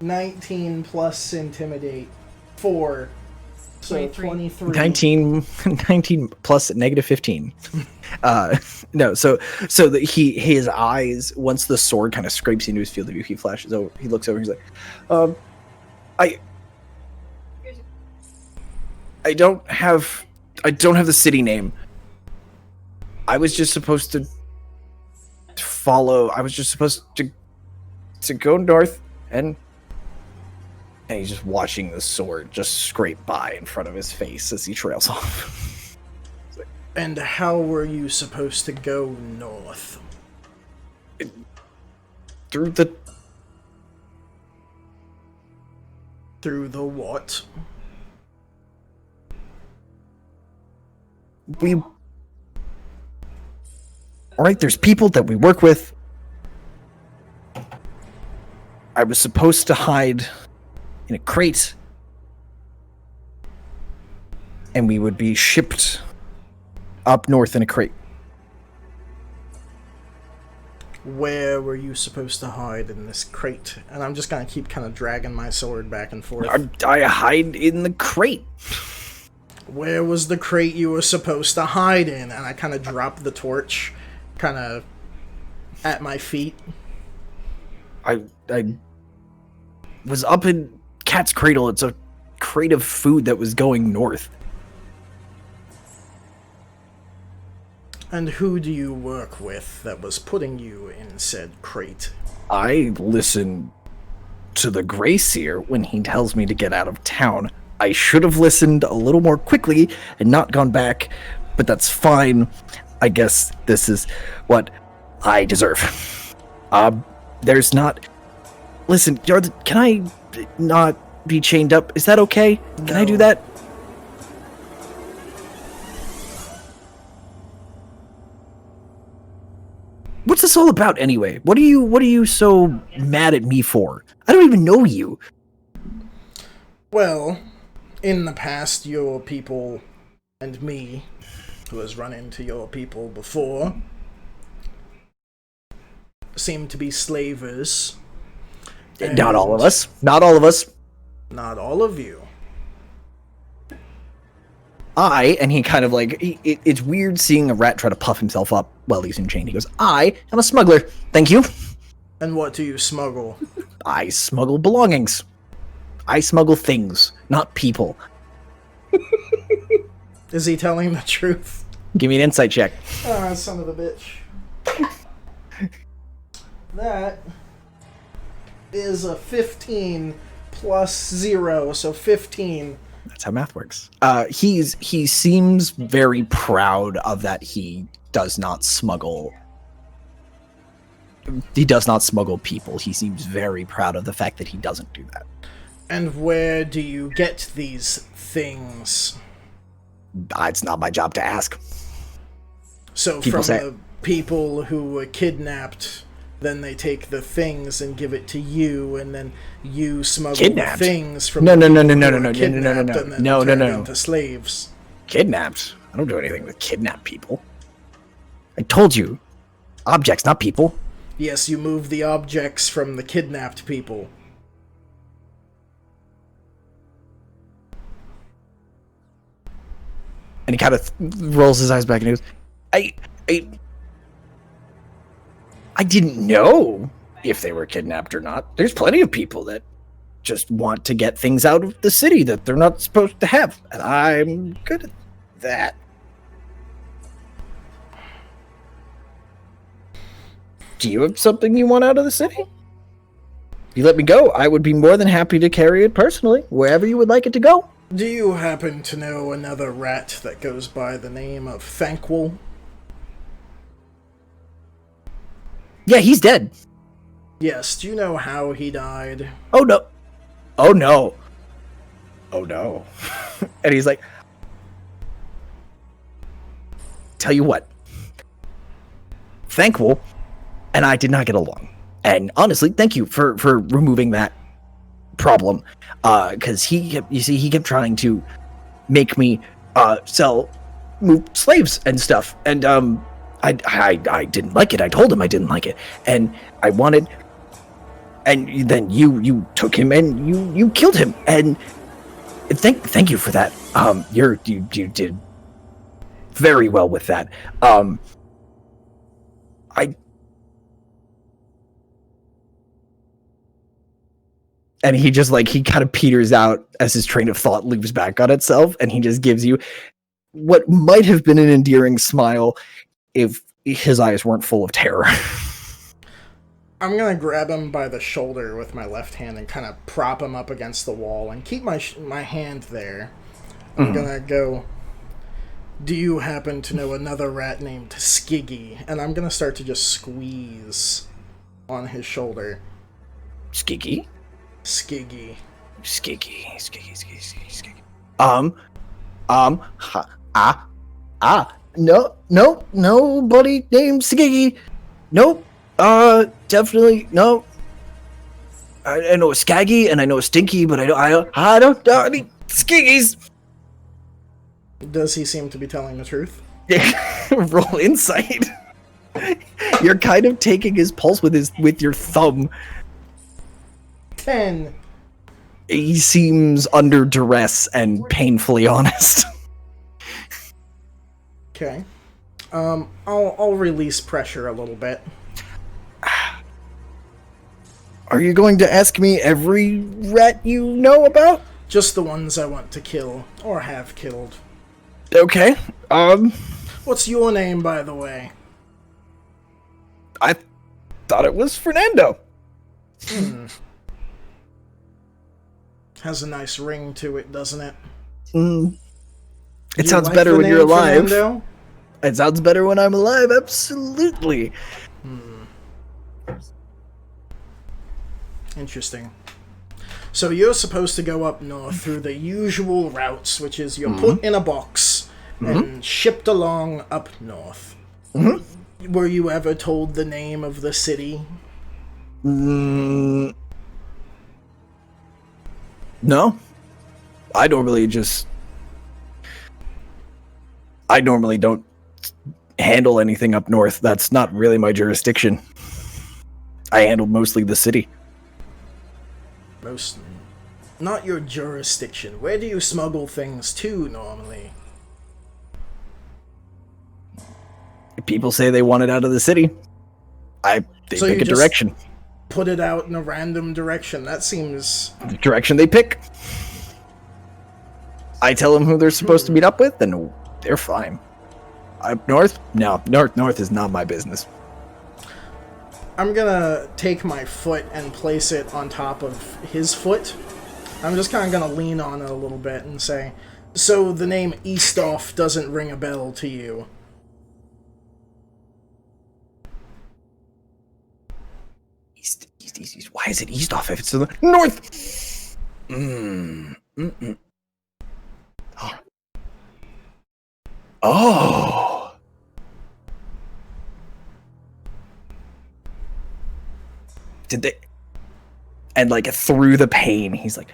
19 plus intimidate 4. So 23. 19 plus negative 15. No, so his eyes, once the sword kind of scrapes into his field of view, he flashes over. He looks over. He's like, I don't have the city name. I was just supposed to follow. I was just supposed to go north, and he's just watching the sword just scrape by in front of his face as he trails off. And how were you supposed to go north? Through the what? Alright, there's people that we work with. I was supposed to hide in a crate, and we would be shipped up north in a crate. Where were you supposed to hide in this crate? And I'm just gonna keep kind of dragging my sword back and forth. I hide in the crate. Where was the crate you were supposed to hide in? And I kind of drop the torch, kind of at my feet. I was up in Cat's Cradle. It's a crate of food that was going north. And who do you work with that was putting you in said crate? I listen to the Grey Seer when he tells me to get out of town. I should have listened a little more quickly and not gone back, but that's fine. I guess this is what I deserve. There's not... Listen, can I not be chained up? Is that okay? Can I do that? this all about anyway? What are you so mad at me for? I don't even know you. Well, in the past, your people and me, who has run into your people before, seem to be slavers. Not all of us. Not all of us. Not all of you. And he kind of like, it's weird seeing a rat try to puff himself up while he's in chain. He goes, I am a smuggler. Thank you. And what do you smuggle? I smuggle belongings. I smuggle things, not people. Is he telling the truth? Give me an insight check. Ah, son of a bitch. That is a 15 plus 0, so 15. That's how math works. He seems very proud of that he does not smuggle. He does not smuggle people. He seems very proud of the fact that he doesn't do that. And where do you get these things? It's not my job to ask. So People from say- the people who were kidnapped, then they take the things and give it to you, and then you smuggle Kidnapped? the things from No, the no, no, people no, who no, were no, no, no, kidnapped, no, no, and no. then No, no, turned no. into slaves. Kidnapped? I don't do anything with kidnap people. I told you. Objects, not people. Yes, you move the objects from the kidnapped people. And he kind of rolls his eyes back and he goes, I didn't know if they were kidnapped or not. There's plenty of people that just want to get things out of the city that they're not supposed to have. And I'm good at that. Do you have something you want out of the city? If you let me go, I would be more than happy to carry it personally, wherever you would like it to go. Do you happen to know another rat that goes by the name of Thankwell? Yeah, he's dead. Yes, do you know how he died? Oh no. Oh no. Oh no. And he's like, tell you what. Thankwell and I did not get along. And honestly, thank you for removing that problem. Because he kept trying to make me move slaves and stuff. And I didn't like it. I told him I didn't like it. And I wanted, and then you took him and you killed him. And thank you for that. You did very well with that. And he just he kind of peters out as his train of thought loops back on itself, and he just gives you what might have been an endearing smile if his eyes weren't full of terror. I'm gonna grab him by the shoulder with my left hand and kind of prop him up against the wall and keep my hand there. I'm gonna go, do you happen to know another rat named Skiggy? And I'm gonna start to just squeeze on his shoulder. Skiggy? Skiggy. No, nobody named Skiggy. Nope. Definitely no. I know a Skaggy and I know a Stinky, but I don't know any Skiggies. Does he seem to be telling the truth? Roll insight. You're kind of taking his pulse with your thumb. 10. He seems under duress and painfully honest. Okay. I'll release pressure a little bit. Are you going to ask me every rat you know about? Just the ones I want to kill, or have killed. Okay. What's your name, by the way? I thought it was Fernando. Has a nice ring to it, doesn't it? It You sounds like better the when you're name alive. Fernando? It sounds better when I'm alive, absolutely. Interesting. So you're supposed to go up north through the usual routes, which is you're put in a box and shipped along up north. Were you ever told the name of the city? No. I normally don't handle anything up north. That's not really my jurisdiction. I handled mostly the city. Not your jurisdiction. Where do you smuggle things to normally? People say they want it out of the city. They So pick you a just direction. Put it out in a random direction. That seems... The direction they pick. I tell them who they're supposed to meet up with, and they're fine. Up north? No, north is not my business. I'm gonna take my foot and place it on top of his foot. I'm just kind of gonna lean on it a little bit and say, so the name Eastoff doesn't ring a bell to you? East. Why is it Eastoff if it's to the north? Oh. Did they? And like through the pain, he's like,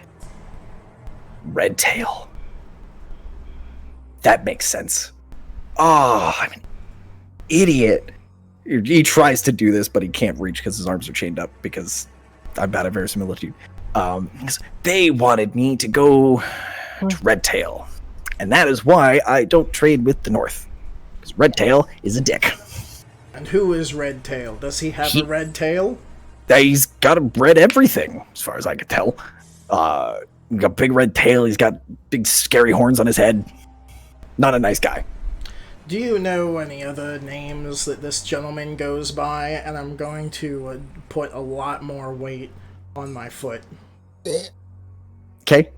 Red Tail. That makes sense. Oh, I'm an idiot. He tries to do this, but he can't reach because his arms are chained up because I'm bad at verisimilitude. They wanted me to go to Red Tail. And that is why I don't trade with the North. Because Red Tail is a dick. And who is Red Tail? Does he have a red tail? He's got a red everything, as far as I could tell. He's got a big red tail. He's got big scary horns on his head. Not a nice guy. Do you know any other names that this gentleman goes by? And I'm going to put a lot more weight on my foot. Okay.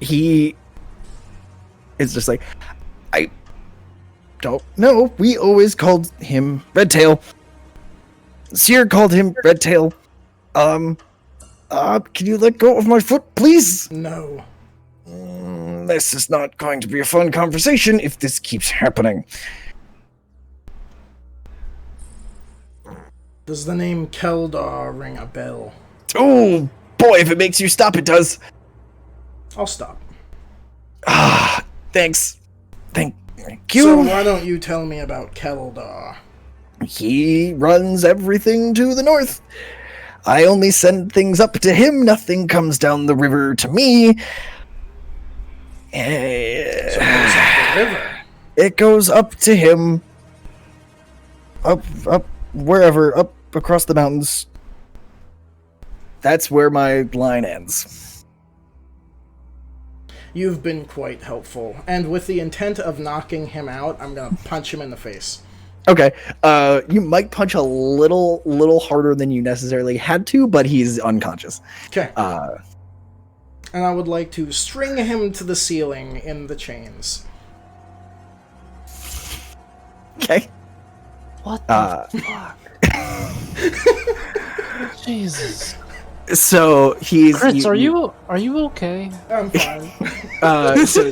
He is just like, I don't know. We always called him Red Tail. Seer called him Red Tail. Can you let go of my foot, please? No. This is not going to be a fun conversation if this keeps happening. Does the name Keldar ring a bell? Oh, boy, if it makes you stop, it does. I'll stop. Thanks. Thank you. So why don't you tell me about Keldar? He runs everything to the north. I only send things up to him. Nothing comes down the river to me. So it goes up the river. It goes up to him. Up, wherever, up across the mountains. That's where my line ends. You've been quite helpful, and with the intent of knocking him out, I'm gonna punch him in the face. Okay, you might punch a little harder than you necessarily had to, but he's unconscious. Okay. And I would like to string him to the ceiling in the chains. Okay. What the fuck? Jesus. So he's... Chris, are you okay? I'm fine. So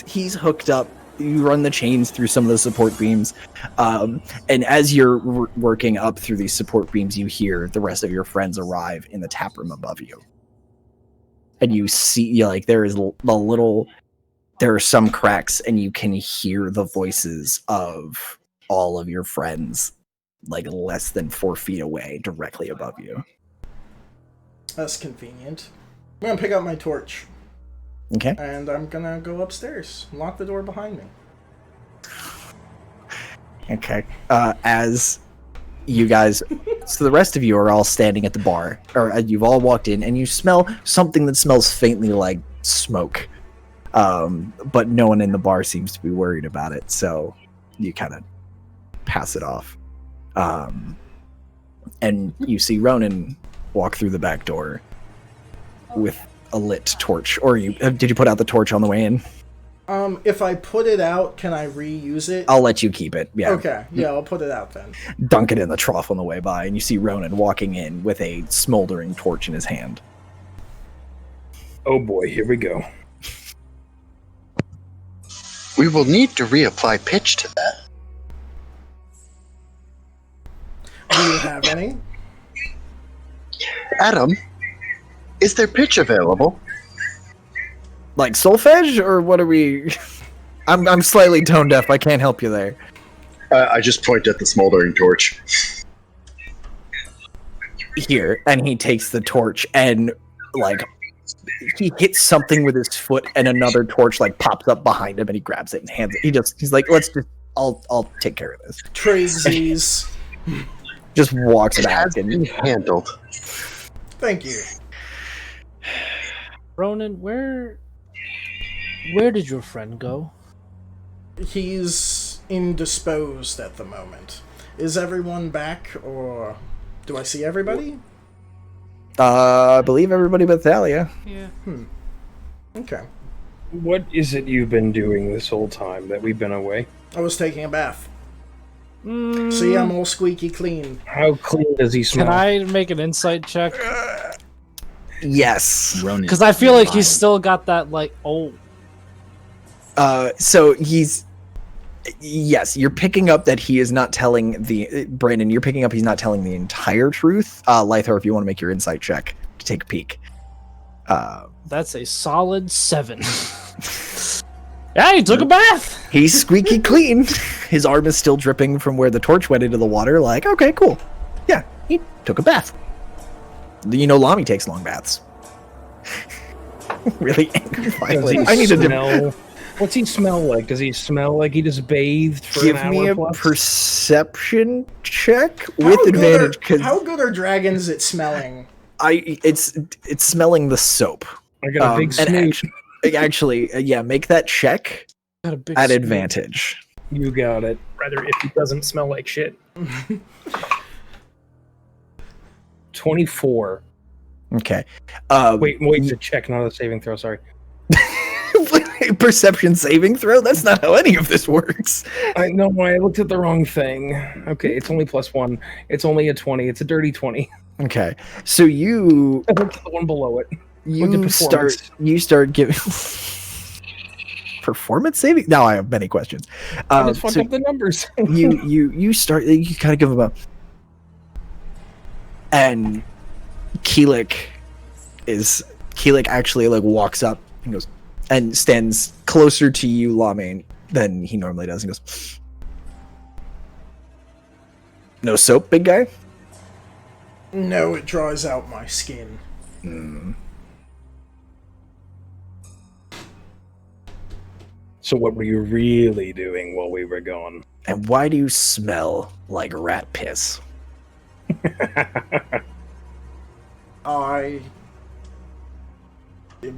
he's hooked up. You run the chains through some of the support beams, and as you're working up through these support beams, you hear the rest of your friends arrive in the tap room above you, and you see there are some cracks, and you can hear the voices of all of your friends, like less than 4 feet away, directly above you. That's convenient. I'm gonna pick up my torch. Okay. And I'm gonna go upstairs. Lock the door behind me. Okay. As you guys... So the rest of you are all standing at the bar. Or you've all walked in, and you smell something that smells faintly like smoke. But no one in the bar seems to be worried about it, so you kind of pass it off. And you see Ronan walk through the back door with a lit torch. Or did you put out the torch on the way in? If I put it out, can I reuse it? I'll let you keep it. Yeah. Okay, yeah, I'll put it out then. Dunk it in the trough on the way by, and you see Ronan walking in with a smoldering torch in his hand. Oh boy, here we go. We will need to reapply pitch to that. Do you have any? Adam, is there pitch available? Like solfege, or what are we? I'm slightly tone deaf. I can't help you there. I just point at the smoldering torch. Here, and he takes the torch and like he hits something with his foot, and another torch like pops up behind him, and he grabs it and hands it. He's like, I'll take care of this. Tradesies. Just walks It back has been and handled. Thank you. Ronan, where did your friend go? He's indisposed at the moment. Is everyone back, or do I see everybody? I believe everybody but Thalia. Yeah. Okay. What is it you've been doing this whole time that we've been away? I was taking a bath. See, I'm all squeaky clean. How clean does he smell? Can I make an insight check? Yes. Because I feel like he's still got that, like, oh. So yes, you're picking up that he is not telling Brandon, you're picking up he's not telling the entire truth. Lythor, if you want to make your insight check to take a peek. That's a solid 7. Yeah, he took a bath! He's squeaky clean. His arm is still dripping from where the torch went into the water. Like, okay, cool. Yeah, he took a bath. You know, Lami takes long baths. Really angry. I need to smell. What's he smell like? Does he smell like he just bathed for give an me hour a plus? perception check with advantage. Because How good are dragons at smelling? it's smelling the soap. I got a big snooze. Actually, yeah, make that check Got a big at scoop. advantage. You got it. Rather, if he doesn't smell like shit. 24. Okay. Wait, to check, not a saving throw, sorry. Perception saving throw? That's not how any of this works. I looked at the wrong thing. Okay, it's only +1. It's only a 20. It's a dirty 20. Okay. So you I looked at the one below it. Look at performance. you start giving performance saving. Now I have many questions. I just fucked up the numbers. you kind of give him a, and Keelik actually like walks up and goes and stands closer to you, Lamaine, than he normally does, and goes, "No soap, big guy." No, it dries out my skin. So what were you really doing while we were gone? And why do you smell like rat piss?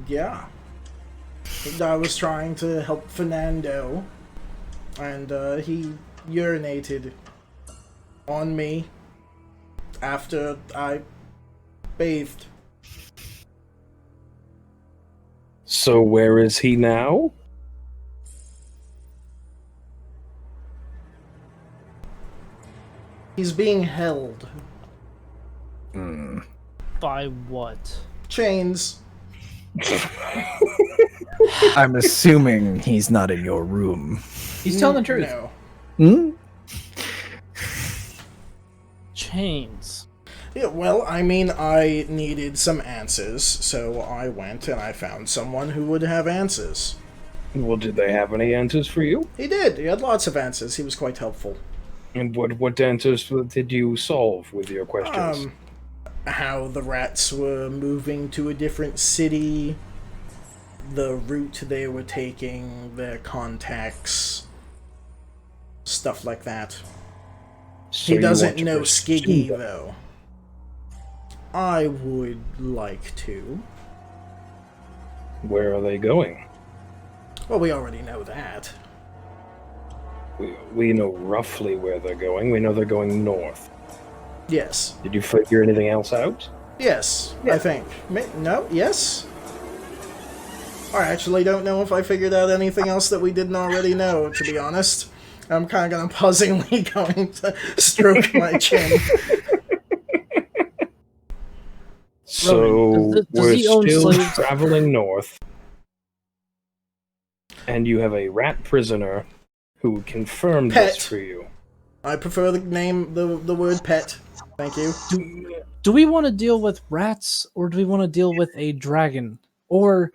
Yeah. I was trying to help Fernando, and he urinated on me after I bathed. So where is he now? He's being held. By what? Chains. I'm assuming he's not in your room. He's telling the truth. No. Hmm? Chains. Yeah, well, I mean, I needed some answers, so I went and I found someone who would have answers. Well, did they have any answers for you? He did. He had lots of answers. He was quite helpful. And what answers did you solve with your questions? How the rats were moving to a different city, the route they were taking, their contacts, stuff like that. So He you doesn't want to know pursue Skiggy, them. though. I would like to. Where are they going? Well, we already know that. We know roughly where they're going. We know they're going north. Yes. Did you figure anything else out? Yes, Yeah. I think. No? Yes? I actually don't know if I figured out anything else that we didn't already know, to be honest. I'm kind of puzzlingly going to stroke my chin. So Ronan, does we're he own still slaves? traveling north, and you have a rat prisoner who confirmed Pet. this for you. I prefer the word pet. Thank you. Do we want to deal with rats, or do we want to deal with a dragon? Or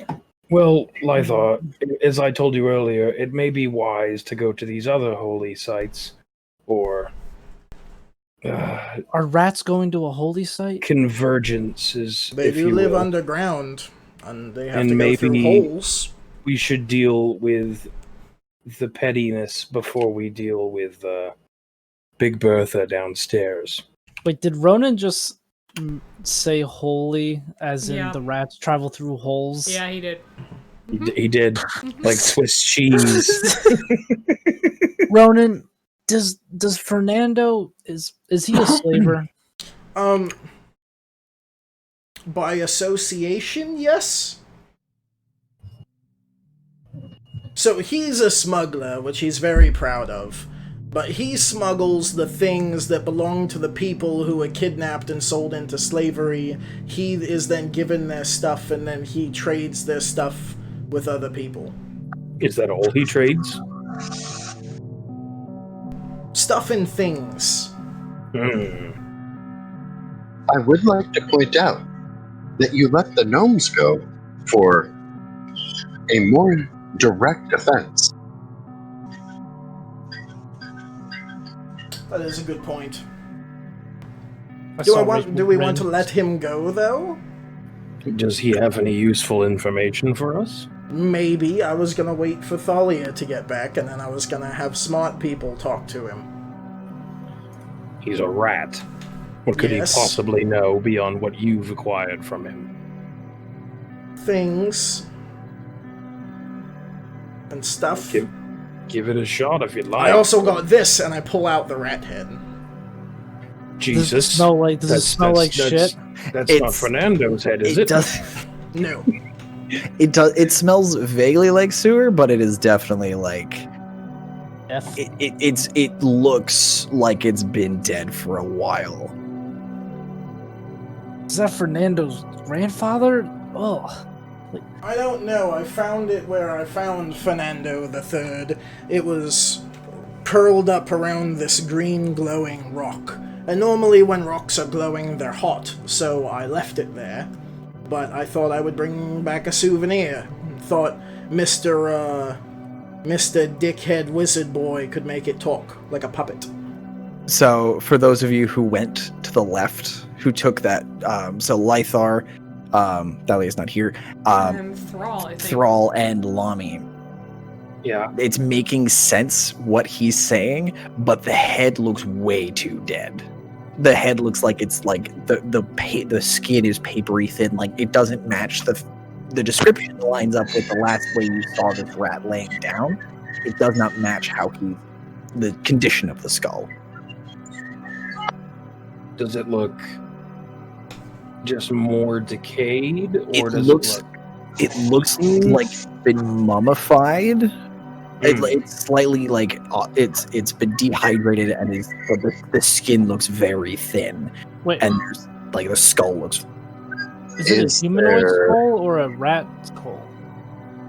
Well, Lythar, as I told you earlier, it may be wise to go to these other holy sites, or are rats going to a holy site? convergences, They if do you live will. underground, and they have And to go through maybe- holes. We should deal with the pettiness before we deal with Big Bertha downstairs. Wait, did Ronan just say holy as in Yeah. the rats travel through holes? Yeah, he did. He did, like Swiss cheese. Ronan, does Fernando is he a slaver? By association, yes. So he's a smuggler, which he's very proud of. But he smuggles the things that belong to the people who were kidnapped and sold into slavery. He is then given their stuff, and then he trades their stuff with other people. Is that all he trades? Stuff and things. I would like to point out that you let the gnomes go for a more direct offense. That is a good point. I Do saw we want to Rin- let him go, though? Does he have any useful information for us? Maybe. I was gonna wait for Thalia to get back, and then I was gonna have smart people talk to him. He's a rat. What could Yes. he possibly know beyond what you've acquired from him? Things. And stuff. Give it a shot if you'd like. I also got this, and I pull out the rat head. Jesus. Does it smell like shit? That's not It's- Fernando's head, is it? does. No. It does. It smells vaguely like sewer, but it is definitely like F. it looks like it's been dead for a while. Is that Fernando's grandfather? Oh, I don't know. I found it where I found Fernando III. It was curled up around this green glowing rock. And normally when rocks are glowing, they're hot, so I left it there. But I thought I would bring back a souvenir. Thought Mr. Dickhead Wizard Boy could make it talk like a puppet. So, for those of you who went to the left, who took that, so Lythar, Thalia's not here, And Thrall, I think. Thrall, and Lami. Yeah. It's making sense what he's saying, but the head looks way too dead. The head looks like it's like the skin is papery thin, like it doesn't match the description lines up with the last way you saw this rat laying down. It does not match the condition of the skull. Does it look just more decayed, or It does looks- it look? It looks like it's been mummified. It's slightly like it's been dehydrated, and the skin looks very thin, wait, and there's, like the skull looks. is it is a humanoid there- skull or a rat skull?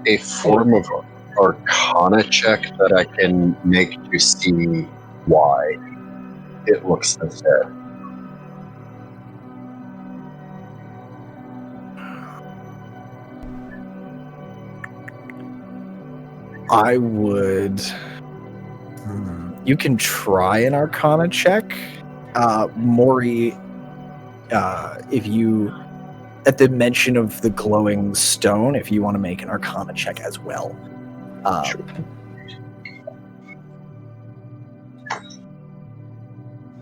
A form of arcana check that I can make to see why it looks this way. I would. You can try an Arcana check, Maury. If you, at the mention of the glowing stone, if you want to make an Arcana check as well. Sure.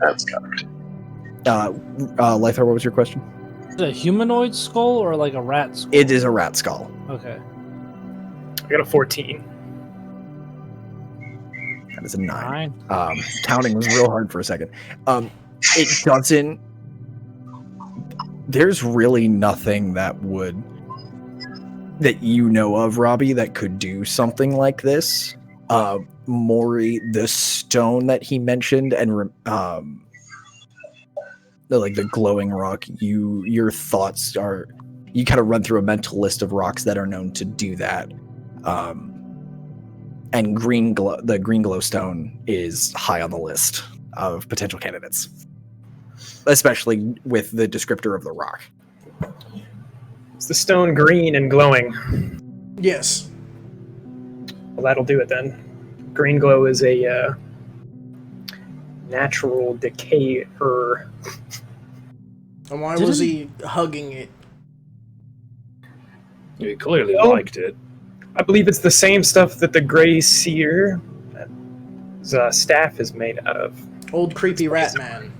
That's correct. Lythar, what was your question? Is it a humanoid skull or like a rat skull? It is a rat skull. Okay. I got a 14. That is a 9. 9. Counting was real hard for a second. It doesn't. There's really nothing that you know of, Robbie, that could do something like this. Maury, the stone that he mentioned, and the glowing rock, your thoughts are, you kind of run through a mental list of rocks that are known to do that. And the green glowstone is high on the list of potential candidates, especially with the descriptor of the rock. Is the stone green and glowing? Yes. Well, that'll do it then. Green glow is a natural decayer. And why was he hugging it? He clearly Oh. liked it. I believe it's the same stuff that the Grey Seer's staff is made out of. Old creepy rat man.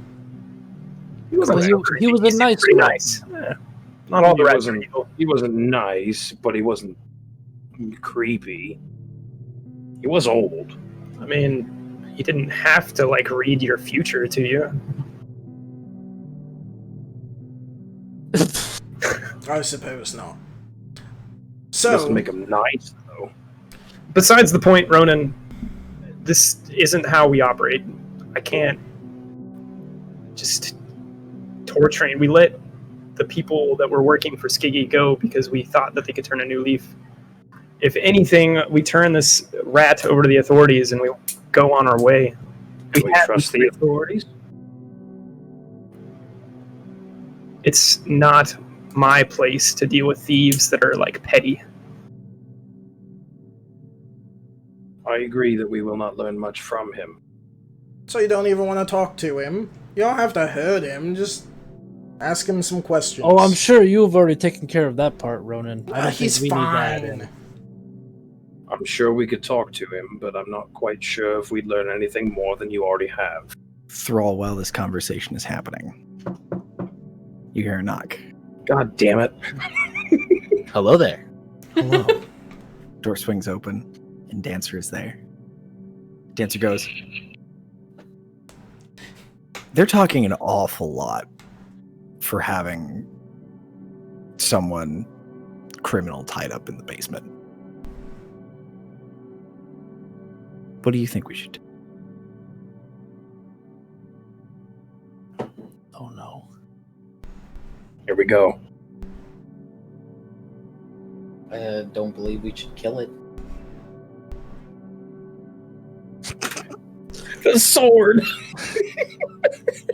He wasn't Well, so he creepy. was a He's nice pretty rat. nice. Yeah. Not all the He rats are wasn't- evil. He wasn't nice, but he wasn't creepy. He was old. I mean, he didn't have to read your future to you. I suppose not. Doesn't So, make him nice, though. Besides the point, Ronan, this isn't how we operate. I can't just torture. We let the people that were working for Skiggy go because we thought that they could turn a new leaf. If anything, we turn this rat over to the authorities and we go on our way. Do we have trust the authorities? It's not my place to deal with thieves that are petty. I agree that we will not learn much from him. so you don't even want to talk to him? You don't have to hurt him, just ask him some questions. Oh, I'm sure you've already taken care of that part, Ronan. I don't He's think we need that fine. in. I'm sure we could talk to him, but I'm not quite sure if we'd learn anything more than you already have. Thrall, while this conversation is happening, you hear a knock. God damn it. Hello there. Hello. Door swings open, and Dancer is there. Dancer goes, they're talking an awful lot for having someone criminal tied up in the basement. What do you think we should do? Oh no. Here we go. I don't believe we should kill it. The sword!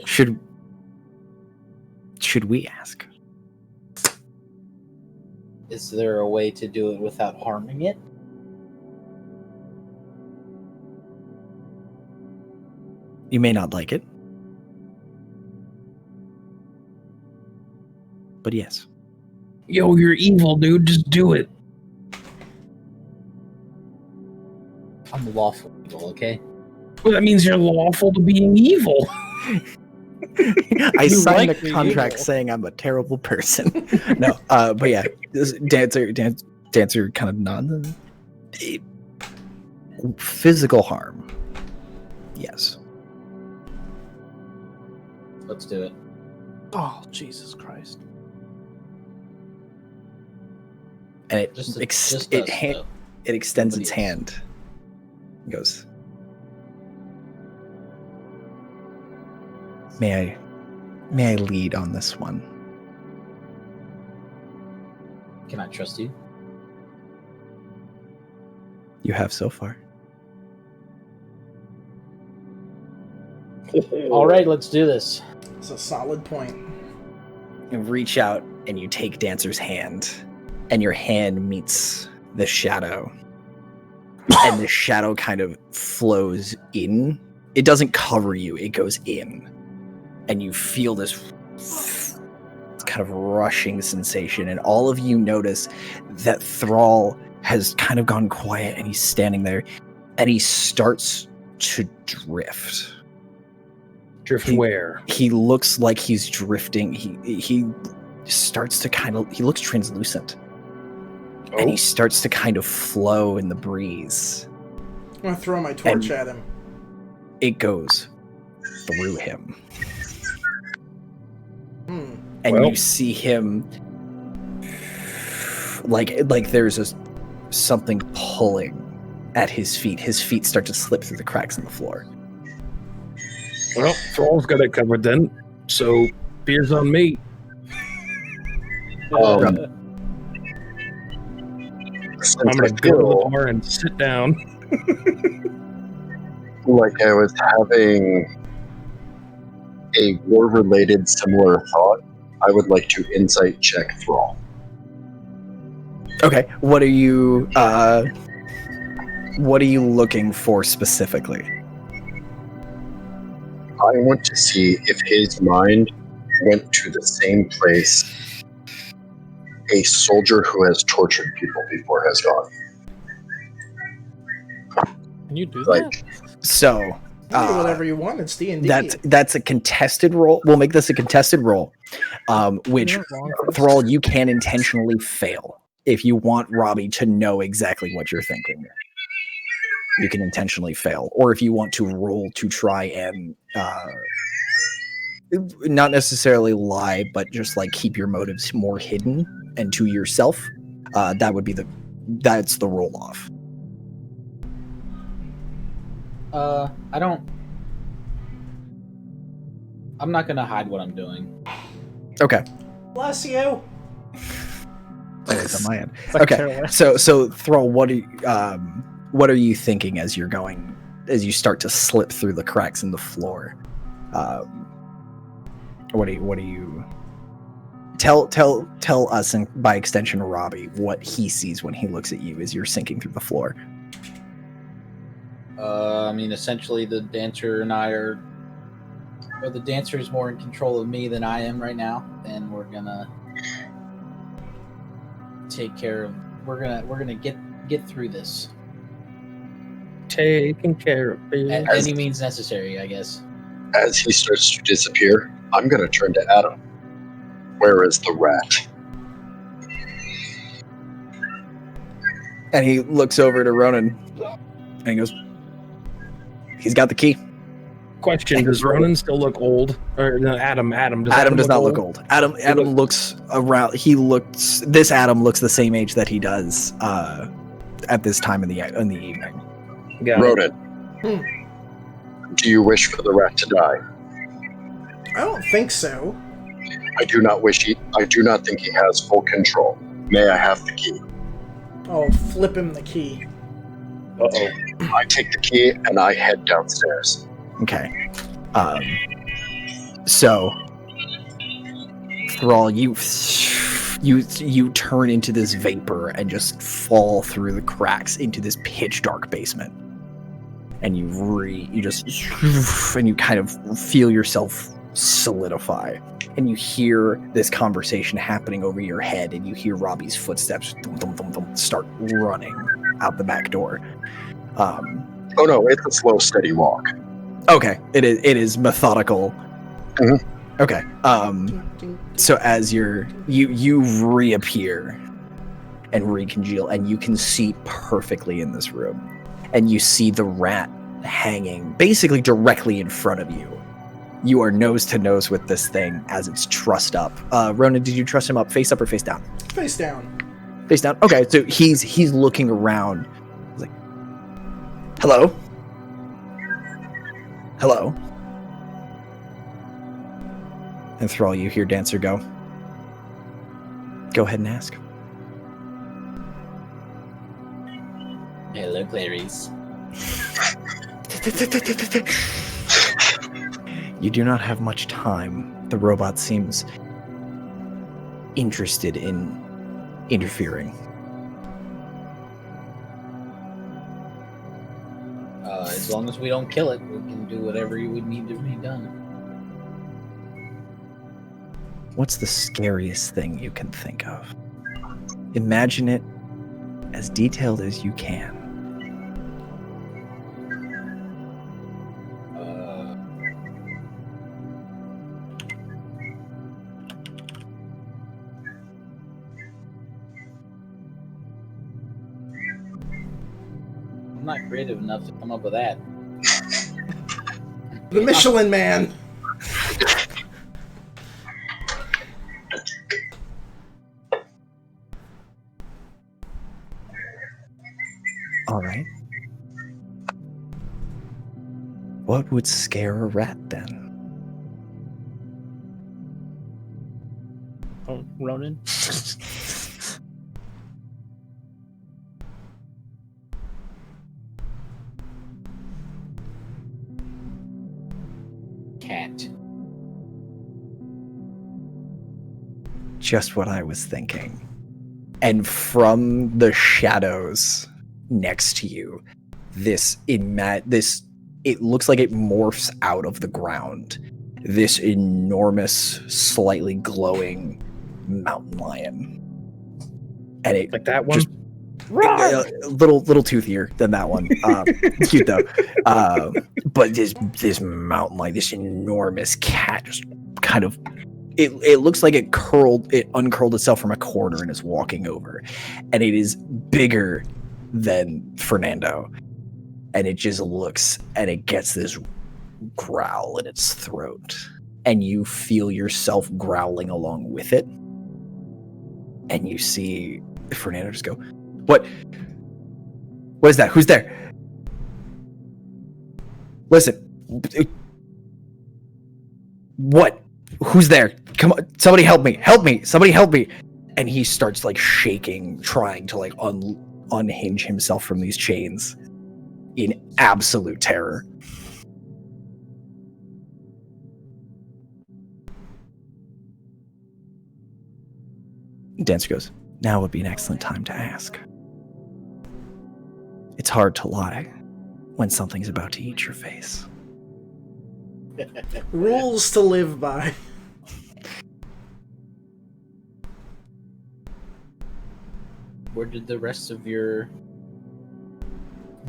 Should we ask? Is there a way to do it without harming it? You may not like it. But yes. Yo, you're evil, dude. Just do it. I'm lawful evil, okay? Well, that means you're lawful to being evil. I You signed like a being contract evil. saying I'm a terrible person. No, but yeah, Dancer kind of nods. Physical harm. Yes. Let's do it. Oh, Jesus Christ. And it Just it us, though. it extends Nobody its else. hand. It goes. May I lead on this one? Can I trust you? You have so far. All right, let's do this. It's a solid point. You reach out and you take Dancer's hand, and your hand meets the shadow. And the shadow kind of flows in. It doesn't cover you, it goes in. And you feel this kind of rushing sensation. And all of you notice that Thrall has kind of gone quiet, and he's standing there, and he starts to drift. Drift He- where? He looks like he's drifting. He starts to he looks translucent. And he starts to kind of flow in the breeze. I'm gonna throw my torch at him. It goes through him. And Well- you see him like there's something pulling at his feet. His feet start to slip through the cracks in the floor. Well, Thrall's got it covered then. So Beer's on me. Um, I'm since gonna I go to the feel bar and sit down. like I was having a war-related similar thought, I would like to insight check Thrall. Okay, what are you looking for specifically? I want to see if his mind went to the same place a soldier who has tortured people before has gone. Can you do that? Like, So, You can do whatever you want. It's D&D. that's a contested roll. We'll make this a contested roll, which You're not wrong for this. Thrall, you can intentionally fail if you want Robbie to know exactly what you're thinking. You can intentionally fail, or if you want to roll to try and not necessarily lie, but just like keep your motives more hidden and to yourself. That's the roll off. I'm not gonna hide what I'm doing. Okay. Bless you. It's on my end. It's like Okay. careless. So Thrall, what are you thinking as you start to slip through the cracks in the floor? What do you tell us, and by extension Robbie, what he sees when he looks at you as you're sinking through the floor? I mean, essentially, the dancer and I are. Well, the dancer is more in control of me than I am right now, and we're gonna take care of. We're gonna get through this Taking care of beer. at any means necessary, I guess. as he starts to disappear, I'm going to turn to Adam. Where is the rat? And he looks over to Ronan and he goes, "He's got the key." Question: does Ronan still look old? Or no, Adam? Adam does not look old. Adam looks around. This Adam looks the same age that he does at this time in the evening. Got it. Ronan, do you wish for the rat to die? I don't think so. I do not think he has full control. May I have the key? I'll flip him the key. Uh-oh. I take the key and I head downstairs. Okay. So Thrall, you turn into this vapor and just fall through the cracks into this pitch dark basement. And you kind of feel yourself solidify. And you hear this conversation happening over your head, and you hear Robbie's footsteps start running out the back door. Oh no, it's a slow, steady walk. Okay, it is methodical. Mhm. Okay. So as you reappear and recongeal, and you can see perfectly in this room, and you see the rat hanging basically directly in front of you. You are nose to nose with this thing as it's trussed up. Ronan, did you truss him up face up or face down? Face down. Face down. Okay, so he's looking around. He's like, "Hello? Hello?" And Thrall, you hear Dancer go, "Go ahead and ask." Hello, Clarice. You do not have much time. The robot seems interested in interfering. As long as we don't kill it, we can do whatever you would need to be done. What's the scariest thing you can think of? Imagine it as detailed as you can. I'm not creative enough to come up with that. The Michelin Man. All right. What would scare a rat then? Ronan. Cat. Just what I was thinking. And from the shadows next to you, it looks like it morphs out of the ground. This enormous, slightly glowing mountain lion. And it Like that one? just a little toothier than that one. Cute though. But this mountain lion, this enormous cat, just kind of it looks like it uncurled itself from a corner and is walking over, and it is bigger than Fernando, and it just looks, and it gets this growl in its throat, and you feel yourself growling along with it, and you see Fernando just go, "What is that? Who's there? Listen, what? Who's there? Come on, somebody help me! Help me! Somebody help me!" And he starts like shaking, trying to like unhinge himself from these chains in absolute terror. Dancer goes, "Now would be an excellent time to ask. It's hard to lie when something's about to eat your face." Rules to live by. Where did the rest of your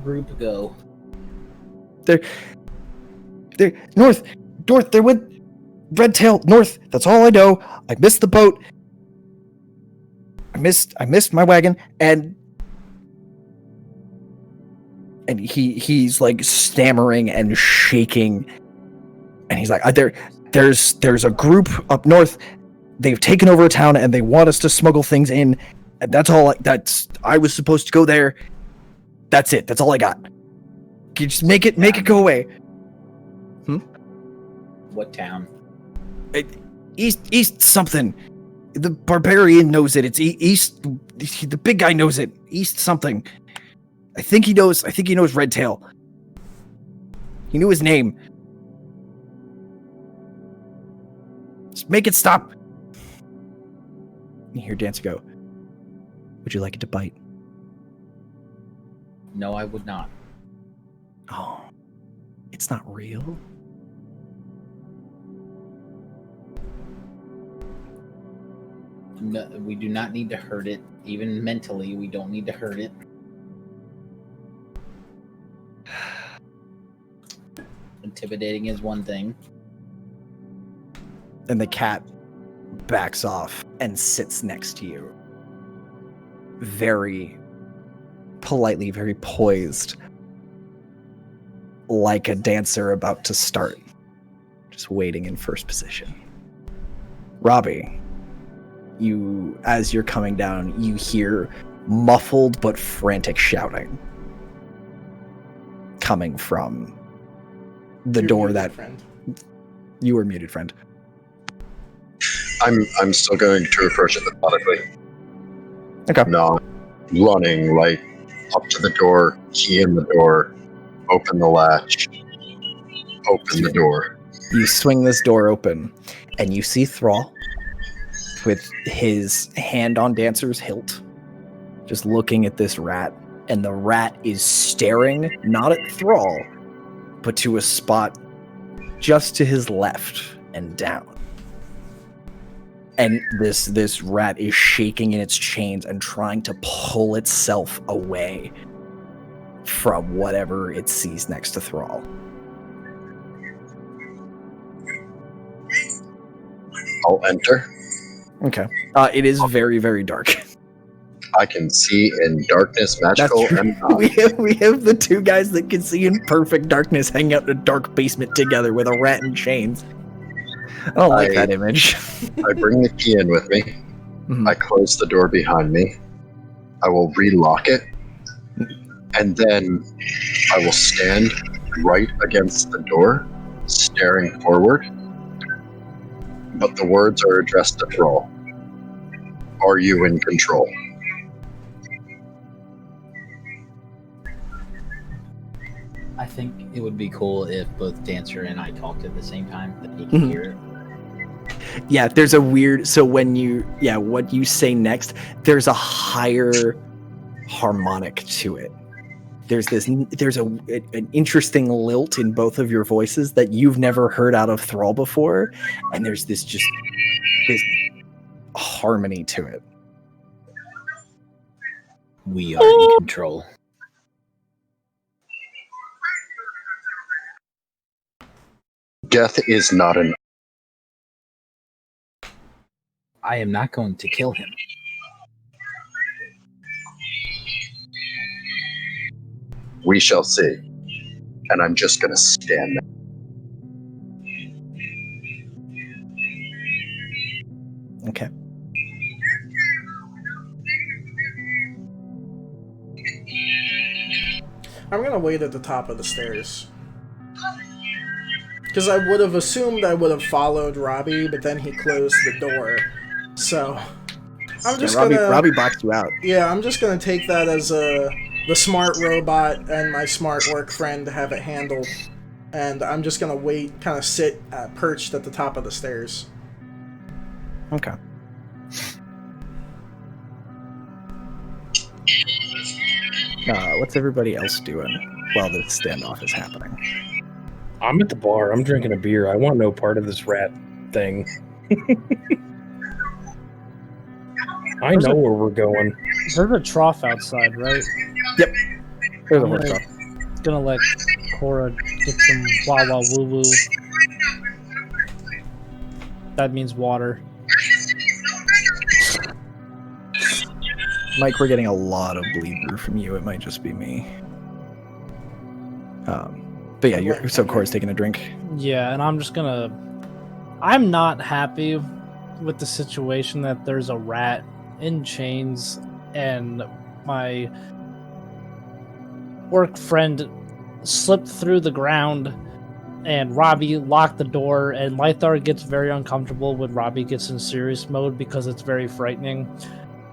group go? They're north. They're with Redtail north. That's all I know. I missed the boat. I missed my wagon, and he's like stammering and shaking, and he's like, there's a group up north. They've taken over a town and they want us to smuggle things in. And that's all. I was supposed to go there. That's it. That's all I got. Can you just make it go away? What town? East something. The barbarian knows it. It's east. The big guy knows it. East something. I think he knows Redtail. He knew his name. Just make it stop. You hear Dancer go, "Would you like it to bite?" No, I would not. Oh, it's not real? No, we do not need to hurt it. Even mentally, we don't need to hurt it. Intimidating is one thing. And the cat backs off and sits next to you. Very politely, very poised. Like a dancer about to start. Just waiting in first position. Robbie, as you're coming down, you hear muffled but frantic shouting. Coming from the door that... Friend. You were muted, friend. I'm still going to approach it methodically. Okay. Not running, like up to the door, key in the door, open the latch, open the door. You swing this door open, and you see Thrall with his hand on Dancer's hilt, just looking at this rat, and the rat is staring not at Thrall, but to a spot just to his left and down. And this rat is shaking in its chains and trying to pull itself away from whatever it sees next to Thrall. I'll enter. Okay. It is very, very dark. I can see in darkness, magical, and not. we have the two guys that can see in perfect darkness hanging out in a dark basement together with a rat in chains. I don't like that image. I bring the key in with me. Mm-hmm. I close the door behind me. I will relock it. And then I will stand right against the door, staring forward. But the words are addressed to Thrall. are you in control? I think it would be cool if both Dancer and I talked at the same time, that he can hear it. Yeah, there's a weird. So when what you say next, there's a higher harmonic to it. There's an interesting lilt in both of your voices that you've never heard out of Thrall before, and there's this harmony to it. We are in control. Death is not an. I am not going to kill him. We shall see. And I'm just going to stand there. Okay. I'm gonna wait at the top of the stairs. Because I would have assumed I would have followed Robbie, but then he closed the door. So, I'm just Robbie boxed you out. Yeah, I'm just gonna take that as the smart robot and my smart work friend have it handled. And I'm just gonna wait, kind of sit perched at the top of the stairs. Okay. What's everybody else doing while this standoff is happening? I'm at the bar. I'm drinking a beer. I want no part of this rat thing. I know where we're going. There's a trough outside, right? Yep. There's a I'm horse gonna, trough. gonna let Cora get some wah woo woo. That means water. Mike, we're getting a lot of bleed through from you. It might just be me. But yeah, so Cora's taking a drink. Yeah, and I'm not happy with the situation that there's a rat in chains and my work friend slipped through the ground and Robbie locked the door, and Lythar gets very uncomfortable when Robbie gets in serious mode because it's very frightening.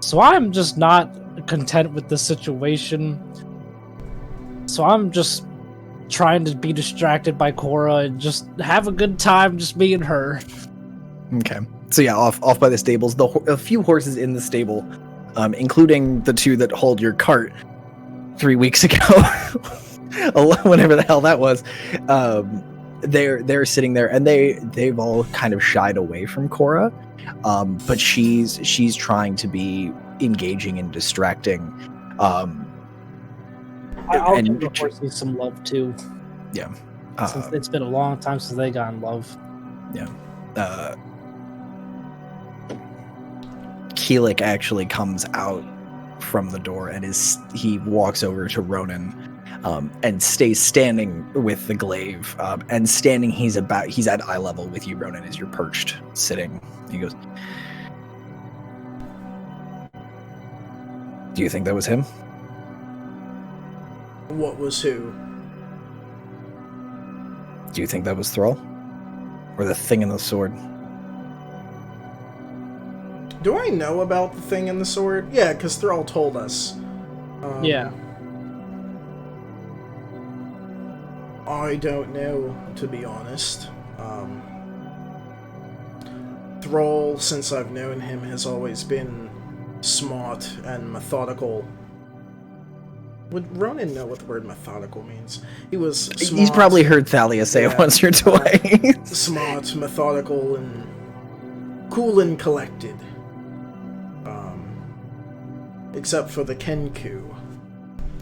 So I'm just not content with the situation. So I'm just trying to be distracted by Cora and just have a good time, just me and her. Okay. So yeah, off by the stables, a few horses in the stable, including the two that hold your cart 3 weeks ago, whenever the hell that was. They're sitting there, and they've all kind of shied away from Cora, but she's trying to be engaging and distracting. I'll give the horses some love too. Yeah. Since it's been a long time since they got in love. Yeah. Keelik actually comes out from the door and he walks over to Ronan, and stays standing with the glaive, and standing he's at eye level with you, Ronan, as you're perched sitting. He goes, "Do you think that was him?" What was who? Do you think that was Thrall? Or the thing in the sword? Do I know about the thing in the sword? Yeah, because Thrall told us. Yeah. I don't know, to be honest. Thrall, since I've known him, has always been smart and methodical. Would Ronan know what the word methodical means? He was smart. He's probably heard Thalia say it once or twice. Smart, methodical, and cool and collected. Except for the Kenku,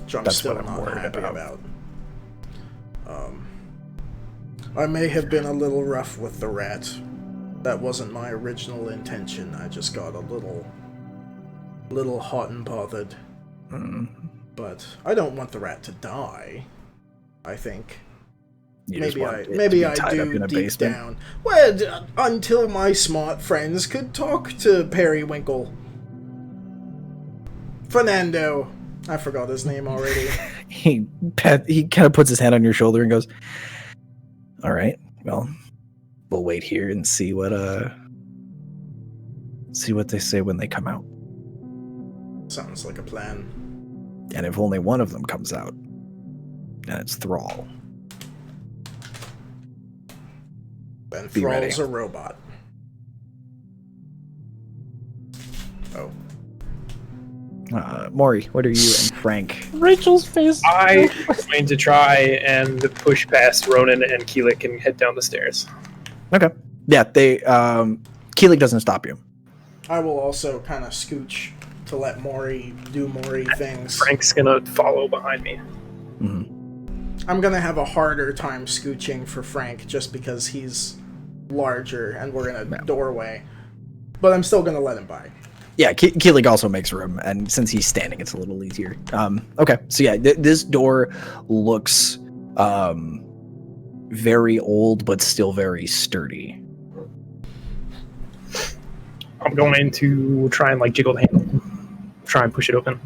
which I'm That's still what I'm not worried happy about. about. I may have been a little rough with the rat. That wasn't my original intention. I just got a little hot and bothered. But I don't want the rat to die. I think maybe I do deep down. Well, until my smart friends could talk to Periwinkle. Fernando. I forgot his name already. He kind of puts his hand on your shoulder and goes, "All right, well, we'll wait here and see what they say when they come out." Sounds like a plan. And if only one of them comes out, then it's Thrall. Ben Be ready. Thrall's a robot. Oh. Maury, what are you and Frank? Rachel's face. I am going to try and push past Ronan and Keelik and head down the stairs. Okay. Yeah, they Keelik doesn't stop you. I will also kind of scooch to let Maury do Maury things. Frank's gonna follow behind me. Mm-hmm. I'm gonna have a harder time scooching for Frank just because he's larger and we're in a doorway. But I'm still gonna let him by. Yeah, Keelik also makes room, and since he's standing, it's a little easier. Okay, so yeah, this door looks very old, but still very sturdy. I'm going to try and jiggle the handle. Try and push it open.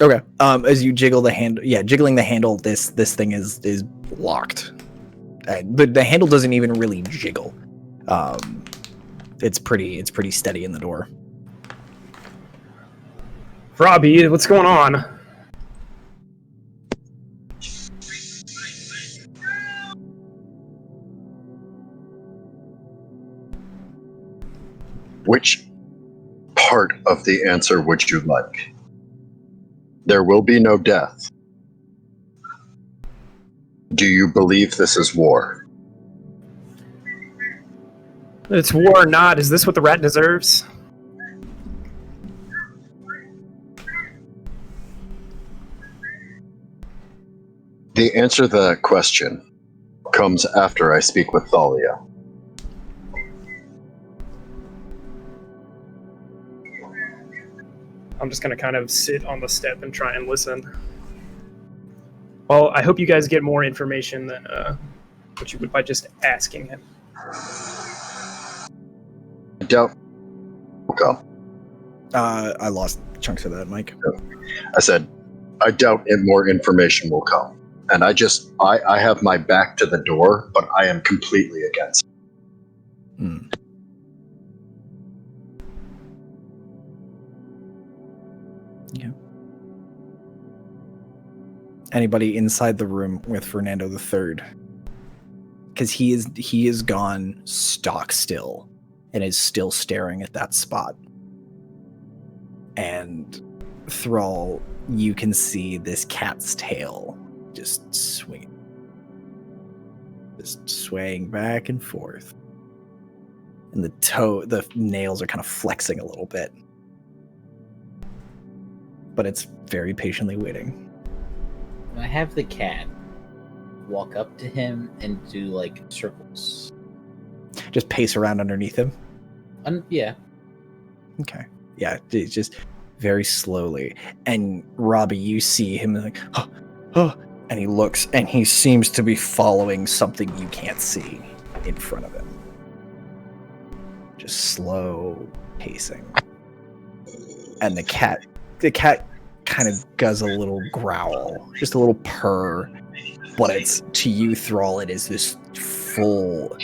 Okay. As you jiggle the handle, jiggling the handle, this thing is locked. The handle doesn't even really jiggle. It's pretty steady in the door. Robbie, what's going on? Which part of the answer would you like? There will be no death. Do you believe this is war? It's war or not. Is this what the rat deserves? The answer to that question comes after I speak with Thalia. I'm just going to kind of sit on the step and try and listen. Well, I hope you guys get more information than what you would by just asking him. I doubt will come. I lost chunks of that, Mike. I said, I doubt more information will come. And I have my back to the door, but I am completely against it. Hmm. Yeah. Anybody inside the room with Fernando III? Because he is gone stock still and is still staring at that spot. And Thrall, you can see this cat's tail just swinging. Just swaying back and forth. And the nails are kind of flexing a little bit. But it's very patiently waiting. I have the cat walk up to him and do circles. Just pace around underneath him? Yeah. Okay. Yeah, it's just very slowly. And Robbie, you see him and he looks and he seems to be following something you can't see in front of him. Just slow pacing. And the cat kind of does a little growl, just a little purr, but it's, to you, Thrall, it is this full,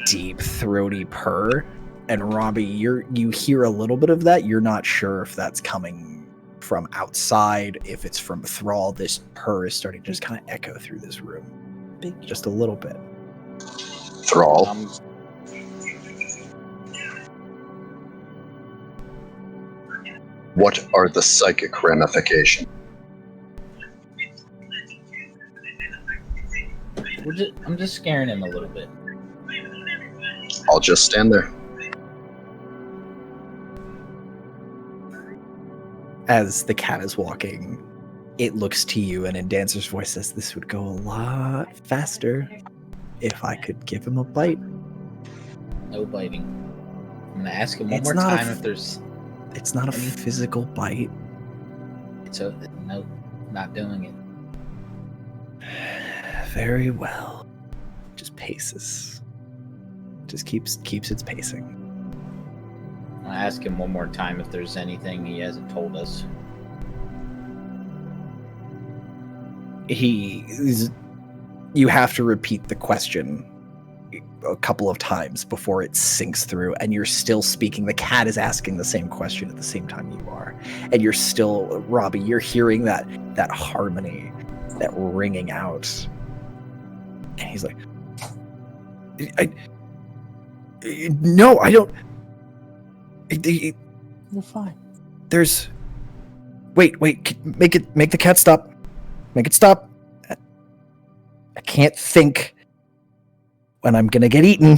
deep, throaty purr. And Robbie, you hear a little bit of that. You're not sure if that's coming from outside, if it's from Thrall. This purr is starting to just kind of echo through this room, just a little bit. Thrall. What are the psychic ramifications? I'm just scaring him a little bit. I'll just stand there. As the cat is walking, it looks to you, and in Dancer's voice says, "This would go a lot faster if I could give him a bite." No biting. I'm gonna ask him one It's more not time if there's. It's not a physical bite. So no, not doing it. Very well. Just paces. Just keeps its pacing. I'm gonna ask him one more time if there's anything he hasn't told us. You have to repeat the question a couple of times before it sinks through, and you're still speaking. The cat is asking the same question at the same time you are, and you're still, Robbie, you're hearing that harmony, that ringing out, and he's like, no, I don't. You're fine. There's. Wait, make the cat stop. Make it stop. I can't think when I'm gonna get eaten.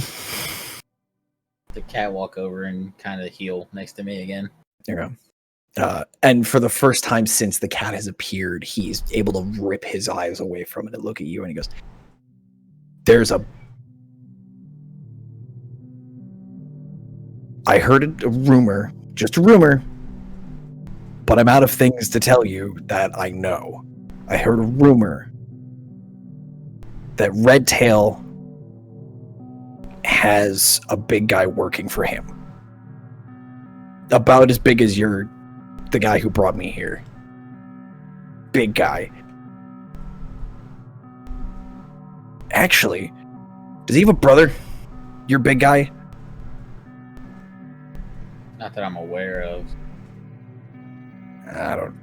The cat walk over and kind of heel next to me again. There you go. And for the first time since the cat has appeared, he's able to rip his eyes away from it and look at you, and he goes, I heard a rumor, just a rumor, but I'm out of things to tell you that I know. I heard a rumor that Redtail has a big guy working for him. About as big as the guy who brought me here. Big guy. Actually, does he have a brother? Your big guy? Not that I'm aware of. I don't.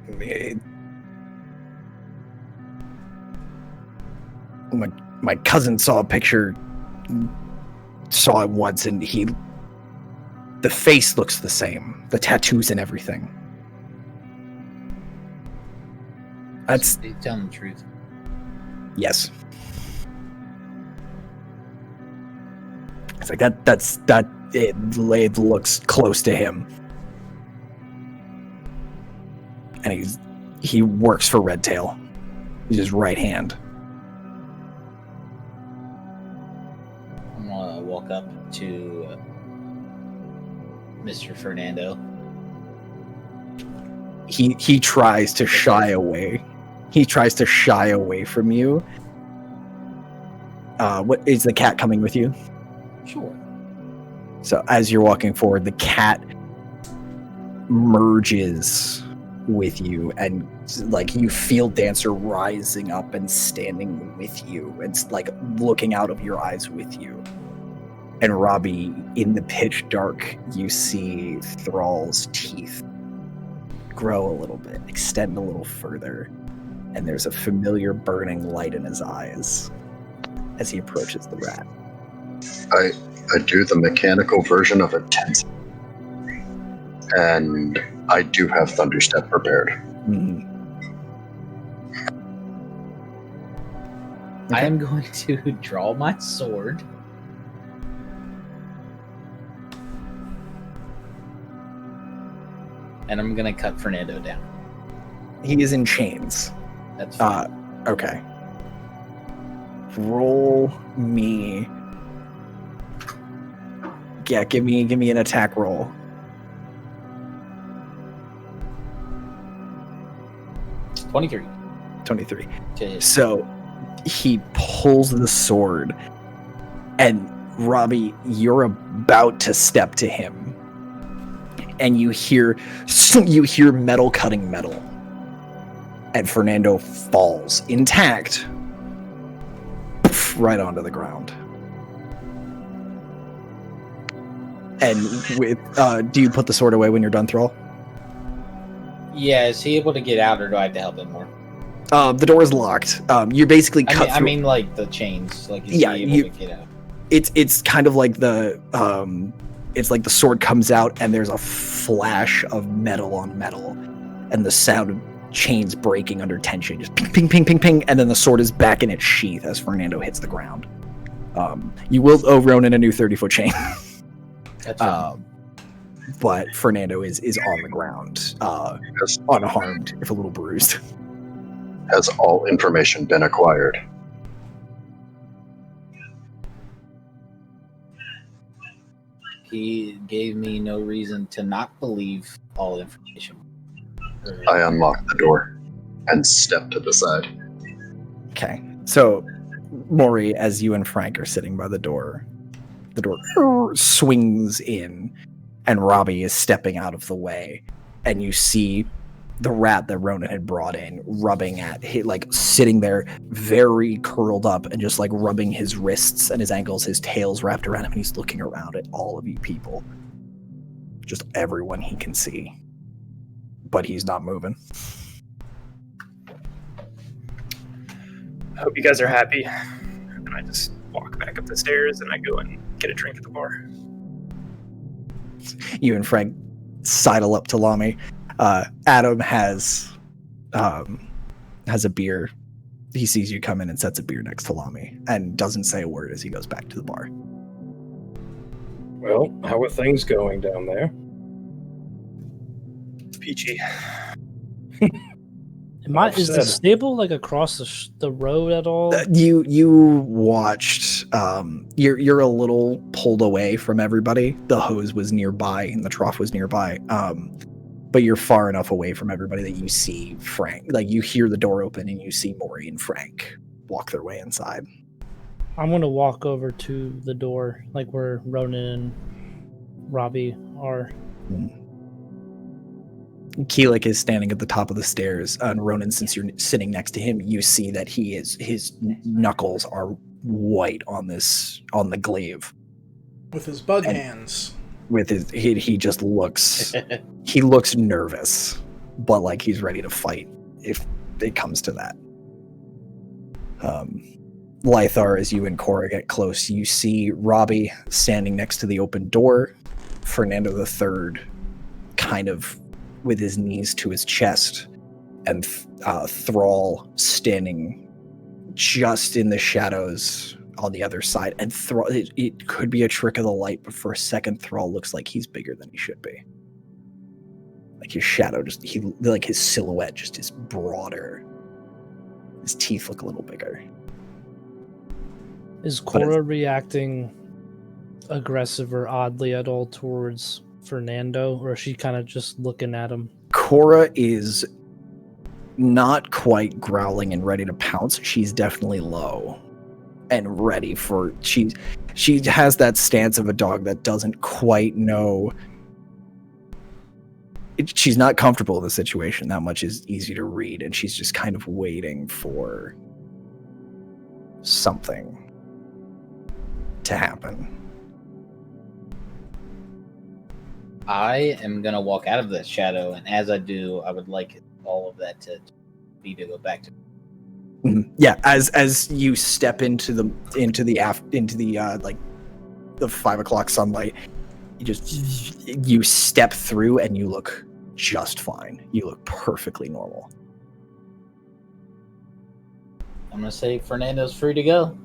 My cousin saw a picture, saw it once, and the face looks the same, the tattoos and everything. That's He's telling the truth. yes. It's like that. It looks close to him, and he works for Redtail. He's his right hand. I'm gonna walk up to Mr. Fernando. He tries to shy away. He tries to shy away from you. What is the cat coming with you? Sure. So as you're walking forward, the cat merges with you, and like you feel Dancer rising up and standing with you, and like looking out of your eyes with you. And Robbie, in the pitch dark, you see Thrall's teeth grow a little bit, extend a little further, and there's a familiar burning light in his eyes as he approaches the rat. I do the mechanical version of a tense, and I do have Thunderstep prepared. Mm-hmm. I am going to draw my sword. And I'm going to cut Fernando down. He is in chains. That's fine. Okay. Roll me. Yeah, give me an attack roll. $23. 23. Okay. So he pulls the sword, and Robbie, you're about to step to him, and you hear metal cutting metal, and Fernando falls intact right onto the ground. And with do you put the sword away when you're done, Thrall? Yeah, is he able to get out, or do I have to help him more? The door is locked. You're basically cut through. I mean, like the chains. Like, is Yeah, he able to get out? It's kind of like it's like the sword comes out and there's a flash of metal on metal, and the sound of chains breaking under tension, just ping, ping, ping, ping, ping, and then the sword is back in its sheath as Fernando hits the ground. You will owe Ronan a new 30-foot chain. That's fine. But Fernando is on the ground, unharmed, if a little bruised. Has all information been acquired? He gave me no reason to not believe all information. I unlock the door and step to the side. Okay, so Maury, as you and Frank are sitting by the door swings in, and Robbie is stepping out of the way, and you see the rat that Ronan had brought in, rubbing at like sitting there very curled up and just like rubbing his wrists and his ankles, his tail's wrapped around him, and he's looking around at all of you people. Just everyone he can see. But he's not moving. I hope you guys are happy. And I just walk back up the stairs and I go and get a drink at the bar. You and Frank sidle up to Lamy. Adam has a beer. He sees you come in and sets a beer next to Lamy and doesn't say a word as he goes back to the bar. Well, how are things going down there? Peachy. Is the stable like across the road at all? You watched. You're a little pulled away from everybody. The hose was nearby and the trough was nearby. But you're far enough away from everybody that you see Frank. Like you hear the door open and you see Maury and Frank walk their way inside. I'm gonna walk over to the door, like where Ronan and Robbie are. Keelik is standing at the top of the stairs, and Ronan, since you're sitting next to him, you see that his knuckles are white on the glaive. With his bug hands. With he just looks he looks nervous, but like he's ready to fight if it comes to that. Lythar, as you and Cora get close, you see Robbie standing next to the open door, Fernando III kind of with his knees to his chest, and Thrall standing just in the shadows on the other side. And Thrall, it could be a trick of the light, but for a second, Thrall looks like he's bigger than he should be. Like his shadow, like his silhouette just is broader. His teeth look a little bigger. Is Cora reacting aggressive or oddly at all towards Fernando, or is she kind of just looking at him? Cora is not quite growling and ready to pounce. She's definitely low and ready for. She has that stance of a dog that doesn't quite know. She's not comfortable in the situation. That much is easy to read, and she's just kind of waiting for something to happen. I am going to walk out of that shadow, and as I do, I would like all of that to go back to. Yeah, as you step into the like the 5 o'clock sunlight, you step through and you look just fine. You look perfectly normal. I'm going to say Fernando's free to go.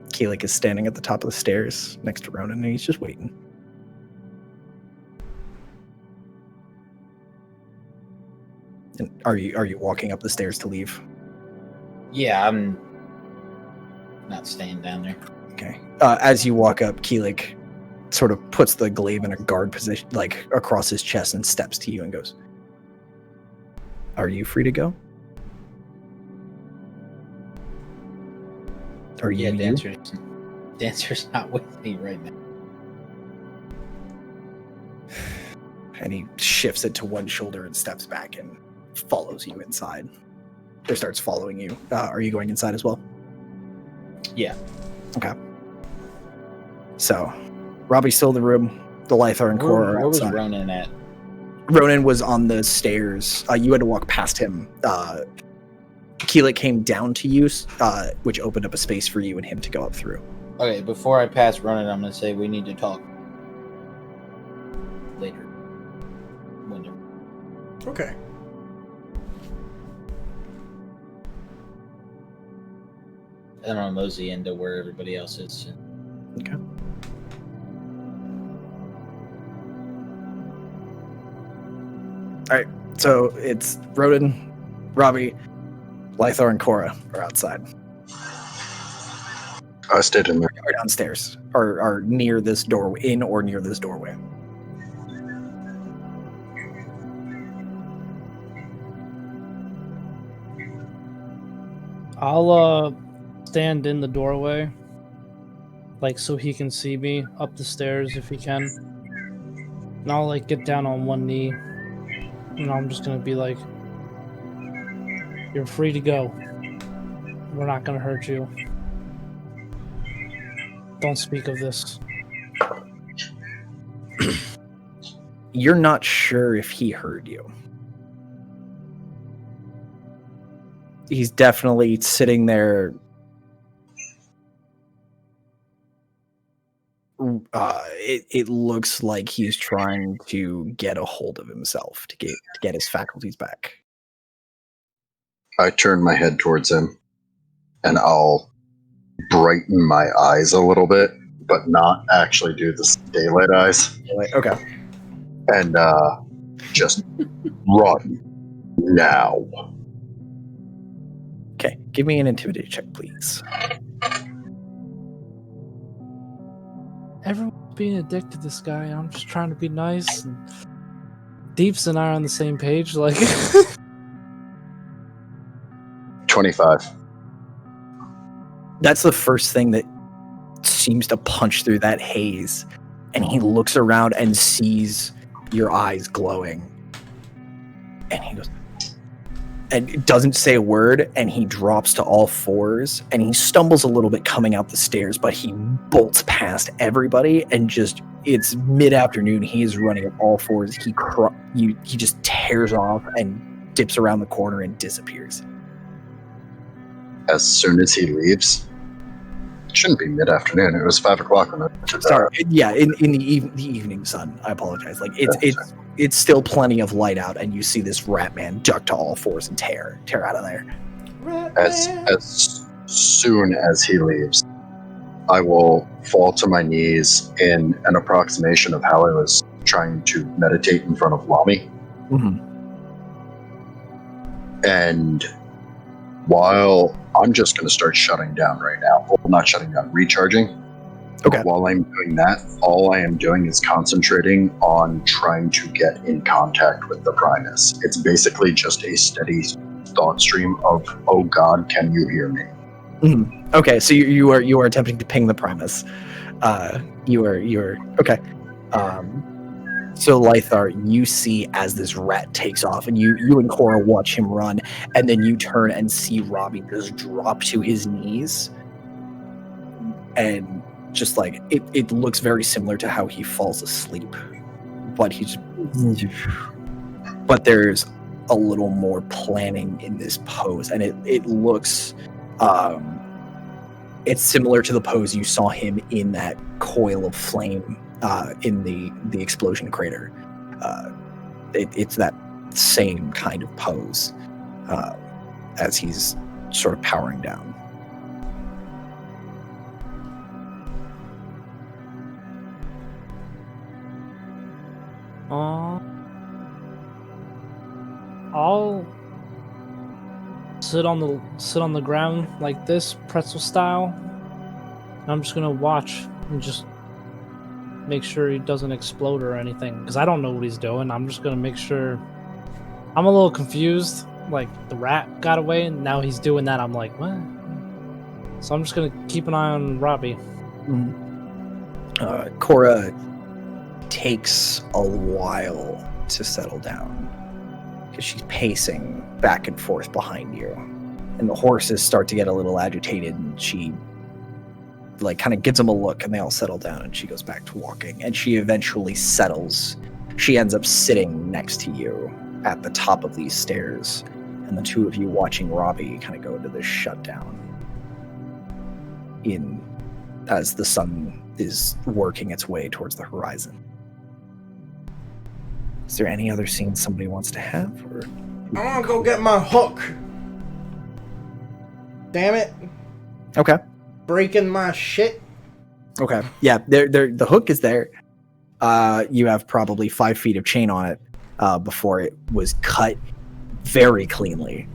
Keelik is standing at the top of the stairs next to Ronan, and he's just waiting. And are you walking up the stairs to leave? Yeah, I'm not staying down there. Okay. As you walk up, Keelik sort of puts the glaive in a guard position, like across his chest, and steps to you and goes, "Are you free to go? Are you?" Yeah, Dancer's not with me right now. And he shifts it to one shoulder and steps back and follows you inside. Or starts following you. Are you going inside as well? Yeah. Okay. So, Robbie's still in the room. The Lythar and Cora are Where was outside. Ronan at? Ronan was on the stairs. You had to walk past him. Keelik came down to you, which opened up a space for you and him to go up through. Okay, before I pass Ronan, I'm going to say we need to talk later. Whenever. Okay. And I'll mosey into where everybody else is. Okay. All right, so it's Ronan, Robbie, Lythar, and Cora are outside. I stayed in there. Are downstairs, are near this doorway, in or near this doorway. I'll stand in the doorway like so he can see me up the stairs if he can. And I'll like get down on one knee, and I'm just gonna be like, "You're free to go. We're not gonna hurt you. Don't speak of this." You're not sure if he heard you. He's definitely sitting there. It looks like he's trying to get a hold of himself to get his faculties back. I turn my head towards him, and I'll brighten my eyes a little bit, but not actually do the daylight eyes. Like, okay. And just run now. Okay, give me an intimidate check, please. Everyone's being a dick to this guy. I'm just trying to be nice. And Deeps and I are on the same page. Like, 25. That's the first thing that seems to punch through that haze, and he looks around and sees your eyes glowing, and he goes, and doesn't say a word, and he drops to all fours, and he stumbles a little bit coming out the stairs, but he bolts past everybody, and just, it's mid-afternoon, he is running at all fours. He just tears off and dips around the corner and disappears. As soon as he leaves, it shouldn't be mid-afternoon. It was 5 o'clock when I took that. Sorry, yeah, in the evening sun. I apologize. Like it's still plenty of light out, and you see this rat man duck to all fours and tear out of there. As soon as he leaves, I will fall to my knees in an approximation of how I was trying to meditate in front of Lami. Mm-hmm. And while I'm just going to start shutting down right now, well, not shutting down, recharging. Okay. But while I'm doing that, all I am doing is concentrating on trying to get in contact with the Primus. It's basically just a steady thought stream of, oh God, can you hear me? Mm-hmm. Okay, so you are attempting to ping the Primus. You are okay. So Lythar, you see as this rat takes off, and you and Cora watch him run, and then you turn and see Robbie just drop to his knees, and just like it looks very similar to how he falls asleep, but but there's a little more planning in this pose, and it looks it's similar to the pose you saw him in that coil of flame in the explosion crater. It's that same kind of pose as he's sort of powering down. I'll sit on the ground like this, pretzel style. And I'm just gonna watch and just make sure he doesn't explode or anything, because I don't know what he's doing. I'm just gonna make sure. I'm a little confused. Like, the rat got away, and now he's doing that. I'm like, what? So I'm just gonna keep an eye on Robbie. Cora takes a while to settle down because she's pacing back and forth behind you, and the horses start to get a little agitated, and she like kind of gives them a look, and they all settle down, and she goes back to walking, and she eventually settles. She ends up sitting next to you at the top of these stairs, and the two of you watching Robbie kind of go into this shutdown as the sun is working its way towards the horizon. Is there any other scenes somebody wants to have? Or I want to go get my hook. Damn it. Okay. Breaking my shit. Okay. Yeah, the hook is there. You have probably 5 feet of chain on it before it was cut very cleanly.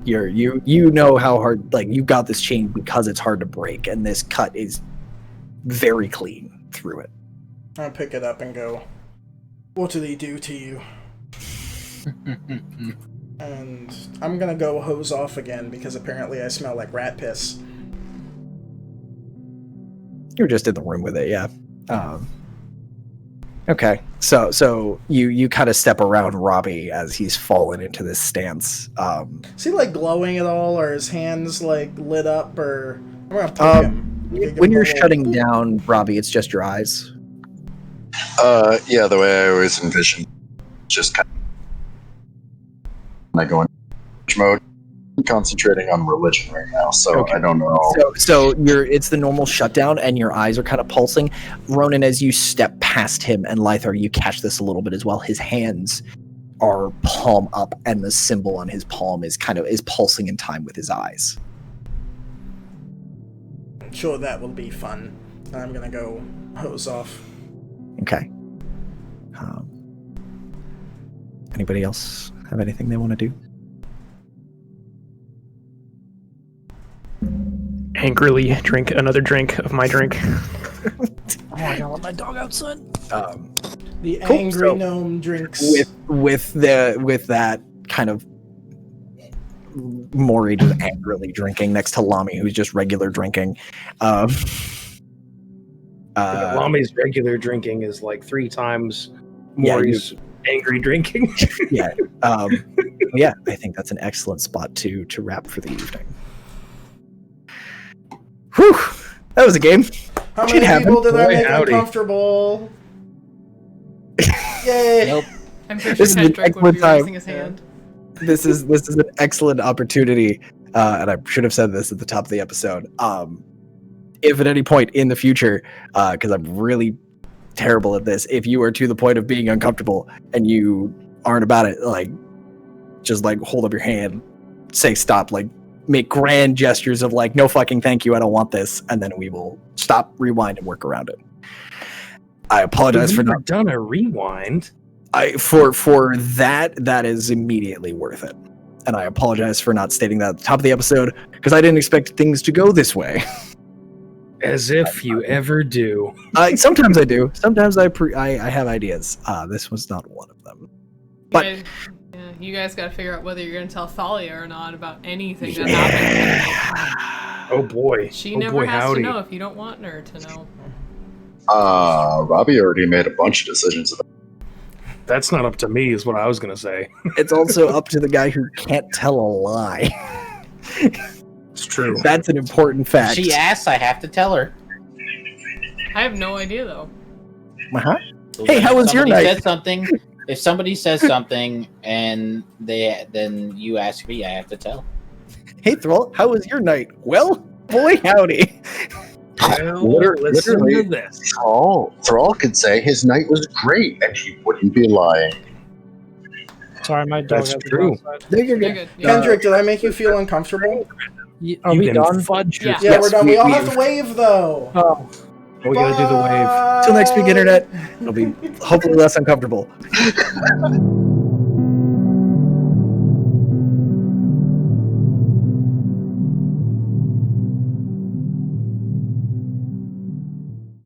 You know how hard, like, you got this chain because it's hard to break, and this cut is very clean through it. I'll pick it up and go, what did he do to you? And I'm gonna go hose off again because apparently I smell like rat piss. You're just in the room with it, yeah. Okay, so you kind of step around Robbie as he's fallen into this stance. Is he like glowing at all, or his hands like lit up, or I'm gonna poke him. When you're shutting down Robbie, it's just your eyes. Yeah, the way I always envision, just kind of when I go in mode. I'm concentrating on religion right now, so Okay. I don't know. So it's the normal shutdown, and your eyes are kind of pulsing. Ronan, as you step past him, and Lythar, you catch this a little bit as well. His hands are palm up, and the symbol on his palm is pulsing in time with his eyes. Sure, that will be fun. I'm gonna go hose off. Okay. Anybody else have anything they want to do? Angrily drink another drink of my drink. Oh, I gotta let my dog out, son. The Cool, angry so gnome drinks. With that kind of Maury just angrily drinking next to Lami, who's just regular drinking. Lami's regular drinking is like 3 times Yeah, Maury's angry drinking. Yeah. Yeah, I think that's an excellent spot to wrap for the evening. Whew! That was a game. How Shit many people did I Boy, make howdy. uncomfortable? Yay! Nope. I'm pretty This is sure an Kendrick would excellent be time. raising his hand. This is an excellent opportunity, and I should have said this at the top of the episode. If at any point in the future, because I'm really terrible at this, if you are to the point of being uncomfortable and you aren't about it, like, just like hold up your hand, say stop, like make grand gestures of like, no fucking thank you, I don't want this, and then we will stop, rewind, and work around it. I apologize for We've not. done a rewind. For that is immediately worth it, and I apologize for not stating that at the top of the episode because I didn't expect things to go this way. As if you ever do. Sometimes I do. Sometimes I have ideas. This was not one of them. But You guys gotta figure out whether you're gonna tell Thalia or not about anything that happened. Oh boy. She oh never boy, has howdy. to know if you don't want her to know. Robbie already made a bunch of decisions about That's not up to me, is what I was going to say. it's also up to the guy who can't tell a lie. It's true. That's an important fact. She asks, I have to tell her. I have no idea though. Uh-huh. So Hey, then how if was your somebody night? says something, if somebody says something and then you ask me, I have to tell. Hey, Thrall, how was your night? Well, boy, howdy. Listen to this. Thrall could say his night was great, and he wouldn't be lying. Sorry, my dog That's has to true. go outside. There you're You're good. good. Yeah. Kendrick, did I make you feel uncomfortable? Are You we can done? fudge your- Yeah. Yeah, Yes, we're done. We all we- have to wave, though. Oh, We gotta do the wave. Till next week, Internet. It'll be hopefully less uncomfortable.